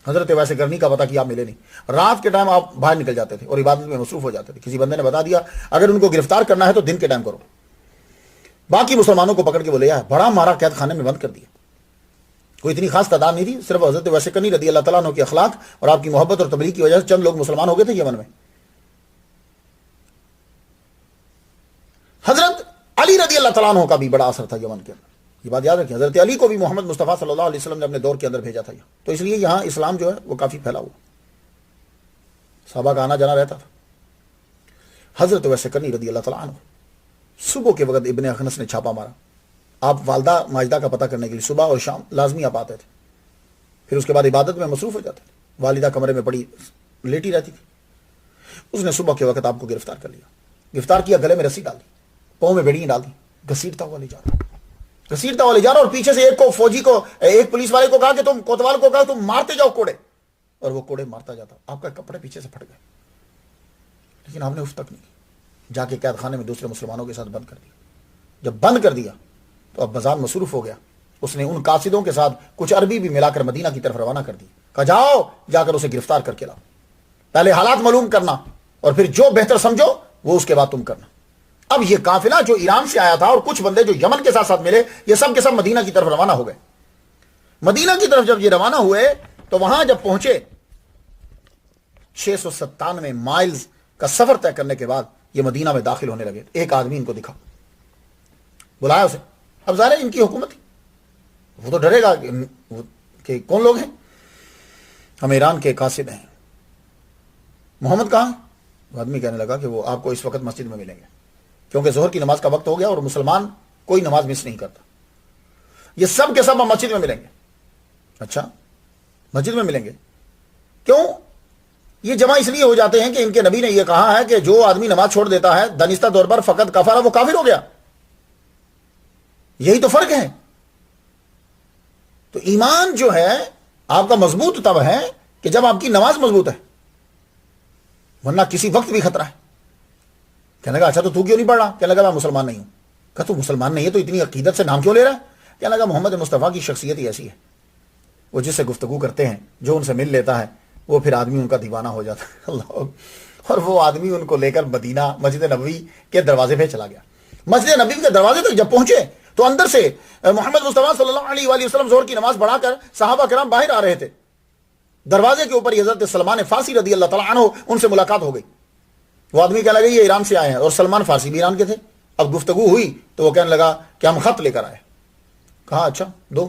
حضرت ویسے کرنی کا پتہ کہ آپ ملے نہیں. رات کے ٹائم آپ باہر نکل جاتے تھے اور عبادت میں مصروف ہو جاتے تھے. کسی بندے نے بتا دیا اگر ان کو گرفتار کرنا ہے تو دن کے ٹائم کرو. باقی مسلمانوں کو پکڑ کے وہ لے آیا، بڑا مارا، قید خانے میں بند کر دیا. کوئی اتنی خاص تعداد نہیں تھی، صرف حضرت ویسے کرنی رضی اللہ تعالیٰ عنہ کے اخلاق اور آپ کی محبت اور تبلیغ کی وجہ سے چند لوگ مسلمان ہو گئے تھے یمن میں. حضرت علی رضی اللہ تعالیٰ عنہ کا بھی بڑا اثر تھا یمن کے اندر. یہ بات یاد رکھیں، حضرت علی کو بھی محمد مصطفیٰ صلی اللہ علیہ وسلم نے اپنے دور کے اندر بھیجا تھا. تو اس لیے یہاں اسلام جو ہے وہ کافی پھیلا ہوا، صحابہ کا آنا جانا رہتا تھا. حضرت ویسے کرنی رضی اللہ تعالیٰ عنہ صبح کے وقت ابن اخنس نے چھاپا مارا. آپ والدہ ماجدہ کا پتہ کرنے کے لیے صبح اور شام لازمی آپ آتے تھے. پھر اس کے بعد عبادت میں مصروف ہو جاتے تھے. والدہ کمرے میں پڑی لیٹی رہتی تھی. اس نے صبح کے وقت آپ کو گرفتار کر لیا. گرفتار کیا، گلے میں رسی ڈال دی، پاؤں میں بیڑیاں ڈال دی، گھسیٹتا ہوا لے جا رہا اور پیچھے سے ایک کو فوجی کو، ایک پولیس والے کو کہا کہ تم کوتوال کو کہا تم مارتے جاؤ کوڑے. اور وہ کوڑے مارتا جاتا. آپ کا کپڑے پیچھے سے پھٹ گئے، لیکن آپ نے اس تک نہیں. جا کے قید خانے میں دوسرے مسلمانوں کے ساتھ بند کر دیا. جب بند کر دیا تو اب بازان مصروف ہو گیا. اس نے ان قاصدوں کے ساتھ کچھ عربی بھی ملا کر مدینہ کی طرف روانہ کر دی. کہا جاؤ، جا کر اسے گرفتار کر کے لاؤ. پہلے حالات معلوم کرنا اور پھر جو بہتر سمجھو وہ اس کے بعد تم کرنا. اب یہ قافلہ جو ایران سے آیا تھا اور کچھ بندے جو یمن کے ساتھ ساتھ ملے، یہ سب کے سب مدینہ کی طرف روانہ ہو گئے. مدینہ کی طرف جب یہ روانہ ہوئے تو وہاں جب پہنچے 697 مائلز کا سفر طے کرنے کے بعد یہ مدینہ میں داخل ہونے لگے. ایک آدمی ان کو دکھا، بلایا اسے. اب ظاہر ہے ان کی حکومت تھی، وہ تو ڈرے گا کہ کون لوگ ہیں، ہم ایران کے قاصد ہیں. محمد کہاں ہے؟ وہ آدمی کہنے لگا کہ وہ آپ کو اس وقت مسجد میں ملیں گے، کیونکہ ظہر کی نماز کا وقت ہو گیا اور مسلمان کوئی نماز مس نہیں کرتا. یہ سب کے سب ہم مسجد میں ملیں گے. اچھا، مسجد میں ملیں گے؟ کیوں؟ یہ جمع اس لیے ہو جاتے ہیں کہ ان کے نبی نے یہ کہا ہے کہ جو آدمی نماز چھوڑ دیتا ہے دانستہ طور پر فقط کفر، وہ کافر ہو گیا. یہی تو فرق ہے. تو ایمان جو ہے آپ کا مضبوط تب ہے کہ جب آپ کی نماز مضبوط ہے، ورنہ کسی وقت بھی خطرہ ہے. کہنے لگا اچھا تو کیوں نہیں پڑھ رہا؟ کہنے لگا میں مسلمان نہیں ہوں. کہا تو مسلمان نہیں ہے تو اتنی عقیدت سے نام کیوں لے رہا ہے؟ کہنے لگا محمد مصطفیٰ کی شخصیت ہی ایسی ہے، وہ جس سے گفتگو کرتے ہیں، جو ان سے مل لیتا ہے، وہ پھر آدمی ان کا دیوانہ ہو جاتا ہے. اللہ. اور وہ آدمی ان کو لے کر مدینہ مسجد نبوی کے دروازے پہ چلا گیا. مسجد نبوی کے دروازے تک جب پہنچے تو اندر سے محمد مصطفیٰ صلی اللہ علیہ وآلہ وسلم ظہر کی نماز پڑھا کر صحابہ کرام باہر آ رہے تھے. دروازے کے اوپر حضرت سلمان فارسی رضی اللہ تعالیٰ عنہ، ان سے ملاقات ہو گئی. وہ آدمی کہنے لگا یہ ایران سے آئے ہیں، اور سلمان فارسی بھی ایران کے تھے. اب گفتگو ہوئی تو وہ کہنے لگا کہ ہم خط لے کر آئے. کہا اچھا دو.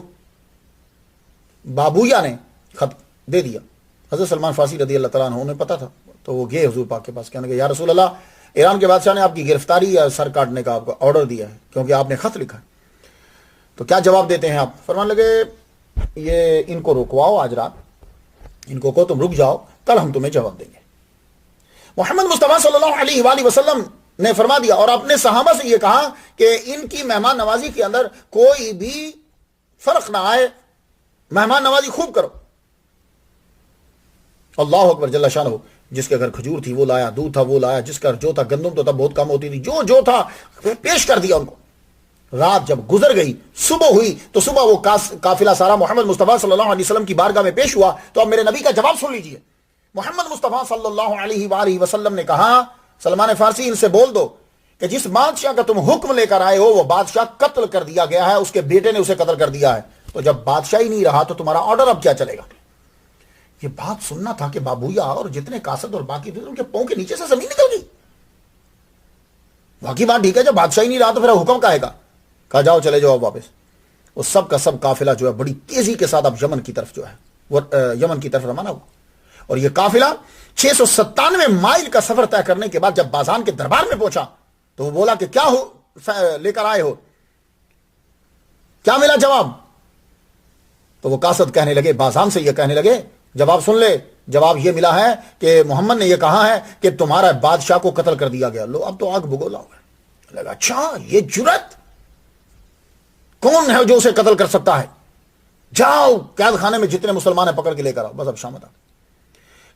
بابویا نے خط دے دیا. حضرت سلمان فارسی رضی اللہ تعالیٰ عنہ انہیں پتا تھا تو وہ گئے حضور پاک کے پاس. کہنے لگے یا رسول اللہ، ایران کے بادشاہ نے آپ کی گرفتاری یا سر کاٹنے کا آپ کو آرڈر دیا ہے کیونکہ آپ نے خط لکھا ہے، تو کیا جواب دیتے ہیں آپ؟ فرمانے لگے یہ ان کو رکواؤ، آج رات ان کو کہو تم رک جاؤ، کل ہم تمہیں جواب دیں گے. محمد مصطفیٰ صلی اللہ علیہ وآلہ وسلم نے فرما دیا اور اپنے صحابہ سے یہ کہا کہ ان کی مہمان نوازی کے اندر کوئی بھی فرق نہ آئے، مہمان نوازی خوب کرو. اللہ اکبر جل شانہ. جس کے گھر کھجور تھی وہ لایا، دودھ تھا وہ لایا، جس کا جو تھا، گندم تو تب بہت کم ہوتی تھی، جو تھا پیش کر دیا ان کو. رات جب گزر گئی، صبح ہوئی تو صبح وہ قافلہ سارا محمد مصطفیٰ صلی اللہ علیہ وسلم کی بارگاہ میں پیش ہوا. تو اب میرے نبی کا جواب سن لیجئے. محمد مصطفیٰ صلی اللہ علیہ وآلہ وسلم نے کہا سلمان فارسی ان سے بول دو کہ جس بادشاہ کا تم حکم لے کر آئے ہو وہ بادشاہ قتل کر دیا گیا ہے، اس کے بیٹے نے اسے قتل کر دیا ہے. تو جب بادشاہ ہی نہیں رہا تو تمہارا آرڈر اب کیا چلے گا؟ یہ بات سننا تھا کہ بابویا اور جتنے قاصد اور باقی تھے ان کے پاؤں کے نیچے سے زمین نکل گئی. باقی بات ٹھیک ہے، جب بادشاہ ہی نہیں رہا تو پھر حکم کا ہے گا. کہا جاؤ چلے جاؤ واپس. وہ سب کا سب قافلہ جو ہے بڑی تیزی کے ساتھ اب یمن کی طرف جو ہے وہ یمن کی طرف روانہ ہوا. اور یہ قافلہ 697 مائل کا سفر طے کرنے کے بعد جب بازان کے دربار میں پہنچا تو وہ بولا کہ کیا ہو لے کر آئے ہو، کیا ملا جواب؟ تو وہ قاصد کہنے لگے، بازان سے یہ کہنے لگے جواب سن لے، جواب یہ ملا ہے کہ محمد نے یہ کہا ہے کہ تمہارا بادشاہ کو قتل کر دیا گیا. لو اب تو آگ بگولا ہو گیا. لگا اچھا یہ جرت کون ہے جو اسے قتل کر سکتا ہے؟ جاؤ قید خانے میں جتنے مسلمان ہیں پکڑ کے لے کر آؤ. بس اب شامت آ.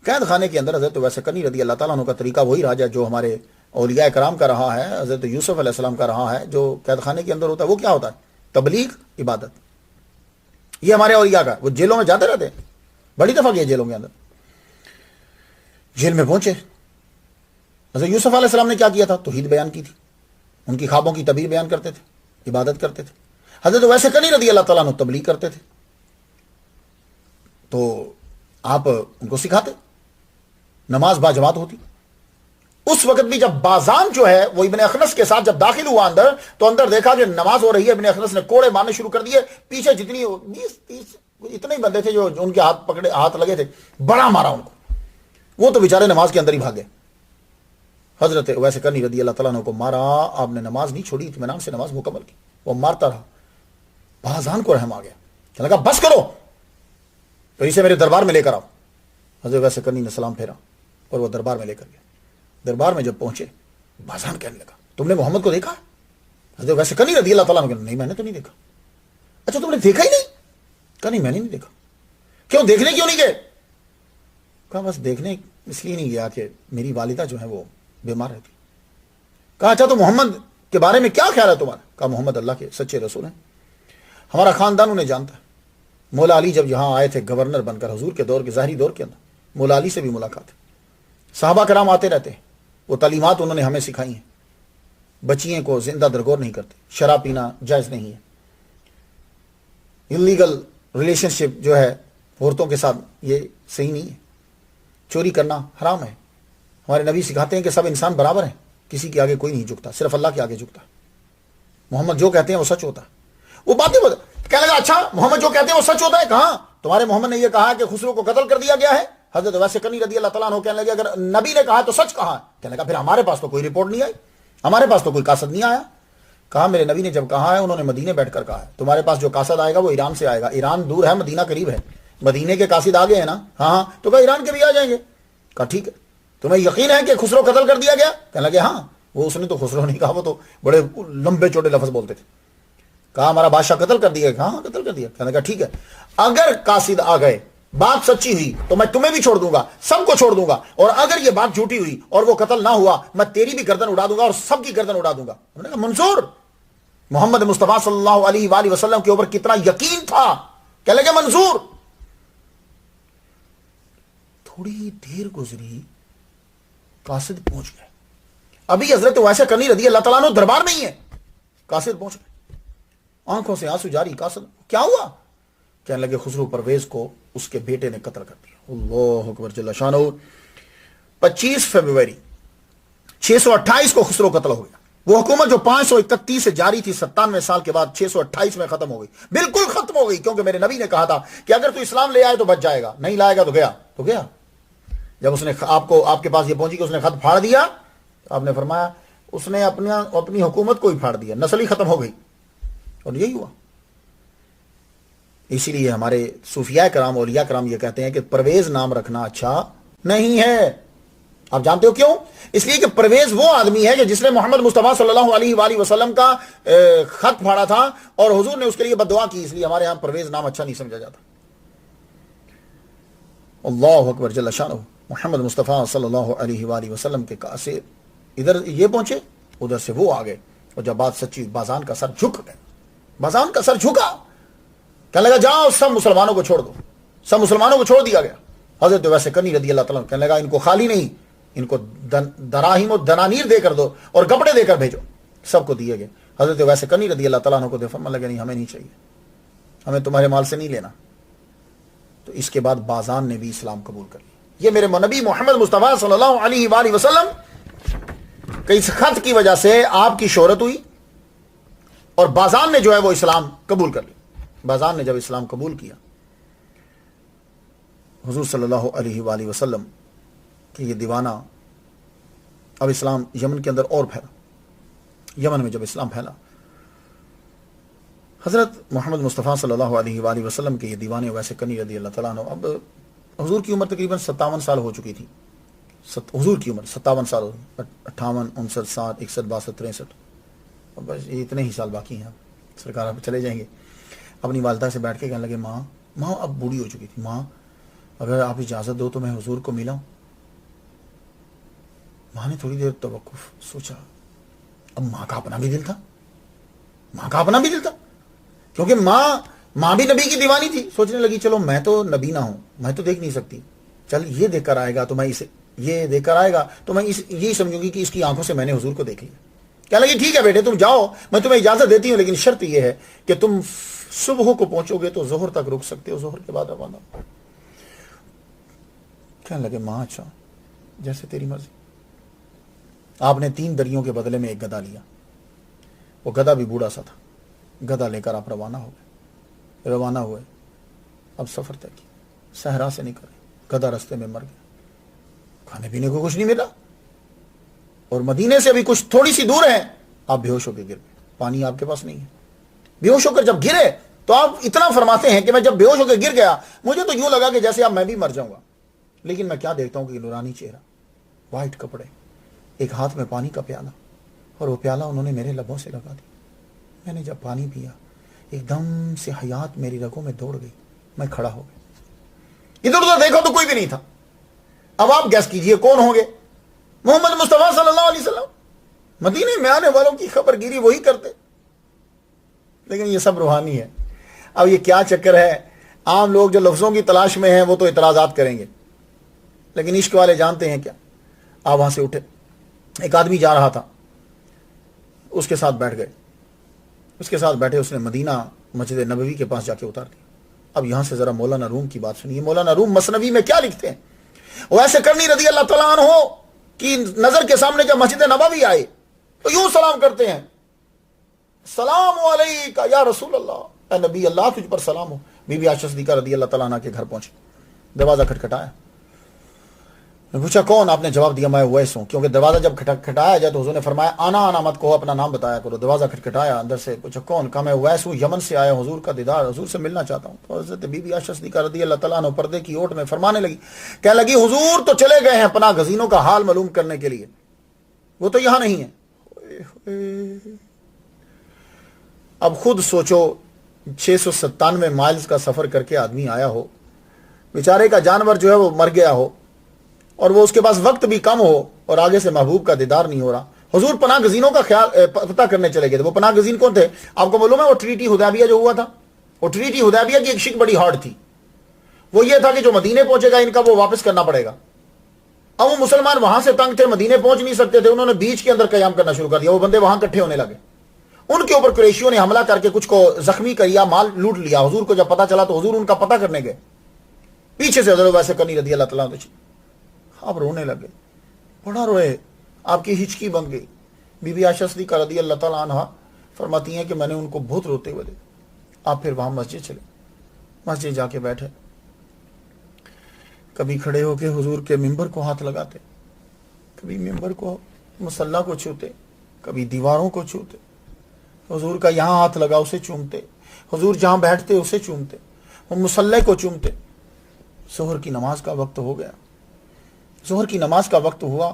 قید خانے کے اندر حضرت ویسے کنی رضی اللہ تعالیٰ عنہ کا طریقہ وہی رہا جو ہمارے اولیاء کرام کا رہا ہے، حضرت یوسف علیہ السلام کا رہا ہے. جو قید خانے کے اندر ہوتا ہے وہ کیا ہوتا ہے؟ تبلیغ، عبادت. یہ ہمارے اولیاء کا، وہ جیلوں میں جاتے رہتے ہیں، بڑی دفعہ گئے جیلوں کے اندر. جیل میں پہنچے، حضرت یوسف علیہ السلام نے کیا کیا تھا؟ توحید بیان کی تھی، ان کی خوابوں کی تعبیر بیان کرتے تھے، عبادت کرتے تھے. حضرت ویسے کنی رضی اللہ تعالیٰ عنہ تبلیغ کرتے تھے، تو آپ ان کو سکھاتے. نماز با جماعت ہوتی. اس وقت بھی جب بازان جو ہے وہ ابن اخنس کے ساتھ جب داخل ہوا اندر تو اندر دیکھا کہ نماز ہو رہی ہے. ابن اخنس نے کوڑے مارنے شروع کر دیے. پیچھے جتنی 20-30 اتنے ہی بندے تھے جو ان کے ہاتھ پکڑے، ہاتھ لگے تھے، بڑا مارا ان کو. وہ تو بیچارے نماز کے اندر ہی بھاگے. حضرت ویسے کرنی رضی اللہ تعالیٰ عنہ کو مارا. آپ نے نماز نہیں چھوڑی، اطمینان سے نماز مکمل کی. وہ مارتا رہا. بازان کو رحم آ گیا، کہنے لگا بس کرو، تو اسے میرے دربار میں لے کر آؤ. حضرت ویسے کرنی نے سلام پھیرا اور وہ دربار میں لے کر گیا. دربار میں جب پہنچے بازان کہنے لگا تم نے محمد کو دیکھا؟ حضرت ویسے کرنی رضی اللہ تعالیٰ عنہ نہیں میں نے تو نہیں دیکھا. اچھا تم نے دیکھا ہی نہیں؟ کہا نہیں میں نے نہیں دیکھا. کیوں دیکھنے کیوں نہیں گئے؟ کہا بس دیکھنے اس لیے نہیں گیا کہ میری والدہ جو ہے وہ بیمار رہتی. کہا اچھا تو محمد کے بارے میں کیا خیال ہے تمہارا؟ کہا محمد اللہ کے سچے رسول ہیں، ہمارا خاندان انہیں جانتا ہے. مولا علی جب یہاں آئے تھے گورنر بن کر حضور کے دور کے ظاہری دور کے اندر، مولا علی سے بھی ملاقات ہے. صحابہ کرام آتے رہتے ہیں، وہ تعلیمات انہوں نے ہمیں سکھائی ہیں. بچیوں کو زندہ درگور نہیں کرتے, شراب پینا جائز نہیں ہے, انلیگل ریلیشن شپ جو ہے عورتوں کے ساتھ یہ صحیح نہیں ہے, چوری کرنا حرام ہے. ہمارے نبی سکھاتے ہیں کہ سب انسان برابر ہیں, کسی کے آگے کوئی نہیں جھکتا, صرف اللہ کے آگے جھکتا ہے. محمد جو کہتے ہیں وہ سچ ہوتا ہے. وہ باتیں کہنے لگا اچھا محمد جو کہتے ہیں وہ سچ ہوتا ہے, کہاں تمہارے محمد نے یہ کہا کہ خسرو کو قتل کر دیا گیا ہے؟ حضرت ویسے کنی رضی اللہ تعالیٰ عنہ کہنے لگے اگر نبی نے کہا تو سچ کہا ہے. کہنے لگا پھر ہمارے پاس تو کوئی رپورٹ نہیں آئی, ہمارے پاس تو کوئی قاصد نہیں آیا. کہا میرے نبی نے جب کہا ہے انہوں نے مدینے بیٹھ کر کہا ہے, تمہارے پاس جو قاصد آئے گا وہ ایران سے آئے گا, ایران دور ہے مدینہ قریب ہے, مدینے کے قاصد آگے ہیں نا, ہاں تو کہا ایران کے بھی آ جائیں گے. کہا ٹھیک ہے, تمہیں یقین ہے کہ خسرو قتل کر دیا گیا؟ کہنے لگے ہاں. وہ اس نے تو خسرو نہیں کہا, وہ تو بڑے لمبے چوڑے لفظ بولتے تھے. کہا ہمارا بادشاہ قتل کر دیا. ہاں قتل کر دیا. کہنے لگا ٹھیک ہے, اگر قاصد آ گئے بات سچی ہوئی تو میں تمہیں بھی چھوڑ دوں گا, سب کو چھوڑ دوں گا, اور اگر یہ بات جھوٹی ہوئی اور وہ قتل نہ ہوا میں تیری بھی گردن اڑا دوں گا اور سب کی گردن اڑا دوں گا. ہم نے کہا منظور, محمد مصطفیٰ صلی اللہ علیہ وآلہ وسلم کے اوپر کتنا یقین تھا. کہنے لگے منظور. تھوڑی دیر گزری, قاصد پہنچ گئے. ابھی حضرت ویسے کرنی رضی اللہ تعالیٰ عنہ دربار میں ہی ہے, قاصد پہنچ گئے, آنکھوں سے آنسو جاری. قاصد کیا ہوا؟ کہنے لگے خسرو پرویز کو اس کے بیٹے نے قتل کر دیا. اللہ اکبر جل شانہ. 25 فروری 628 کو خسرو قتل ہو گیا. وہ حکومت جو 531 سے جاری تھی 97 سال کے بعد 628 میں ختم ہو گئی, بالکل ختم ہو گئی, کیونکہ میرے نبی نے کہا تھا کہ اگر تو اسلام لے آئے تو بچ جائے گا, نہیں لائے گا تو گیا. جب اس نے آپ کے پاس یہ پہنچی کہ اس نے خط پھاڑ دیا, آپ نے فرمایا اس نے اپنی حکومت کو ہی پھاڑ دیا, نسل ہی ختم ہو گئی. اور یہی ہوا. اسی لیے ہمارے صوفیاء کرام اولیاء کرام یہ کہتے ہیں کہ پرویز نام رکھنا اچھا نہیں ہے. آپ جانتے ہو کیوں؟ اس لیے کہ پرویز وہ آدمی ہے کہ جس نے محمد مصطفیٰ صلی اللہ علیہ وآلہ وسلم کا خط پھاڑا تھا اور حضور نے اس کے لیے بد دعا کی, اس لیے ہمارے ہاں پرویز نام اچھا نہیں سمجھا جاتا. اللہ اکبر جل شانہ. محمد مصطفیٰ صلی اللہ علیہ وآلہ وسلم کے سے ادھر یہ پہنچے, ادھر سے وہ آ گئے, اور جب بات سچی بازان کا سر جھک گئے, بازان کا سر جھکا. کہنے لگا جاؤ سب مسلمانوں کو چھوڑ دو. سب مسلمانوں کو چھوڑ دیا گیا. حضرت ویسے کنی رضی اللہ تعالیٰ کہنے لگا ان کو خالی نہیں, ان کو دراہیم و دنانیر دے کر دو اور کپڑے دے کر بھیجو. سب کو دیے گئے. حضرت ویسے کنی رضی اللہ تعالیٰ کو دے, فرمانے لگے نہیں ہمیں نہیں چاہیے, ہمیں تمہارے مال سے نہیں لینا. تو اس کے بعد بازان نے بھی اسلام قبول کر لیا. یہ میرے نبی محمد مصطفیٰ صلی اللہ علیہ وآلہ وسلم کہ اس خط کی وجہ سے آپ کی شہرت ہوئی, اور بازان نے جو ہے وہ اسلام قبول کر لیا. بازان نے جب اسلام قبول کیا, حضور صلی اللہ علیہ وآلہ وسلم کہ یہ دیوانہ, اب اسلام یمن کے اندر اور پھیلا. یمن میں جب اسلام پھیلا, حضرت محمد مصطفیٰ صلی اللہ علیہ وآلہ وسلم کے یہ دیوانے ویسے کنی رضی اللہ تعالیٰ عنہ, اب حضور کی عمر تقریباً 57 سال ہو چکی تھی. حضور کی عمر 57 سال, 58 59 60 61 62 63, اب بس اتنے ہی سال باقی ہیں. سرکار اب چلے جائیں گے. اپنی والدہ سے بیٹھ کے کہنے لگے ماں اب بوڑھی ہو چکی تھی, ماں اگر آپ اجازت دو تو میں حضور کو ملا ہوں. ماں نے تھوڑی دیر توقف سوچا. اب ماں کا اپنا بھی دل تھا, کیونکہ ماں بھی نبی کی دیوانی تھی. سوچنے لگی چلو میں تو نبی نہ ہوں, میں تو دیکھ نہیں سکتی, چل یہ دیکھ کر آئے گا تو میں یہی سمجھوں گی کہ اس کی آنکھوں سے میں نے حضور کو دیکھ لیا. کہنے لگی ٹھیک ہے بیٹے تم جاؤ, میں تمہیں اجازت دیتی ہوں, لیکن شرط یہ ہے کہ تم صبح کو پہنچو گے تو ظہر تک رک سکتے ہو, ظہر کے بعد روانہ. کہنے لگے ماں اچھا جیسے تیری مرضی. آپ نے 3 دریوں کے بدلے میں ایک گدھا لیا. وہ گدھا بھی بوڑھا سا تھا. گدھا لے کر آپ روانہ ہوئے. اب سفر طے کیا, صحرا سے نکلے. گدھا رستے میں مر گیا. کھانے پینے کو کچھ نہیں ملا, اور مدینے سے ابھی کچھ تھوڑی سی دور ہے. آپ بے ہوش ہو کے گر گئے. پانی آپ کے پاس نہیں ہے. بے ہوش ہو کر جب گرے تو آپ اتنا فرماتے ہیں کہ میں جب بے ہوش ہو کے گر گیا مجھے تو یوں لگا کہ جیسے اب میں بھی مر جاؤں گا, لیکن میں کیا دیکھتا ہوں کہ نورانی چہرہ, وائٹ کپڑے, ایک ہاتھ میں پانی کا پیالہ, اور وہ پیالہ انہوں نے میرے لبوں سے لگا دیا. میں نے جب پانی پیا ایک دم سے حیات میری رگوں میں دوڑ گئی. میں کھڑا ہو گیا. ادھر ادھر دیکھو تو کوئی بھی نہیں تھا. اب آپ گیس کیجئے کون ہوں گے؟ محمد مصطفیٰ صلی اللہ علیہ وسلم. مدینے میں آنے والوں کی خبر گیری وہی کرتے, لیکن یہ سب روحانی ہے. اب یہ کیا چکر ہے, عام لوگ جو لفظوں کی تلاش میں ہیں وہ تو اعتراضات کریں گے, لیکن عشق والے جانتے ہیں کیا. آپ وہاں سے اٹھے, ایک آدمی جا رہا تھا، اس کے ساتھ بیٹھ گئے، اس کے ساتھ بیٹھے، اس نے مدینہ مسجد نبوی کے پاس جا کے اتار دیا۔ اب یہاں سے ذرا مولانا روم کی بات سنیے، مولانا روم مثنوی میں کیا لکھتے ہیں؟ ویسے کرنی رضی اللہ تعالیٰ عنہ کی نظر کے سامنے جب مسجد نبوی آئے تو یوں سلام کرتے ہیں، سلام علیکہ یا رسول اللہ، اے نبی اللہ تجھ پر سلام ہو۔ بی بی عائشہ صدیقہ رضی اللہ تعالیٰ عنہ کے گھر پہنچے، دروازہ کھٹکھٹایا، میں پوچھا کون؟ آپ نے جواب دیا میں اویس ہوں، کیونکہ دروازہ جب کھٹکھٹایا جائے تو حضور نے فرمایا آنا آنا مت کہو، اپنا نام بتایا کرو۔ دروازہ کھٹکھٹایا، اندر سے پوچھا کون؟ کہا میں اویس ہوں، یمن سے آیا، حضور کا دیدار، حضور سے ملنا چاہتا ہوں۔ تو حضرت بی بی عائشہ صدیقہ رضی اللہ تعالیٰ عنہ پردے کی اوٹ میں فرمانے لگی، کہنے لگی حضور تو چلے گئے ہیں پناہ گزینوں کا حال معلوم کرنے کے لیے، وہ تو یہاں نہیں ہے۔ اب خود سوچو 697 مائلز کا سفر کر کے آدمی آیا ہو، بیچارے کا جانور جو ہے وہ مر گیا ہو، اور وہ اس کے پاس وقت بھی کم ہو، اور آگے سے محبوب کا دیدار نہیں ہو رہا۔ حضور پناہ گزینوں کا خیال پتہ کرنے چلے گئے تھے۔ وہ پناہ گزین کون تھے آپ کو معلوم ہے؟ وہ ٹریٹی حدیبیہ جو ہوا تھا، وہ ٹریٹی حدیبیہ کی ایک شک بڑی ہارڈ تھی، وہ یہ تھا کہ جو مدینے پہنچے گا ان کا وہ واپس کرنا پڑے گا۔ اب وہ مسلمان وہاں سے تنگ تھے، مدینے پہنچ نہیں سکتے تھے، انہوں نے بیچ کے اندر قیام کرنا شروع کر دیا، وہ بندے وہاں اکٹھے ہونے لگے، ان کے اوپر قریشیوں نے حملہ کر کے کچھ کو زخمی کیا، مال لوٹ لیا۔ حضور کو جب پتا چلا تو حضور ان کا پتہ کرنے گئے، پیچھے سے حضرت ویسے کرنی رضی اللہ تعالیٰ عنہ آپ رونے لگے، بڑا روئے، آپ کی ہچکی بن گئی۔ بی بی عائشہ صدیقہ رضی اللہ تعالیٰ عنہ فرماتی ہیں کہ میں نے ان کو بہت روتے ہوئے دیکھا۔ آپ پھر وہاں مسجد چلے، مسجد جا کے بیٹھے، کبھی کھڑے ہو کے حضور کے ممبر کو ہاتھ لگاتے، کبھی ممبر کو، مصلی کو چھوتے، کبھی دیواروں کو چھوتے، حضور کا یہاں ہاتھ لگا اسے چومتے، حضور جہاں بیٹھتے اسے چومتے، وہ مصلی کو چومتے۔ ظہر کی نماز کا وقت ہو گیا، ظہر کی نماز کا وقت ہوا،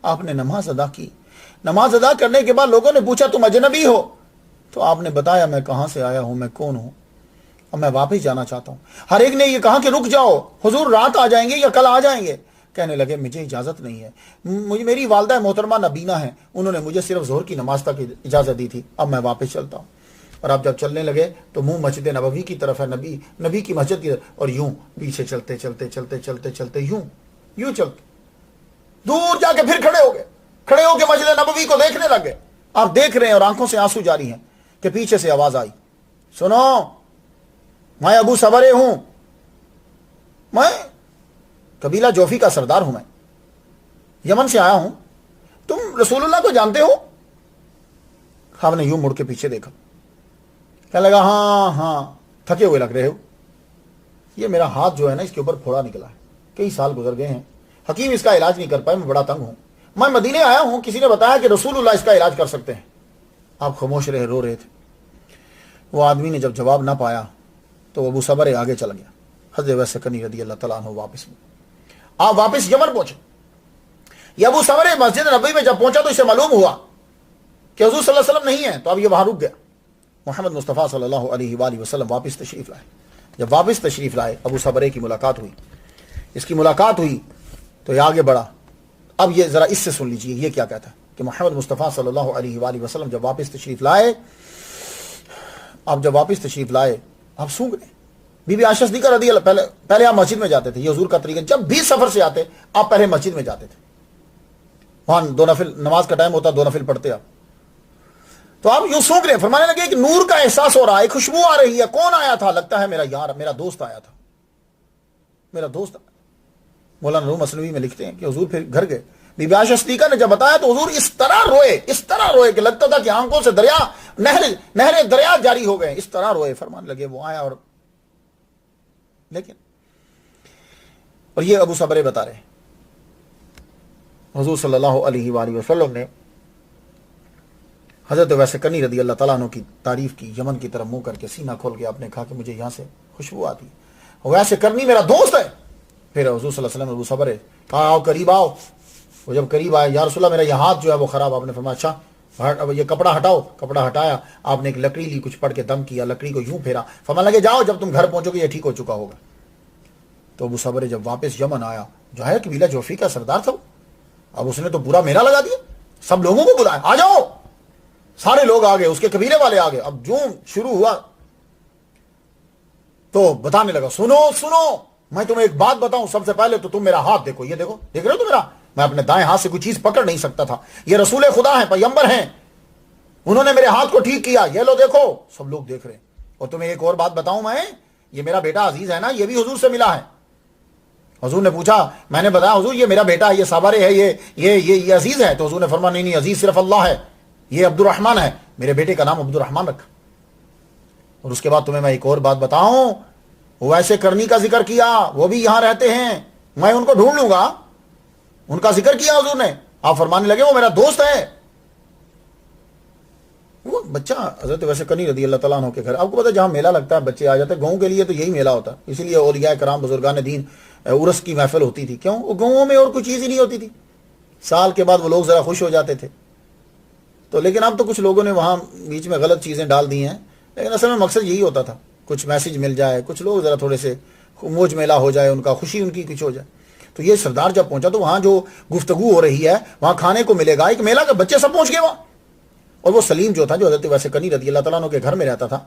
آپ نے نماز ادا کی۔ نماز ادا کرنے کے بعد لوگوں نے پوچھا تم اجنبی ہو؟ تو آپ نے بتایا میں کہاں سے آیا ہوں، میں کون ہوں، اور میں واپس جانا چاہتا ہوں۔ ہر ایک نے یہ کہا کہ رک جاؤ، حضور رات آ جائیں گے یا کل آ جائیں گے؟ کہنے لگے مجھے اجازت نہیں ہے، میری والدہ محترمہ نبینہ ہیں، انہوں نے مجھے صرف ظہر کی نماز تک اجازت دی تھی، اب میں واپس چلتا ہوں۔ اور آپ جب چلنے لگے تو منہ مسجد نبوی کی طرف ہے، نبی کی مسجد کی طرف، اور یوں پیچھے چلتے چلتے چلتے چلتے چلتے یوں چلتے دور جا کے پھر کھڑے ہو گئے، کھڑے ہو کے مسجد نبوی کو دیکھنے لگے۔ آپ دیکھ رہے ہیں اور آنکھوں سے آنسو جاری ہیں کہ پیچھے سے آواز آئی، سنو میں ابو صبرے ہوں، میں قبیلہ جوفی کا سردار ہوں، میں یمن سے آیا ہوں، تم رسول اللہ کو جانتے ہو؟ آپ نے یوں مڑ کے پیچھے دیکھا، کہنے لگا ہاں تھکے ہوئے لگ رہے ہو، یہ میرا ہاتھ جو ہے نا اس کے اوپر پھوڑا نکلا ہے، کئی سال گزر گئے ہیں، حکیم اس کا علاج نہیں کر پائے، میں بڑا تنگ ہوں، میں مدینے آیا ہوں، کسی نے بتایا کہ رسول اللہ اس کا علاج کر سکتے ہیں۔ آپ خاموش رہے، رو رہے تھے۔ وہ آدمی نے جب جواب نہ پایا تو ابو صبر آگے چلا گیا، حضرت ویسے کنی رضی اللہ تعالیٰ عنہ آپ واپس یمن پہنچے۔ یہ ابو صبر مسجد نبوی میں جب پہنچا تو اسے معلوم ہوا کہ حضور صلی اللہ علیہ وسلم نہیں ہے، تو اب یہ وہاں رک گیا۔ محمد مصطفیٰ صلی اللہ علیہ وآلہ وسلم واپس تشریف لائے۔ جب واپس تشریف لائے ابو صبرے کی ملاقات ہوئی، اس کی ملاقات ہوئی تو یہ آگے بڑھا۔ اب یہ ذرا اس سے سن لیجئے یہ کیا کہتا ہے کہ محمد مصطفیٰ صلی اللہ علیہ وآلہ وسلم جب واپس تشریف لائے، آپ سونگ رہے۔ بی بی عائشہ صدیقہ رضی اللہ پہلے آپ مسجد میں جاتے تھے، یہ حضور کا طریقہ، جب بھی سفر سے آتے آپ پہلے مسجد میں جاتے تھے، وہاں دو نفل نماز کا ٹائم ہوتا، دو نفل پڑھتے آپ۔ تو آپ یوں سونگ رہے، فرمانے لگے ایک نور کا احساس ہو رہا ہے، خوشبو آ رہی ہے، کون آیا تھا؟ لگتا ہے میرا یار، میرا دوست آیا تھا، میرا دوست۔ مولانا روم مثنوی میں لکھتے ہیں کہ حضور پھر گھر گئے، بی بی عائشہ صدیقہ نے جب بتایا تو حضور اس طرح روئے کہ لگتا تھا کہ آنکھوں سے نہر دریا جاری ہو گئے، اس طرح روئے۔ فرمانے لگے وہ آیا اور لیکن، اور یہ ابو صبرے بتا رہے ہیں حضور صلی اللہ علیہ وآلہ وسلم نے حضرت ویسے کنی رضی اللہ تعالیٰ عنہ کی تعریف کی، یمن کی طرف منہ کر کے سینہ کھول کے آپ نے کہا کہ مجھے یہاں سے خوشبو آتی ہے، ویسے کرنی میرا دوست ہے۔ پھر حضور صلی اللہ علیہ وسلم ابو صبرے کہا آؤ قریب آؤ۔ وہ جب قریب آئے، یا رسول اللہ میرا یہ ہاتھ جو ہے وہ خراب، آپ نے فرمایا اچھا یہ کپڑا ہٹاؤ۔ کپڑا ہٹایا، آپ نے ایک لکڑی لی، کچھ پڑھ کے دم کیا، لکڑی کو یوں پھیرا، فرمانے لگے جاؤ جب تم گھر پہنچو گے یہ ٹھیک ہو چکا ہوگا۔ تو ابو صبر جب واپس یمن آیا، جو ہے قبیلہ جوفی کا سردار تھا، اب اس نے تو پورا میلہ لگا دیا، سب لوگوں کو بلایا آ جاؤ، سارے لوگ آ گئے، اس کے قبیلے والے آ گئے۔ اب جو شروع ہوا تو بتانے لگا، سنو میں تمہیں ایک بات بتاؤں، سب سے پہلے تو تم میرا ہاتھ دیکھو، یہ دیکھو، دیکھ رہے ہو تو میرا میں اپنے دائیں ہاتھ سے کوئی چیز پکڑ نہیں سکتا تھا. یہ رسول خدا ہیں, پیغمبر ہیں, انہوں نے میرے ہاتھ کو ٹھیک کیا, یہ لو دیکھو, سب لوگ دیکھ رہے ہیں. اور تمہیں ایک اور بات بتاؤں میں, یہ میرا بیٹا عزیز ہے نا, یہ بھی حضور سے ملا ہے. حضور نے پوچھا, میں نے بتایا حضور یہ میرا بیٹا ہے, یہ صابر ہے, یہ عزیز ہے. تو حضور نے فرمایا نہیں عزیز صرف اللہ ہے, یہ عبد الرحمن ہے, میرے بیٹے کا نام عبد الرحمن رکھا. اور اس کے بعد تمہیں میں ایک اور بات بتاؤں, ویسے کرنی کا ذکر کیا, وہ بھی یہاں رہتے ہیں, میں ان کو ڈھونڈ لوں گا. ان کا ذکر کیا حضور نے, آپ فرمانے لگے وہ میرا دوست ہے. وہ بچہ حضرت ویسے کرنی رضی اللہ تعالیٰ عنہ کے گھر, آپ کو پتا جہاں میلہ لگتا ہے بچے آ جاتے ہیں, گاؤں کے لیے تو یہی میلہ ہوتا ہے. اسی لیے اولیاء کرام بزرگان دین عرس کی محفل ہوتی تھی. کیوں؟ وہ گاؤں میں اور کوئی چیز ہی نہیں ہوتی تھی, سال کے بعد وہ لوگ ذرا خوش ہو جاتے تھے. تو لیکن اب تو کچھ لوگوں نے وہاں بیچ میں غلط چیزیں ڈال دی ہیں, لیکن اصل میں مقصد یہی ہوتا تھا, کچھ میسج مل جائے, کچھ لوگ ذرا تھوڑے سے موج میلہ ہو جائے, ان کا خوشی ان کی کچھ ہو جائے. تو یہ سردار جب پہنچا تو وہاں جو گفتگو ہو رہی ہے وہاں کھانے کو ملے گا, ایک میلہ کے بچے سب پہنچ گئے وہاں. اور وہ سلیم جو تھا, جو حضرت ویسے کنی رضی اللہ تعالیٰ عنہ کے گھر میں رہتا تھا,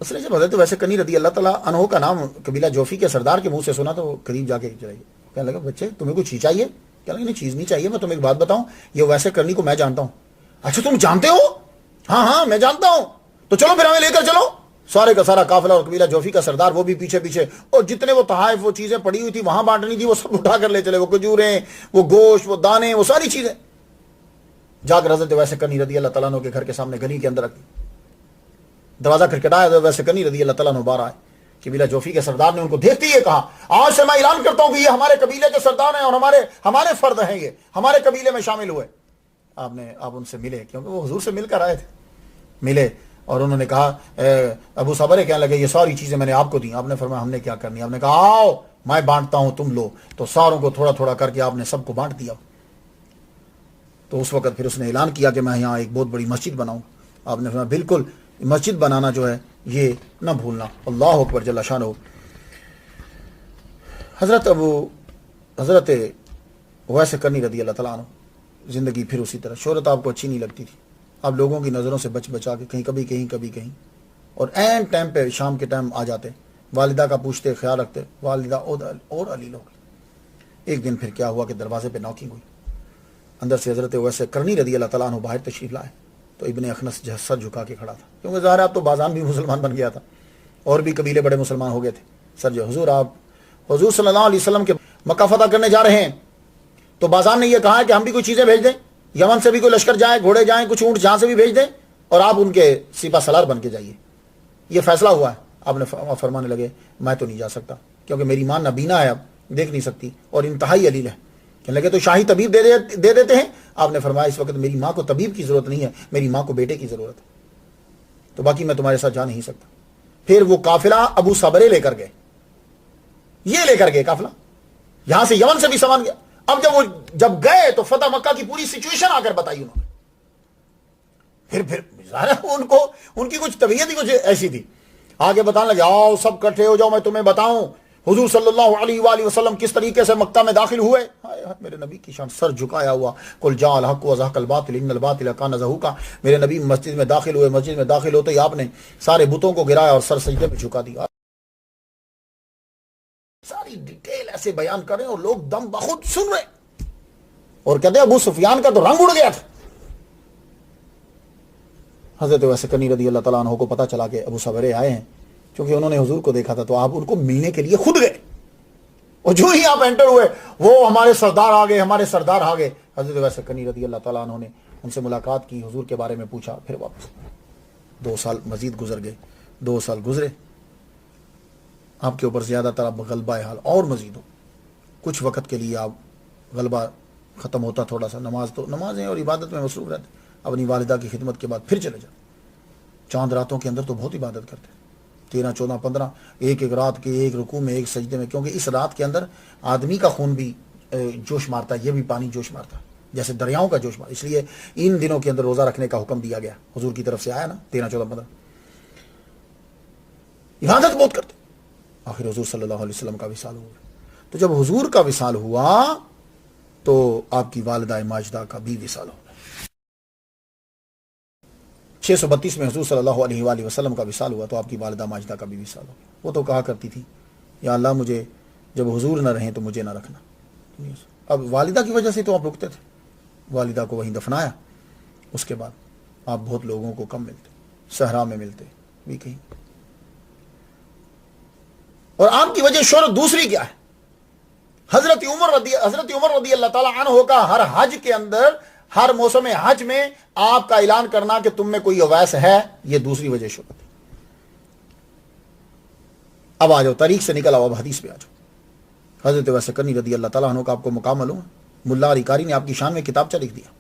اس نے جب حضرت ویسے کنی رضی اللہ تعالیٰ عنہ کا نام قبیلہ جوفی کے سردار کے منہ سے سنا تو وہ قریب جا کے چلے گئے. کہنے لگا بچے تمہیں کوئی چیز چاہیے؟ کہنے لگا نہیں چیز نہیں چاہیے, میں تمہیں ایک بات بتاؤں, یہ ویسے کرنی کو میں جانتا ہوں. اچھا تم جانتے ہو؟ ہاں ہاں میں جانتا ہوں. تو چلو پھر ہمیں لے کر چلو. سارے کا سارا قافلہ اور قبیلہ جوفی کا سردار وہ بھی پیچھے پیچھے, اور جتنے وہ تحائف وہ چیزیں پڑی ہوئی تھی وہاں بانٹنی تھی وہ سب اٹھا کر لے چلے, وہ کھجوریں, وہ گوشت, وہ دانے, وہ ساری چیزیں جا کر حضرت ویسے کنی رضی اللہ تعالیٰ عنہ کے گھر کے سامنے گلی کے اندر رکھ دی. دروازہ کھٹکھٹایا, حضرت ویسے کنی رضی اللہ تعالیٰ عنہ باہر آئے. قبیلہ جوفی کے سردار نے ان کو دیکھتے ہی کہا, آج سے میں اعلان کرتا ہوں کہ یہ ہمارے قبیلے کے سردار ہیں اور ہمارے فرد ہیں, یہ ہمارے قبیلے میں شامل ہوئے. آپ ان سے ملے, کیونکہ وہ حضور سے مل کر آئے تھے. ملے اور انہوں نے کہا, ابو صبر کہنے لگے یہ ساری چیزیں میں نے آپ کو دی. آپ نے فرمایا ہم نے کیا کرنی؟ آپ نے کہا آؤ میں بانٹتا ہوں تم لو. تو ساروں کو تھوڑا تھوڑا کر کے آپ نے سب کو بانٹ دیا. تو اس وقت پھر اس نے اعلان کیا کہ میں یہاں ایک بہت بڑی مسجد بناؤں. آپ نے فرمایا بالکل, مسجد بنانا جو ہے یہ نہ بھولنا. اللہ اکبر جل شانہ. حضرت ویسے کرنی رضی اللہ تعالیٰ عنہ زندگی پھر اسی طرح. شہرت آپ کو اچھی نہیں لگتی تھی, آپ لوگوں کی نظروں سے بچا کے کہیں کبھی کہیں, اور این ٹائم پہ شام کے ٹائم آ جاتے, والدہ کا پوچھتے, خیال رکھتے. والدہ اور علی لوگ. ایک دن پھر کیا ہوا کہ دروازے پہ نوکنگ ہوئی. اندر سے حضرت ویسے کرنی رضی اللہ تعالیٰ عنہ باہر تشریف لائے. تو ابن اخنس سر جھکا کے کھڑا تھا, کیونکہ ظاہر ہے اب تو بازان بھی مسلمان بن گیا تھا, اور بھی قبیلے بڑے مسلمان ہو گئے تھے. سر جو حضور صلی اللہ علیہ وسلم کے مکہ فتح کرنے جا رہے ہیں, تو بازان نے یہ کہا ہے کہ ہم بھی کوئی چیزیں بھیج دیں, یمن سے بھی کوئی لشکر جائے, گھوڑے جائیں, کچھ اونٹ جہاں سے بھی بھیج دیں, اور آپ ان کے سپہ سالار بن کے جائیے. یہ فیصلہ ہوا ہے. آپ نے فرمانے لگے میں تو نہیں جا سکتا, کیونکہ میری ماں نابینا ہے, اب دیکھ نہیں سکتی, اور انتہائی علیل ہے. کہنے لگے تو شاہی طبیب دے دیتے ہیں. آپ نے فرمایا اس وقت میری ماں کو طبیب کی ضرورت نہیں ہے, میری ماں کو بیٹے کی ضرورت ہے, تو باقی میں تمہارے ساتھ جا نہیں سکتا. پھر وہ قافلہ ابو صبرے لے کر گئے, یہ لے کر گئے قافلہ, یہاں سے یمن سے بھی سامان گیا. اب جب گئے تو فتح مکہ کی پوری سچویشن آ کر بتائی انہوں نے. پھر ان کی کچھ طبیعت ہی کچھ ایسی تھی. آگے بتانے لگے آؤ سب کٹھے ہو جاؤ, میں تمہیں بتاؤں حضور صلی اللہ علیہ وآلہ وسلم کس طریقے سے مکہ میں داخل ہوئے. میرے نبی کی شان, سر جھکایا ہوا, قل جاء الحق وزهق الباطل ان الباطل کان زهوقا. میرے نبی مسجد میں داخل ہوئے, مسجد میں داخل ہوتے ہی آپ نے سارے بتوں کو گرایا اور سر سجدے میں جھکا دیا. ساری ڈیٹیل ایسے بیان کر رہے ہیں اور لوگ دم بخود سن رہے, اور کہتے ہیں ابو سفیان کا تو رنگ اڑ گیا تھا. حضرت ویسے کنی رضی اللہ تعالیٰ عنہ کو پتا چلا کہ ابو صبرے آئے ہیں, کیونکہ انہوں نے حضور کو دیکھا تھا, تو آپ ان کو ملنے کے لیے خود گئے. اور جو ہی آپ انٹر ہوئے, وہ ہمارے سردار آ گئے, ہمارے سردار آ گئے. حضرت ویسے کنی رضی اللہ تعالیٰ عنہ نے ان سے ملاقات کی, حضور کے بارے میں پوچھا, پھر واپس. 2 سال مزید گزر گئے. 2 سال گزرے, آپ کے اوپر زیادہ تر اب غلبہ حال اور مزید ہو. کچھ وقت کے لیے آپ غلبہ ختم ہوتا, تھوڑا سا نمازیں اور عبادت میں مصروف رہتے. اپنی والدہ کی خدمت کے بعد پھر چلے جاتے. چاند راتوں کے اندر تو بہت عبادت کرتے, 13 14 15, ایک رات کے ایک رکوع میں, ایک سجدے میں, کیونکہ اس رات کے اندر آدمی کا خون بھی جوش مارتا ہے, یہ بھی پانی جوش مارتا ہے جیسے دریاؤں کا جوش مارتا. اس لیے ان دنوں کے اندر روزہ رکھنے کا حکم دیا گیا, حضور کی طرف سے آیا نا, 13 14 15. عبادت بہت کرتے. آخر حضور صلی اللہ علیہ وسلم کا وصال ہوا. تو جب حضور کا وصال ہوا تو آپ کی والدہ ماجدہ کا بھی وصال ہوا. 632 میں حضور صلی اللہ علیہ وآلہ وسلم کا وصال ہوا تو آپ کی والدہ ماجدہ کا بھی وصال ہوا. وہ تو کہا کرتی تھی یا اللہ مجھے جب حضور نہ رہیں تو مجھے نہ رکھنا. اب والدہ کی وجہ سے تو آپ رکتے تھے، والدہ کو وہیں دفنایا، اس کے بعد آپ بہت لوگوں کو کم ملتے، صحرا میں ملتے بھی کہیں. اور آپ کی وجہ شہرت دوسری کیا ہے؟ حضرت عمر رضی اللہ تعالی عنہ کا ہر حج کے اندر، ہر موسم حج میں آپ کا اعلان کرنا کہ تم میں کوئی اویس ہے، یہ دوسری وجہ شہرت ہے. اب آ جاؤ، تاریخ سے نکل آؤ، اب حدیث پہ آ جاؤ. حضرت اویس کرنی رضی اللہ تعالیٰ عنہ کا آپ کو مقام معلوم ہے؟ ملا علی قاری نے آپ کی شان میں کتابچہ لکھ دیا،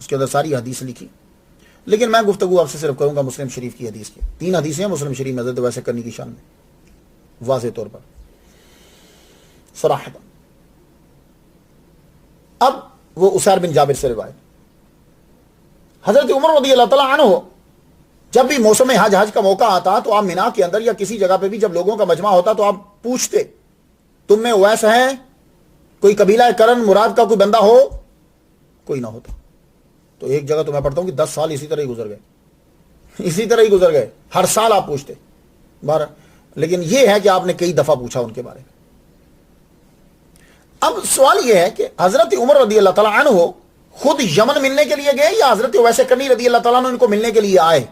اس کے اندر ساری حدیث لکھی. لیکن میں گفتگو آپ سے صرف کروں گا مسلم شریف کی حدیث کی. 3 حدیثیں ہیں مسلم شریف میں حضرت اویس کرنی کی شان میں، واضح طور پر صراحۃ. اب وہ اسیر بن جابر سے روایت، حضرت عمر رضی اللہ تعالیٰ عنہ جب بھی موسم حج کا موقع آتا تو آپ مینا کے اندر یا کسی جگہ پہ بھی جب لوگوں کا مجمع ہوتا تو آپ پوچھتے تم میں اویس ہے؟ کوئی قبیلہ کرن مراد کا کوئی بندہ ہو؟ کوئی نہ ہوتا. تو ایک جگہ تو میں پڑھتا ہوں کہ 10 سال اسی طرح ہی گزر گئے، ہر سال آپ پوچھتے 12. لیکن یہ ہے کہ آپ نے کئی دفعہ پوچھا ان کے بارے میں. اب سوال یہ ہے کہ حضرت عمر رضی اللہ تعالیٰ عنہ خود یمن ملنے کے لیے گئے یا حضرت اویس کرنی رضی اللہ تعالیٰ عنہ ان کو ملنے کے لیے آئے؟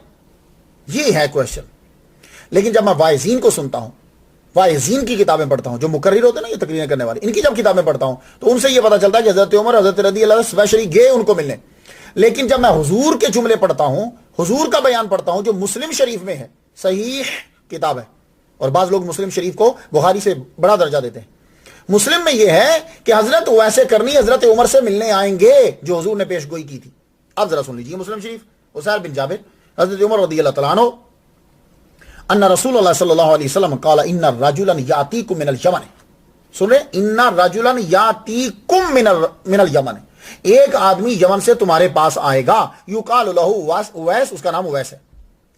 یہ ہے کوشچن. لیکن جب میں واعظین کو سنتا ہوں، واعظین کی کتابیں پڑھتا ہوں، جو مقرر ہوتے ہیں نا یہ تقریریں کرنے والے، ان کی جب کتابیں پڑھتا ہوں تو ان سے یہ پتا چلتا ہے کہ حضرت عمر حضرت رضی اللہ اسپیشلی گئے ان کو ملنے. لیکن جب میں حضور کے جملے پڑھتا ہوں، حضور کا بیان پڑھتا ہوں جو مسلم شریف میں ہے، صحیح کتاب ہے، اور بعض لوگ مسلم شریف کو بخاری سے بڑا درجہ دیتے ہیں. مسلم میں یہ ہے کہ حضرت اویس کرنی حضرت عمر سے ملنے آئیں گے جو حضور نے پیش گوئی کی تھی. اب ذرا سن لیجیے مسلم شریف، اسیر بن جابر حضرت عمر رضی اللہ تعالیٰ عنہ ان رسول اللہ صلی اللہ علیہ وسلم قال ان رجلا یاتیکم من الیمن. سن رہے؟ ان رجلا یاتیکم من الیمن، ایک آدمی یمن سے تمہارے پاس آئے گا، یقال له اویس، اس کا نام اویس ہے.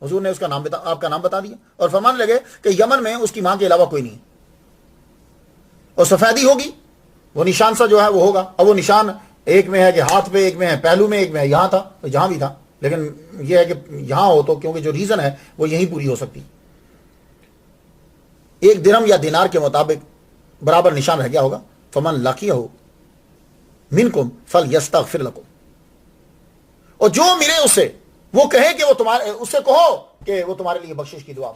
حضور نے اس کا نام آپ کا نام بتا دیا اور فرمانے لگے کہ یمن میں اس کی ماں کے علاوہ کوئی نہیں، اور سفیدی ہوگی، وہ نشان سا جو ہے وہ ہوگا. اب وہ نشان ایک میں ہے کہ ہاتھ پہ، ایک میں ہے پہلو میں، ایک میں ہے یہاں تھا، جہاں بھی تھا. لیکن یہ ہے کہ یہاں ہو تو کیونکہ جو ریزن ہے وہ یہیں پوری ہو سکتی. 1 درہم یا دینار کے مطابق برابر نشان رہ گیا ہوگا. فمن لقیہ منکم فلیستغفر لکم، اور جو ملے اسے وہ کہے کہ وہ تمہارے، اس سے کہو کہ وہ تمہارے لیے بخشش کی دعا.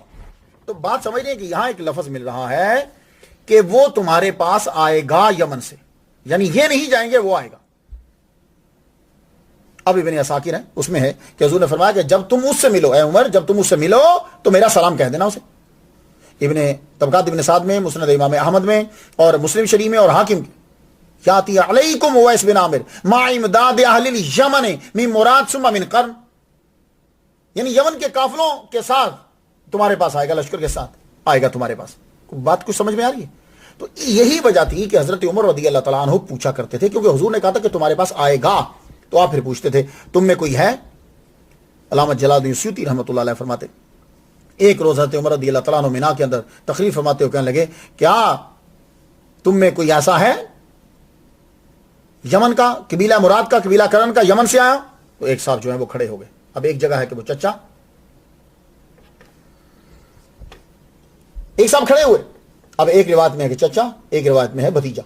تو بات سمجھ رہے ہیں کہ یہاں ایک لفظ مل رہا ہے کہ وہ تمہارے پاس آئے گا یمن سے، یعنی یہ نہیں جائیں گے، وہ آئے گا. اب ابن عساکر ہے، اس میں ہے کہ حضور نے فرمایا کہ جب تم اس سے ملو، اے عمر جب تم اس سے ملو تو میرا سلام کہہ دینا اسے. ابن طبقات ابن سعد میں، مسند امام احمد میں، اور مسلم شریف میں اور حاکم کے، یاتی علیکم اویس بن عامر ما امداد اہل الیمن من مراد ثم من قرن، یعنی یمن کے قافلوں کے ساتھ تمہارے پاس آئے گا، لشکر کے ساتھ آئے گا تمہارے پاس. بات کچھ سمجھ میں آ رہی ہے؟ تو یہی وجہ تھی کہ حضرت عمر رضی اللہ تعالیٰ عنہ پوچھا کرتے تھے، کیونکہ حضور نے کہا تھا کہ تمہارے پاس آئے گا، تو آپ پھر پوچھتے تھے تم میں کوئی ہے. علامہ جلال الدین سیوطی رحمۃ اللہ علیہ فرماتے ایک روز حضرت عمر رضی اللہ تعالیٰ عنہ مینا کے اندر تقریر فرماتے ہوئے کہنے لگے کیا تم میں کوئی ایسا ہے یمن کا، قبیلہ مراد کا، قبیلہ کرن کا، یمن سے آیا؟ تو ایک صاحب جو ہیں وہ کھڑے ہو گئے. اب ایک جگہ ہے کہ وہ چچا، ایک صاحب کھڑے ہوئے. اب ایک روایت میں ہے کہ چچا، ایک روایت میں ہے بھتیجا.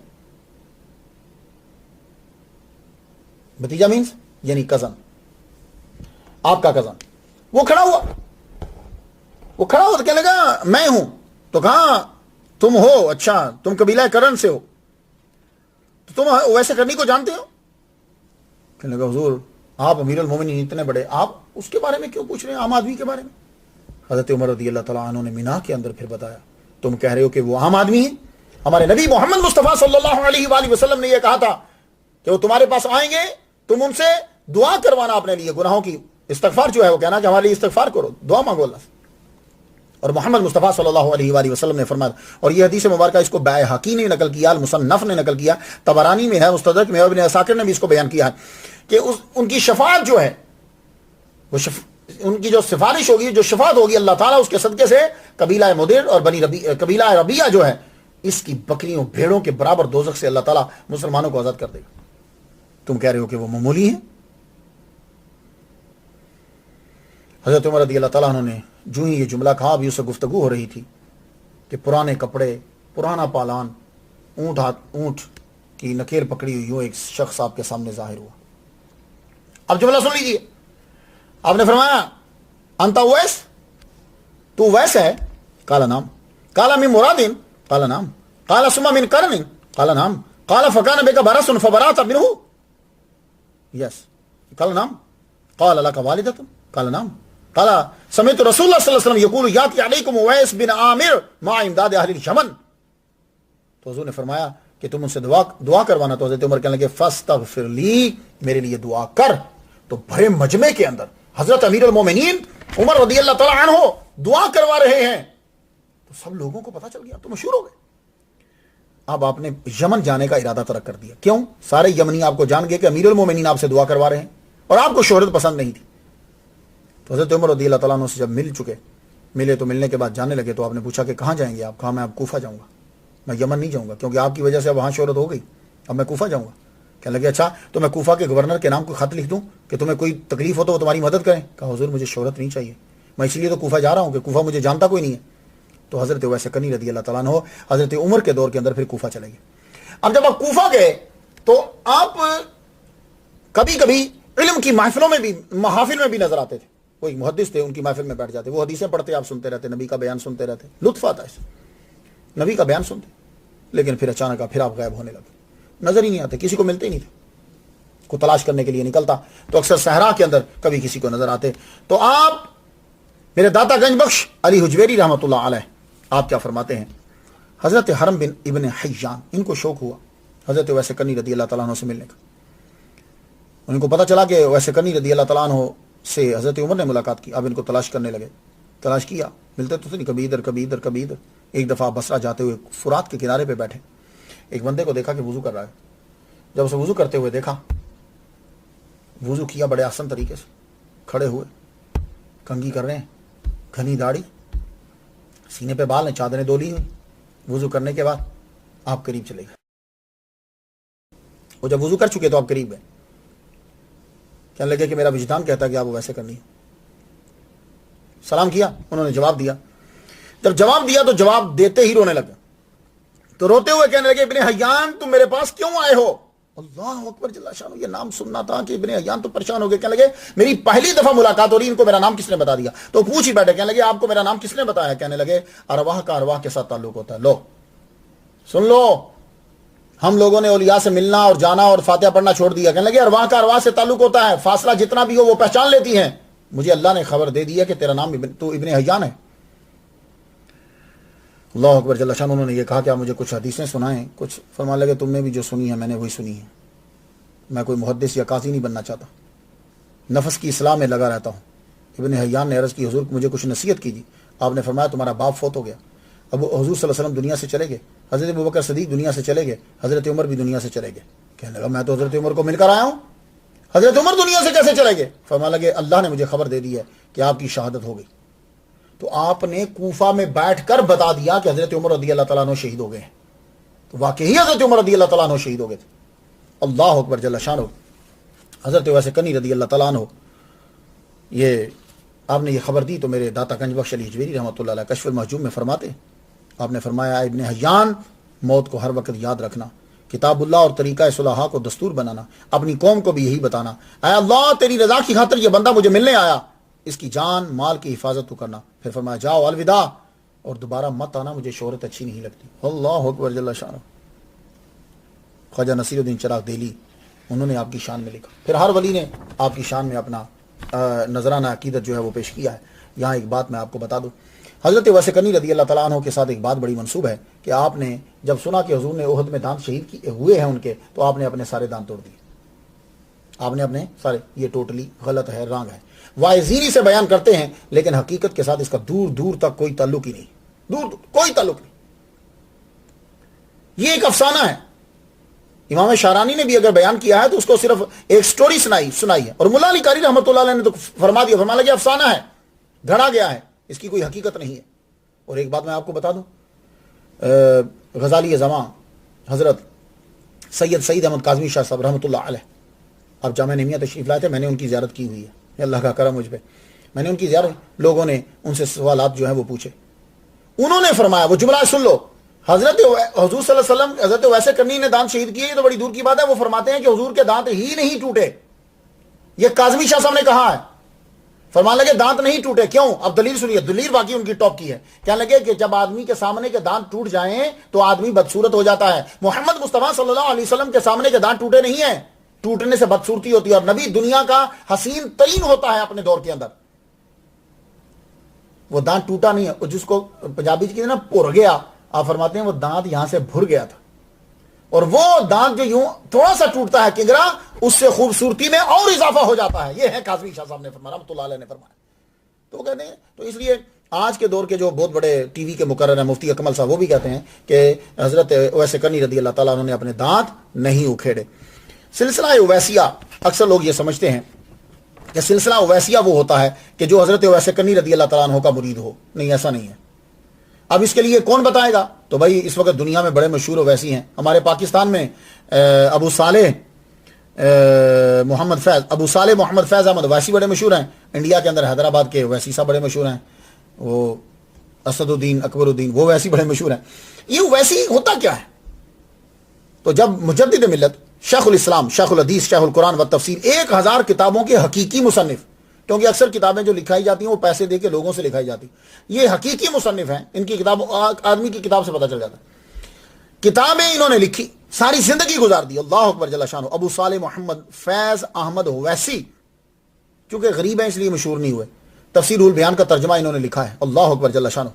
بھتیجا مینس یعنی کزن، آپ کا کزن. وہ کھڑا ہوا تو کہنے لگا میں ہوں. تو کہا تم ہو؟ اچھا تم قبیلہ کرن سے ہو، تو تم ویسے کرنی کو جانتے ہو؟ کہنے لگا حضور آپ امیر المومنین اتنے بڑے، آپ اس کے بارے میں کیوں پوچھ رہے ہیں، عام آدمی کے بارے میں؟ حضرت عمر رضی اللہ تعالیٰ عنہ نے مینا کے اندر پھر بتایا تم کہہ رہے ہو کہ وہ عام آدمی ہیں، ہمارے نبی محمد مصطفیٰ صلی اللہ علیہ وآلہ وسلم نے یہ کہا تھا کہ وہ تمہارے پاس آئیں گے، تم ان سے دعا کروانا اپنے لیے، گناہوں کی استغفار جو ہے وہ کہنا کہ ہمارے لیے استغفار کرو، دعا مانگو اللہ سے. اور محمد مصطفیٰ صلی اللہ علیہ وآلہ وسلم نے فرمایا، اور یہ حدیث مبارکہ اس کو بیہقی نے نقل کیا، المصنف نے نقل کیا، طبرانی میں ہے، مستدرک میں، ابن عساکر نے بھی اس کو بیان کیا ہے کہ ان کی شفاعت جو ہے وہ ان کی جو سفارش ہوگی، جو شفاعت ہوگی اللہ تعالیٰ اس کے صدقے سے قبیلہ مدر اور قبیلہ ربیعہ جو ہے اس کی بکریوں بھیڑوں کے برابر دوزخ سے اللہ تعالیٰ مسلمانوں کو آزاد کر دے گا. تم کہہ رہے ہو کہ وہ معمولی ہیں. حضرت عمر رضی اللہ تعالیٰ عنہ نے جو ہی یہ جملہ کہا، ابھی اس سے گفتگو ہو رہی تھی کہ پرانے کپڑے، پرانا پالان، اونٹ کہ نکیل پکڑی ہوئی ہوں ایک شخص آپ کے سامنے ظاہر ہوا. اب جملہ سن لیجیے. آپ نے فرمایا انتا اویس, تو اویس ہے؟ قال نعم. قال من مراد؟ قال نعم. قال ثم من قرن؟ قال نعم. قال فكان بك برص فبرأت منه؟ yes. قال نعم. قال لك والدة؟ قال نعم. قال سمعت رسول الله صلی اللہ علیہ وسلم يقول ياتي عليكم اویس بن عامر مع امداد اهل اليمن. تو حضور نے فرمایا کہ تم ان سے دعا کروانا. تو حضرت عمر کہنے لگے فاستغفر لی, میرے لیے دعا کر. تو بڑے مجمع کے اندر حضرت امیر المومنین عمر رضی اللہ تعالی عنہ دعا کروا رہے ہیں. تو سب لوگوں کو پتا چل گیا, تو مشہور ہو گئے. اب آپ نے یمن جانے کا ارادہ ترک کر دیا. کیوں؟ سارے یمنی آپ کو جان گئے کہ امیر المومنین آپ سے دعا کروا رہے ہیں اور آپ کو شہرت پسند نہیں تھی. تو حضرت عمر رضی اللہ تعالیٰ عنہ سے جب ملے تو ملنے کے بعد جانے لگے. تو آپ نے پوچھا کہ کہاں جائیں گے آپ؟ کہا میں اب کوفہ جاؤں گا, میں یمن نہیں جاؤں گا, کیونکہ آپ کی وجہ سے وہاں شہرت ہو گئی, اب میں کوفہ جاؤں گا. کہنے لگے اچھا تو میں کوفہ کے گورنر کے نام کو خط لکھ دوں کہ تمہیں کوئی تکلیف ہو تو وہ تمہاری مدد کریں. کہا حضور مجھے شہرت نہیں چاہیے, میں اس لیے تو کوفہ جا رہا ہوں کہ کوفہ مجھے جانتا کوئی نہیں ہے. تو حضرت اویس قرنی رضی اللہ تعالیٰ عنہ حضرت عمر کے دور کے اندر پھر کوفہ چلے گئے. اب جب آپ کوفہ گئے تو آپ کبھی کبھی علم کی محافل میں بھی نظر آتے تھے. وہ ایک محدث تھے, ان کی محفل میں بیٹھ جاتے, وہ حدیثیں پڑھتے, آپ سنتے رہتے, نبی کا بیان سنتے رہتے, لطف آتا ہے نبی کا بیان سنتے. لیکن پھر اچانک پھر آپ غائب ہونے لگے, نظر ہی نہیں آتے, کسی کو ملتے ہی نہیں تھے. کو تلاش کرنے کے لیے نکلتا تو اکثر صحرا کے اندر کبھی کسی کو نظر آتے. تو آپ میرے داتا گنج بخش علی حجویری رحمۃ اللہ علیہ آپ کیا فرماتے ہیں, حضرت حرم بن ابن حیان ان کو شوق ہوا حضرت اویس قرنی رضی اللہ تعالیٰ عنہ سے ملنے کا. ان کو پتا چلا کہ اویس قرنی رضی اللہ تعالیٰ عنہ سے حضرت عمر نے ملاقات کی. اب ان کو تلاش کرنے لگے, تلاش کیا, ملتے تو نہیں, کبھی ادھر کبھی ادھر کبھی ادھر. ایک دفعہ بصرہ جاتے ہوئے فرات کے کنارے پہ بیٹھے, ایک بندے کو دیکھا کہ وضو کر رہا ہے. جب اسے وضو کرتے ہوئے دیکھا, وضو کیا بڑے آسان طریقے سے, کھڑے ہوئے, کنگھی کر رہے ہیں, گھنی داڑھی, سینے پہ بال ہیں, چادریں دولی ہوئی. وضو کرنے کے بعد آپ قریب چلے گئے. وہ جب وضو کر چکے تو آپ قریب گئے. کہنے لگے کہ میرا وجدان کہتا ہے کہ آپ ویسے کرنی ہے. سلام کیا, انہوں نے جواب دیا. جب جواب دیا تو جواب دیتے ہی رونے لگے. تو روتے ہوئے کہنے لگے ابن حیان تم میرے پاس کیوں آئے ہو؟ اللہ اکبر جل شانہ, یہ نام سننا تھا کہ ابن حیان تو پریشان ہو گئے. کہنے لگے میری پہلی دفعہ ملاقات ہو رہی, ان کو میرا نام کس نے بتا دیا؟ تو پوچھ ہی بیٹھے. کہنے لگے آپ کو میرا نام کس نے بتایا؟ کہنے لگے ارواح کا ارواح کے ساتھ تعلق ہوتا ہے. لو سن لو, ہم لوگوں نے اولیاء سے ملنا اور جانا اور فاتحہ پڑھنا چھوڑ دیا. کہنے لگے ارواح کا ارواح سے تعلق ہوتا ہے, فاصلہ جتنا بھی ہو وہ پہچان لیتی ہیں. مجھے اللہ نے خبر دے دی ہے کہ تیرا نام تو ابن حیان ہے. اللہ اکبر جل شانہ. انہوں نے یہ کہا کہ آپ مجھے کچھ حدیثیں سنائیں. کچھ فرمانے لگے تم نے بھی جو سنی ہے میں نے وہی سنی ہے. میں کوئی محدث یا قاضی نہیں بننا چاہتا, نفس کی اصلاح میں لگا رہتا ہوں. ابن حیان نے عرض کی حضور مجھے کچھ نصیحت کیجیے. آپ نے فرمایا تمہارا باپ فوت ہو گیا. اب حضور صلی اللہ علیہ وسلم دنیا سے چلے گئے, حضرت ابوبکر صدیق دنیا سے چلے گئے, حضرت عمر بھی دنیا سے چلے گئے. کہنے لگا میں تو حضرت عمر کو مل کر آیا ہوں, حضرت عمر دنیا سے کیسے چلے گئے؟ فرمانے لگے اللہ نے مجھے خبر دے دی ہے کہ آپ کی شہادت ہو گئی. تو آپ نے کوفہ میں بیٹھ کر بتا دیا کہ حضرت عمر رضی اللہ تعالیٰ عنہ شہید ہو گئے ہیں. تو واقعی حضرت عمر رضی اللہ تعالیٰ عنہ شہید ہو گئے تھے. اللہ اکبر جل شانہ. حضرت اویس قرنی رضی اللہ تعالیٰ عنہ یہ آپ نے یہ خبر دی تو میرے داتا گنج بخش علی حجویری رحمۃ اللہ علیہ کشف المحجوب میں فرماتے ہیں, آپ نے فرمایا ابن حیان موت کو ہر وقت یاد رکھنا, کتاب اللہ اور طریقہ صلحاء کو دستور بنانا, اپنی قوم کو بھی یہی بتانا, اے اللہ تیری رضا کی خاطر یہ بندہ مجھے ملنے آیا, اس کی جان مال کی حفاظت تو کرنا. پھر فرمایا جاؤ الوداع اور دوبارہ مت آنا, مجھے شہرت اچھی نہیں لگتی. اللہ اکبر جل شانہ. خواجہ نصیر الدین چراغ دہلی انہوں نے آپ کی شان میں لکھا. پھر ہر ولی نے آپ کی شان میں اپنا نذرانہ عقیدت جو ہے وہ پیش کیا ہے. یہاں ایک بات میں آپ کو بتا دوں, حضرت اویس قرنی رضی اللہ تعالیٰ عنہ کے ساتھ ایک بات بڑی منسوب ہے کہ آپ نے جب سنا کہ حضور نے احد میں دانت شہید ہوئے ہیں ان کے, تو آپ نے اپنے سارے دانت توڑ دیے. آپ نے اپنے سارے, یہ ٹوٹلی غلط ہے, رانگ ہے. واعظینی سے بیان کرتے ہیں لیکن حقیقت کے ساتھ اس کا دور دور تک کوئی تعلق ہی نہیں, دور کوئی تعلق نہیں. یہ ایک افسانہ ہے. امام شارانی نے بھی اگر بیان کیا ہے تو اس کو صرف ایک سٹوری سنائی ہے. اور مولا علی قاری رحمۃ اللہ علیہ نے تو فرما دیا, فرما لگا افسانہ ہے, گھڑا گیا ہے, اس کی کوئی حقیقت نہیں ہے. اور ایک بات میں آپ کو بتا دوں, غزالی زمان حضرت سید احمد کاظمی شاہ صاحب رحمۃ اللہ علیہ اب جامعہ نعمیہ تشریف لائے تھے. میں نے ان کی زیارت کی ہوئی ہے, اللہ کا کرم مجھ پہ. میں نے ان کی زیارت, لوگوں نے ان سے سوالات جو ہیں وہ پوچھے. انہوں نے فرمایا, وہ جملہ سن لو, حضور صلی اللہ علیہ وسلم حضرت ویسے کرنی نے دانت شہید کیے، یہ تو بڑی دور کی بات ہے. وہ فرماتے ہیں کہ حضور کے دانت ہی نہیں ٹوٹے. یہ کاظمی شاہ صاحب نے کہا ہے. فرمانے لگے دانت نہیں ٹوٹے. کیوں؟ اب دلیل سنیے. دلیل باقی ان کی ٹاپ کی ہے. کہنے لگے کہ جب آدمی کے سامنے کے دانت ٹوٹ جائیں تو آدمی بدصورت ہو جاتا ہے. محمد مصطفیٰ صلی اللہ علیہ وسلم کے سامنے کے دانت ٹوٹے نہیں ہیں. ٹوٹنے سے بدصورتی ہوتی ہے. اور نبی دنیا کا حسین ترین ہوتا ہے اپنے دور کے اندر. وہ دانت ٹوٹا نہیں ہے. جس کو پنجابی کی نا پور گیا، آپ فرماتے ہیں وہ دانت یہاں سے بھر گیا تھا. اور وہ دانت جو یوں تھوڑا سا ٹوٹتا ہے کنگرا، اس سے خوبصورتی میں اور اضافہ ہو جاتا ہے. یہ ہے کاظمی شاہ صاحب نے فرمایا، رحمۃ اللہ علیہ نے فرمایا. تو وہ کہتے ہیں، تو اس لیے آج کے دور کے جو بہت بڑے ٹی وی کے مقرر ہیں مفتی اکمل صاحب، وہ بھی کہتے ہیں کہ حضرت اویس کرنی رضی اللہ تعالیٰ عنہ نے اپنے دانت نہیں اکھیڑے. سلسلہ اویسیہ، اکثر لوگ یہ سمجھتے ہیں کہ سلسلہ اویسیہ وہ ہوتا ہے کہ جو حضرت اویس کرنی رضی اللہ تعالیٰ عنہ کا مرید ہو. نہیں، ایسا نہیں ہے. اب اس کے لیے کون بتائے گا؟ تو بھائی اس وقت دنیا میں بڑے مشہور اویسی ہیں. ہمارے پاکستان میں ابو صالح محمد فیض احمد اویسی بڑے مشہور ہیں. انڈیا کے اندر حیدرآباد کے اویسی صاحب بڑے مشہور ہیں. وہ اسد الدین اکبر الدین، وہ اویسی بڑے مشہور ہیں. یہ اویسی ہوتا کیا ہے؟ تو جب مجدد ملت شیخ الاسلام، شیخ الحدیث، شیخ القرآن و تفسیر، 1000 کتابوں کے حقیقی مصنف، کیونکہ اکثر کتابیں جو لکھائی جاتی ہیں وہ پیسے دے کے لوگوں سے لکھائی جاتی، یہ حقیقی مصنف ہیں. ان کی کتاب آدمی کی کتاب سے پتہ چل جاتا ہے. کتابیں انہوں نے لکھی، ساری زندگی گزار دی. اللہ اکبر جل شانہ. ابو صالح محمد فیض احمد اویسی، چونکہ غریب ہیں اس لیے مشہور نہیں ہوئے. تفسیر البیان کا ترجمہ انہوں نے لکھا ہے. اللہ اکبر جل شانہ.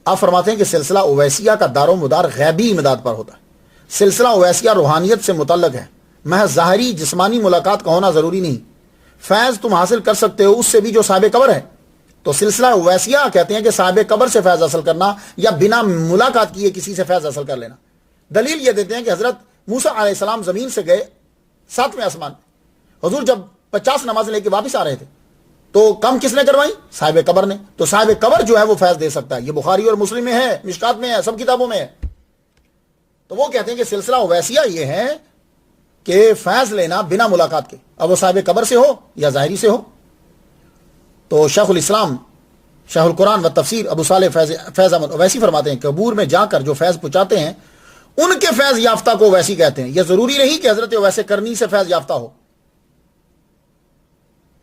آپ فرماتے ہیں کہ سلسلہ اویسیہ کا دار و مدار غیبی امداد پر ہوتا ہے. سلسلہ اویسیہ روحانیت سے متعلق ہے. محض ظاہری جسمانی ملاقات کا ہونا ضروری نہیں. فیض تم حاصل کر سکتے ہو اس سے بھی جو صاحب قبر ہے. تو سلسلہ اویسیہ کہتے ہیں کہ صاحب قبر سے فیض حاصل کرنا یا بنا ملاقات کیے کسی سے فیض حاصل کر لینا. دلیل یہ دیتے ہیں کہ حضرت موسیٰ علیہ السلام زمین سے گئے 7ویں آسمان. حضور جب 50 نمازیں لے کے واپس آ رہے تھے تو کم کس نے کروائی؟ صاحب قبر نے. تو صاحب قبر جو ہے وہ فیض دے سکتا ہے. یہ بخاری اور مسلم میں ہے، مشکات میں ہے، سب کتابوں میں ہے. تو وہ کہتے ہیں کہ سلسلہ اویسیہ یہ ہے کہ فیض لینا بنا ملاقات کے، اب وہ صاحب قبر سے ہو یا ظاہری سے ہو. تو شیخ الاسلام، شیخ القرآن و تفسیر ابو صالح فیض احمد اویسی فرماتے ہیں کہ قبور میں جا کر جو فیض پہنچاتے ہیں ان کے فیض یافتہ کو اویسی کہتے ہیں. یہ ضروری نہیں کہ حضرت اویس کرنی سے فیض یافتہ ہو.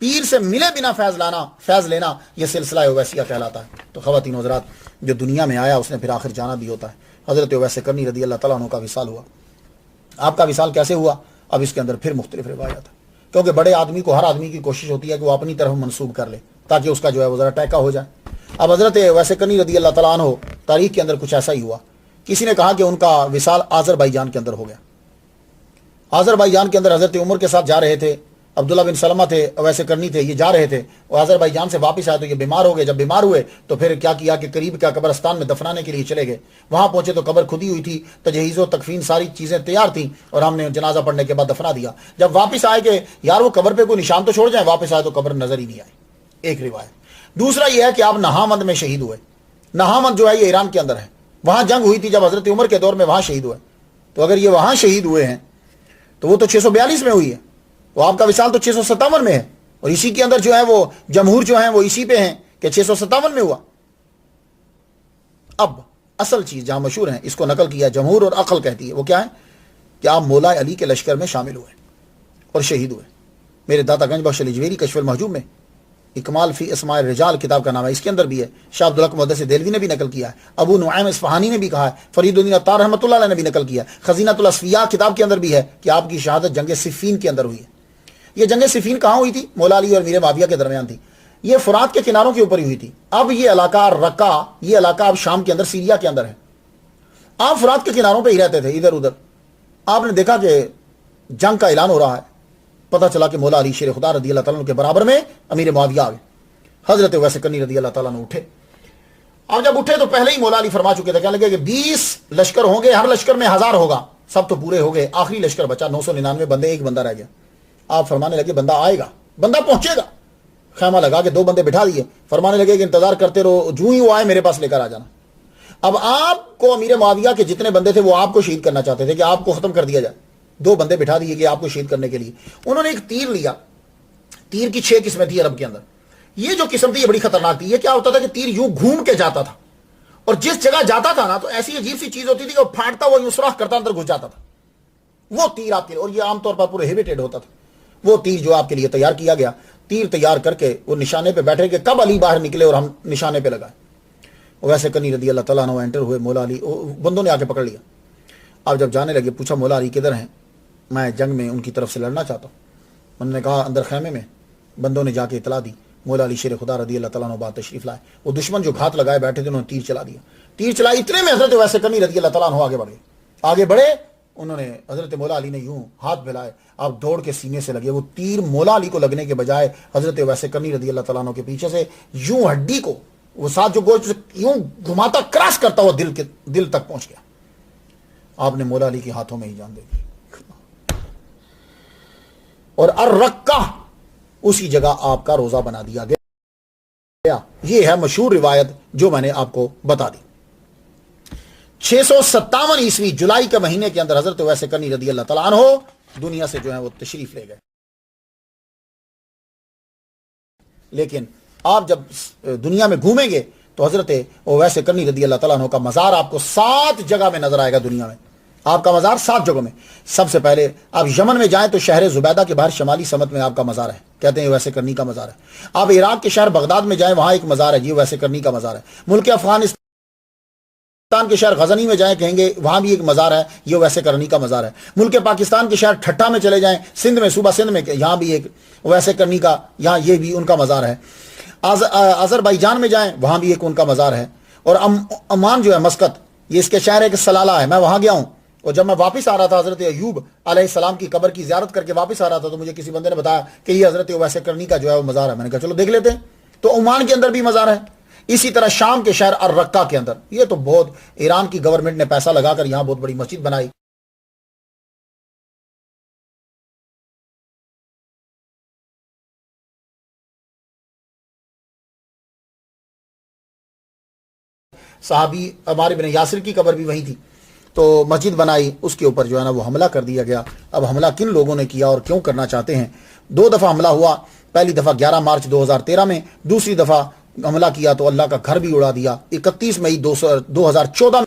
پیر سے ملے بنا فیض لینا یہ سلسلہ اویسیہ کہلاتا ہے. تو خواتین حضرات، جو دنیا میں آیا اس نے پھر آخر جانا بھی ہوتا ہے. حضرت اویس کرنی رضی اللہ تعالیٰ عنہ کا وصال ہوا. آپ کا وصال کیسے ہوا؟ اب اس کے اندر پھر مختلف روایات ہیں، کیونکہ بڑے آدمی کو، ہر آدمی کی کوشش ہوتی ہے کہ وہ اپنی طرف منسوب کر لے تاکہ اس کا جو ہے وہ ذرا ٹیکا ہو جائے. اب حضرت اویس کرنی رضی اللہ تعالیٰ عنہ تاریخ کے اندر کچھ ایسا ہی ہوا. کسی نے کہا کہ ان کا وصال آذربائیجان کے اندر ہو گیا. آذربائیجان کے اندر حضرت عمر کے ساتھ جا رہے تھے، عبداللہ بن سلمہ تھے، اویس کرنی تھے، یہ جا رہے تھے. وہ آذربائیجان سے واپس آئے تو یہ بیمار ہو گئے. جب بیمار ہوئے تو پھر کیا کیا کہ قریب کا قبرستان میں دفنانے کے لیے چلے گئے. وہاں پہنچے تو قبر کھدی ہوئی تھی، تجہیز و تکفین ساری چیزیں تیار تھیں، اور ہم نے جنازہ پڑھنے کے بعد دفنا دیا. جب واپس آئے کہ یار وہ قبر پہ کوئی نشان تو چھوڑ جائیں، واپس آئے تو قبر نظر ہی نہیں آئی. ایک روایت. دوسرا یہ ہے کہ آپ نہامند میں شہید ہوئے. نہامند جو ہے یہ ایران کے اندر ہے. وہاں جنگ ہوئی تھی جب حضرت عمر کے دور میں، وہاں شہید ہوئے. تو اگر یہ وہاں شہید ہوئے ہیں تو وہ تو 642 میں ہوئی ہے. وہ آپ کا وصال تو 657 میں ہے، اور اسی کے اندر جو ہے وہ جمہور جو ہیں وہ اسی پہ ہیں کہ 657 میں ہوا. اب اصل چیز جہاں مشہور ہے، اس کو نقل کیا جمہور اور عقل کہتی ہے، وہ کیا ہے کہ آپ مولا علی کے لشکر میں شامل ہوئے اور شہید ہوئے. میرے داتا گنج بخش لجویری کشف المحجوب میں اکمال فی اسماء الرجال کتاب کا نام ہے، اس کے اندر بھی ہے. شاہ عبدالحق محدث دہلوی نے بھی نقل کیا ہے، ابو نعیم اصفہانی نے بھی کہا ہے، فرید الدین عطار رحمۃ اللہ علیہ نے بھی نقل کیا ہے. خزینۃ الاصفیاء کتاب کے اندر بھی ہے کہ آپ کی شہادت جنگ صفین کے اندر ہوئی ہے. یہ جنگ صفین کہاں ہوئی تھی؟ مولا علی اور میر معاویہ کے درمیان تھی. یہ فرات کے کناروں کے اوپر ہی ہوئی تھی. اب یہ علاقہ رقہ، یہ علاقہ اب شام کے اندر، سیریا کے اندر ہے. آپ فرات کے کناروں پہ ہی رہتے تھے ادھر ادھر. آپ نے دیکھا کہ جنگ کا اعلان ہو رہا ہے، پتہ چلا کہ مولا علی شیر خدا رضی اللہ تعالیٰ عنہ کے برابر میں امیر معاویہ آ گئے. حضرت اویس کرنی رضی اللہ تعالیٰ عنہ اٹھے. اور جب اٹھے تو پہلے ہی مولا علی فرما چکے تھے، کہنے لگے کہ 20 لشکر ہوں گے، ہر لشکر میں 1000 ہوگا. سب تو پورے ہو گئے، آخری لشکر بچا 999 بندے، ایک بندہ رہ گیا. آپ فرمانے لگے بندہ آئے گا، بندہ پہنچے گا. خیمہ لگا کے 2 بندے بٹھا دیے. فرمانے لگے کہ انتظار کرتے رہو، جو ہی وہ آئے میرے پاس لے کر آ جانا. اب آپ کو امیر معاویہ کے جتنے بندے تھے وہ آپ کو شہید کرنا چاہتے تھے کہ آپ کو ختم کر دیا جائے. 2 بندے بٹھا دیے کہ آپ کو شہید کرنے کے لیے. انہوں نے ایک تیر لیا. تیر کی 6 قسمیں تھی عرب کے اندر. یہ جو قسم تھی یہ بڑی خطرناک تھی. یہ کیا ہوتا تھا کہ تیر یوں گھوم کے جاتا تھا اور جس جگہ جاتا تھا نا تو ایسی عجیب سی چیز ہوتی تھی کہ وہ پھاٹتا وہ یوں سوراخ کرتا اندر گھس جاتا تھا. وہ تیر آپ کے لیے، اور یہ عام طور پر پورے ہیویٹیڈ ہوتا تھا، وہ تیر جو آپ کے لیے تیار کیا گیا، تیر تیار کر کے وہ نشانے پہ بیٹھے کہ کب علی باہر نکلے اور ہم نشانے پہ لگائیں. ویسے کنی رضی اللہ تعالیٰ عنہ انٹر ہوئے، مولا علی بندوں نے آ کے پکڑ لیا. اب جب جانے لگے پوچھا مولا علی کدھر ہیں، میں جنگ میں ان کی طرف سے لڑنا چاہتا ہوں. انہوں نے کہا اندر خیمے میں. بندوں نے جا کے اطلاع دی، مولا علی شیر خدا رضی اللہ تعالیٰ عنہ بات تشریف لائے. وہ دشمن جو گھات لگائے بیٹھے تھے انہوں نے تیر چلا دیا. تیر چلائی اتنے میں حضرت ویسے کنی رضی اللہ تعالیٰ عنہ آگے بڑھے. آگے بڑھے انہوں نے حضرت مولا علی نے یوں ہاتھ پھیلائے، آپ دوڑ کے سینے سے لگے. وہ تیر مولا علی کو لگنے کے بجائے حضرت ویسے کنی رضی اللہ تعالیٰ عنہ کے پیچھے سے یوں ہڈی کو، وہ ساتھ جو گوشت یوں گھماتا کراس کرتا ہوا دل تک پہنچ گیا. آپ نے مولا علی کے ہاتھوں میں ہی جان دے دی. اور الرقہ اسی جگہ آپ کا روزہ بنا دیا گیا. یہ ہے مشہور روایت جو میں نے آپ کو بتا دی. 657 عیسوی جولائی کے مہینے کے اندر حضرت ویسے کرنی رضی اللہ تعالیٰ عنہ دنیا سے جو ہے وہ تشریف لے گئے. لیکن آپ جب دنیا میں گھومیں گے تو حضرت ویسے کرنی رضی اللہ تعالیٰ عنہ کا مزار آپ کو 7 جگہ میں نظر آئے گا. دنیا میں آپ کا مزار 7 جگہوں میں. سب سے پہلے آپ یمن میں جائیں تو شہر زبیدہ کے باہر شمالی سمت میں آپ کا مزار ہے، کہتے ہیں یہ ویسے کرنی کا مزار ہے. آپ عراق کے شہر بغداد میں جائیں وہاں ایک مزار ہے، یہ ویسے کرنی کا مزار ہے. ملک افغانستان کے شہر غزنی میں جائیں کہیں گے وہاں بھی ایک مزار ہے، یہ ویسے کرنی کا مزار ہے. ملک پاکستان کے شہر ٹھٹھا میں چلے جائیں، سندھ میں صوبہ سندھ میں، یہاں بھی ایک ویسے کرنی کا، یہاں یہ بھی ان کا مزار ہے. آذربائیجان میں جائیں وہاں بھی ایک ان کا مزار ہے. اور عمان جو ہے مسقط، یہ اس کے شہر ایک سلالہ ہے. میں وہاں گیا ہوں اور جب میں واپس آ رہا تھا حضرت ایوب علیہ السلام کی قبر کی زیارت کر کے واپس آ رہا تھا تو مجھے کسی بندے نے بتایا کہ یہ حضرت ویسے کرنی کا جو ہے وہ مزار ہے. میں نے کہا چلو دیکھ لیتے ہیں. تو عمان کے اندر بھی مزار ہے. اسی طرح شام کے شہر الرقہ کے اندر، یہ تو بہت ایران کی گورنمنٹ نے پیسہ لگا کر یہاں بہت بڑی مسجد بنائی. صحابی عمار بن یاسر کی قبر بھی وہیں تھی، تو مسجد بنائی، اس کے اوپر جو ہے نا وہ حملہ کر دیا گیا. اب حملہ کن لوگوں نے کیا اور کیوں کرنا چاہتے ہیں؟ 2 دفعہ حملہ ہوا. پہلی دفعہ 11 مارچ 2013 میں، دوسری دفعہ حملہ کیا تو اللہ کا گھر بھی اڑا دیا 31 مئی 2014 میں.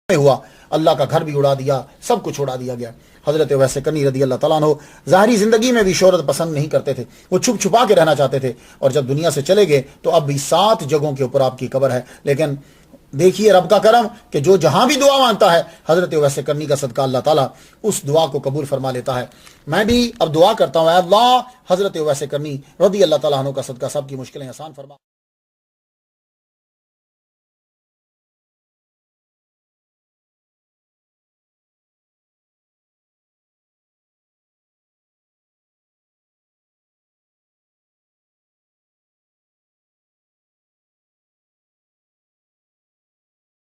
ہوا، اللہ کا گھر بھی اڑا دیا، سب کچھ اڑا دیا گیا. حضرت ویسے کرنی رضی اللہ تعالیٰ عنہ ظاہری زندگی میں بھی شہرت پسند نہیں کرتے تھے، وہ چھپ چھپا کے رہنا چاہتے تھے. اور جب دنیا سے چلے گئے تو اب بھی 7 جگہوں کے اوپر آپ کی قبر ہے. لیکن دیکھیے رب کا کرم کہ جو جہاں بھی دعا مانگتا ہے حضرت ویسے کرنی کا صدقہ اللہ تعالیٰ اس دعا کو قبول فرما لیتا ہے. میں بھی اب دعا کرتا ہوں، اے اللہ حضرت ویسے کرنی رضی اللہ تعالیٰ عنہ کا صدقہ سب کی مشکلیں آسان فرما.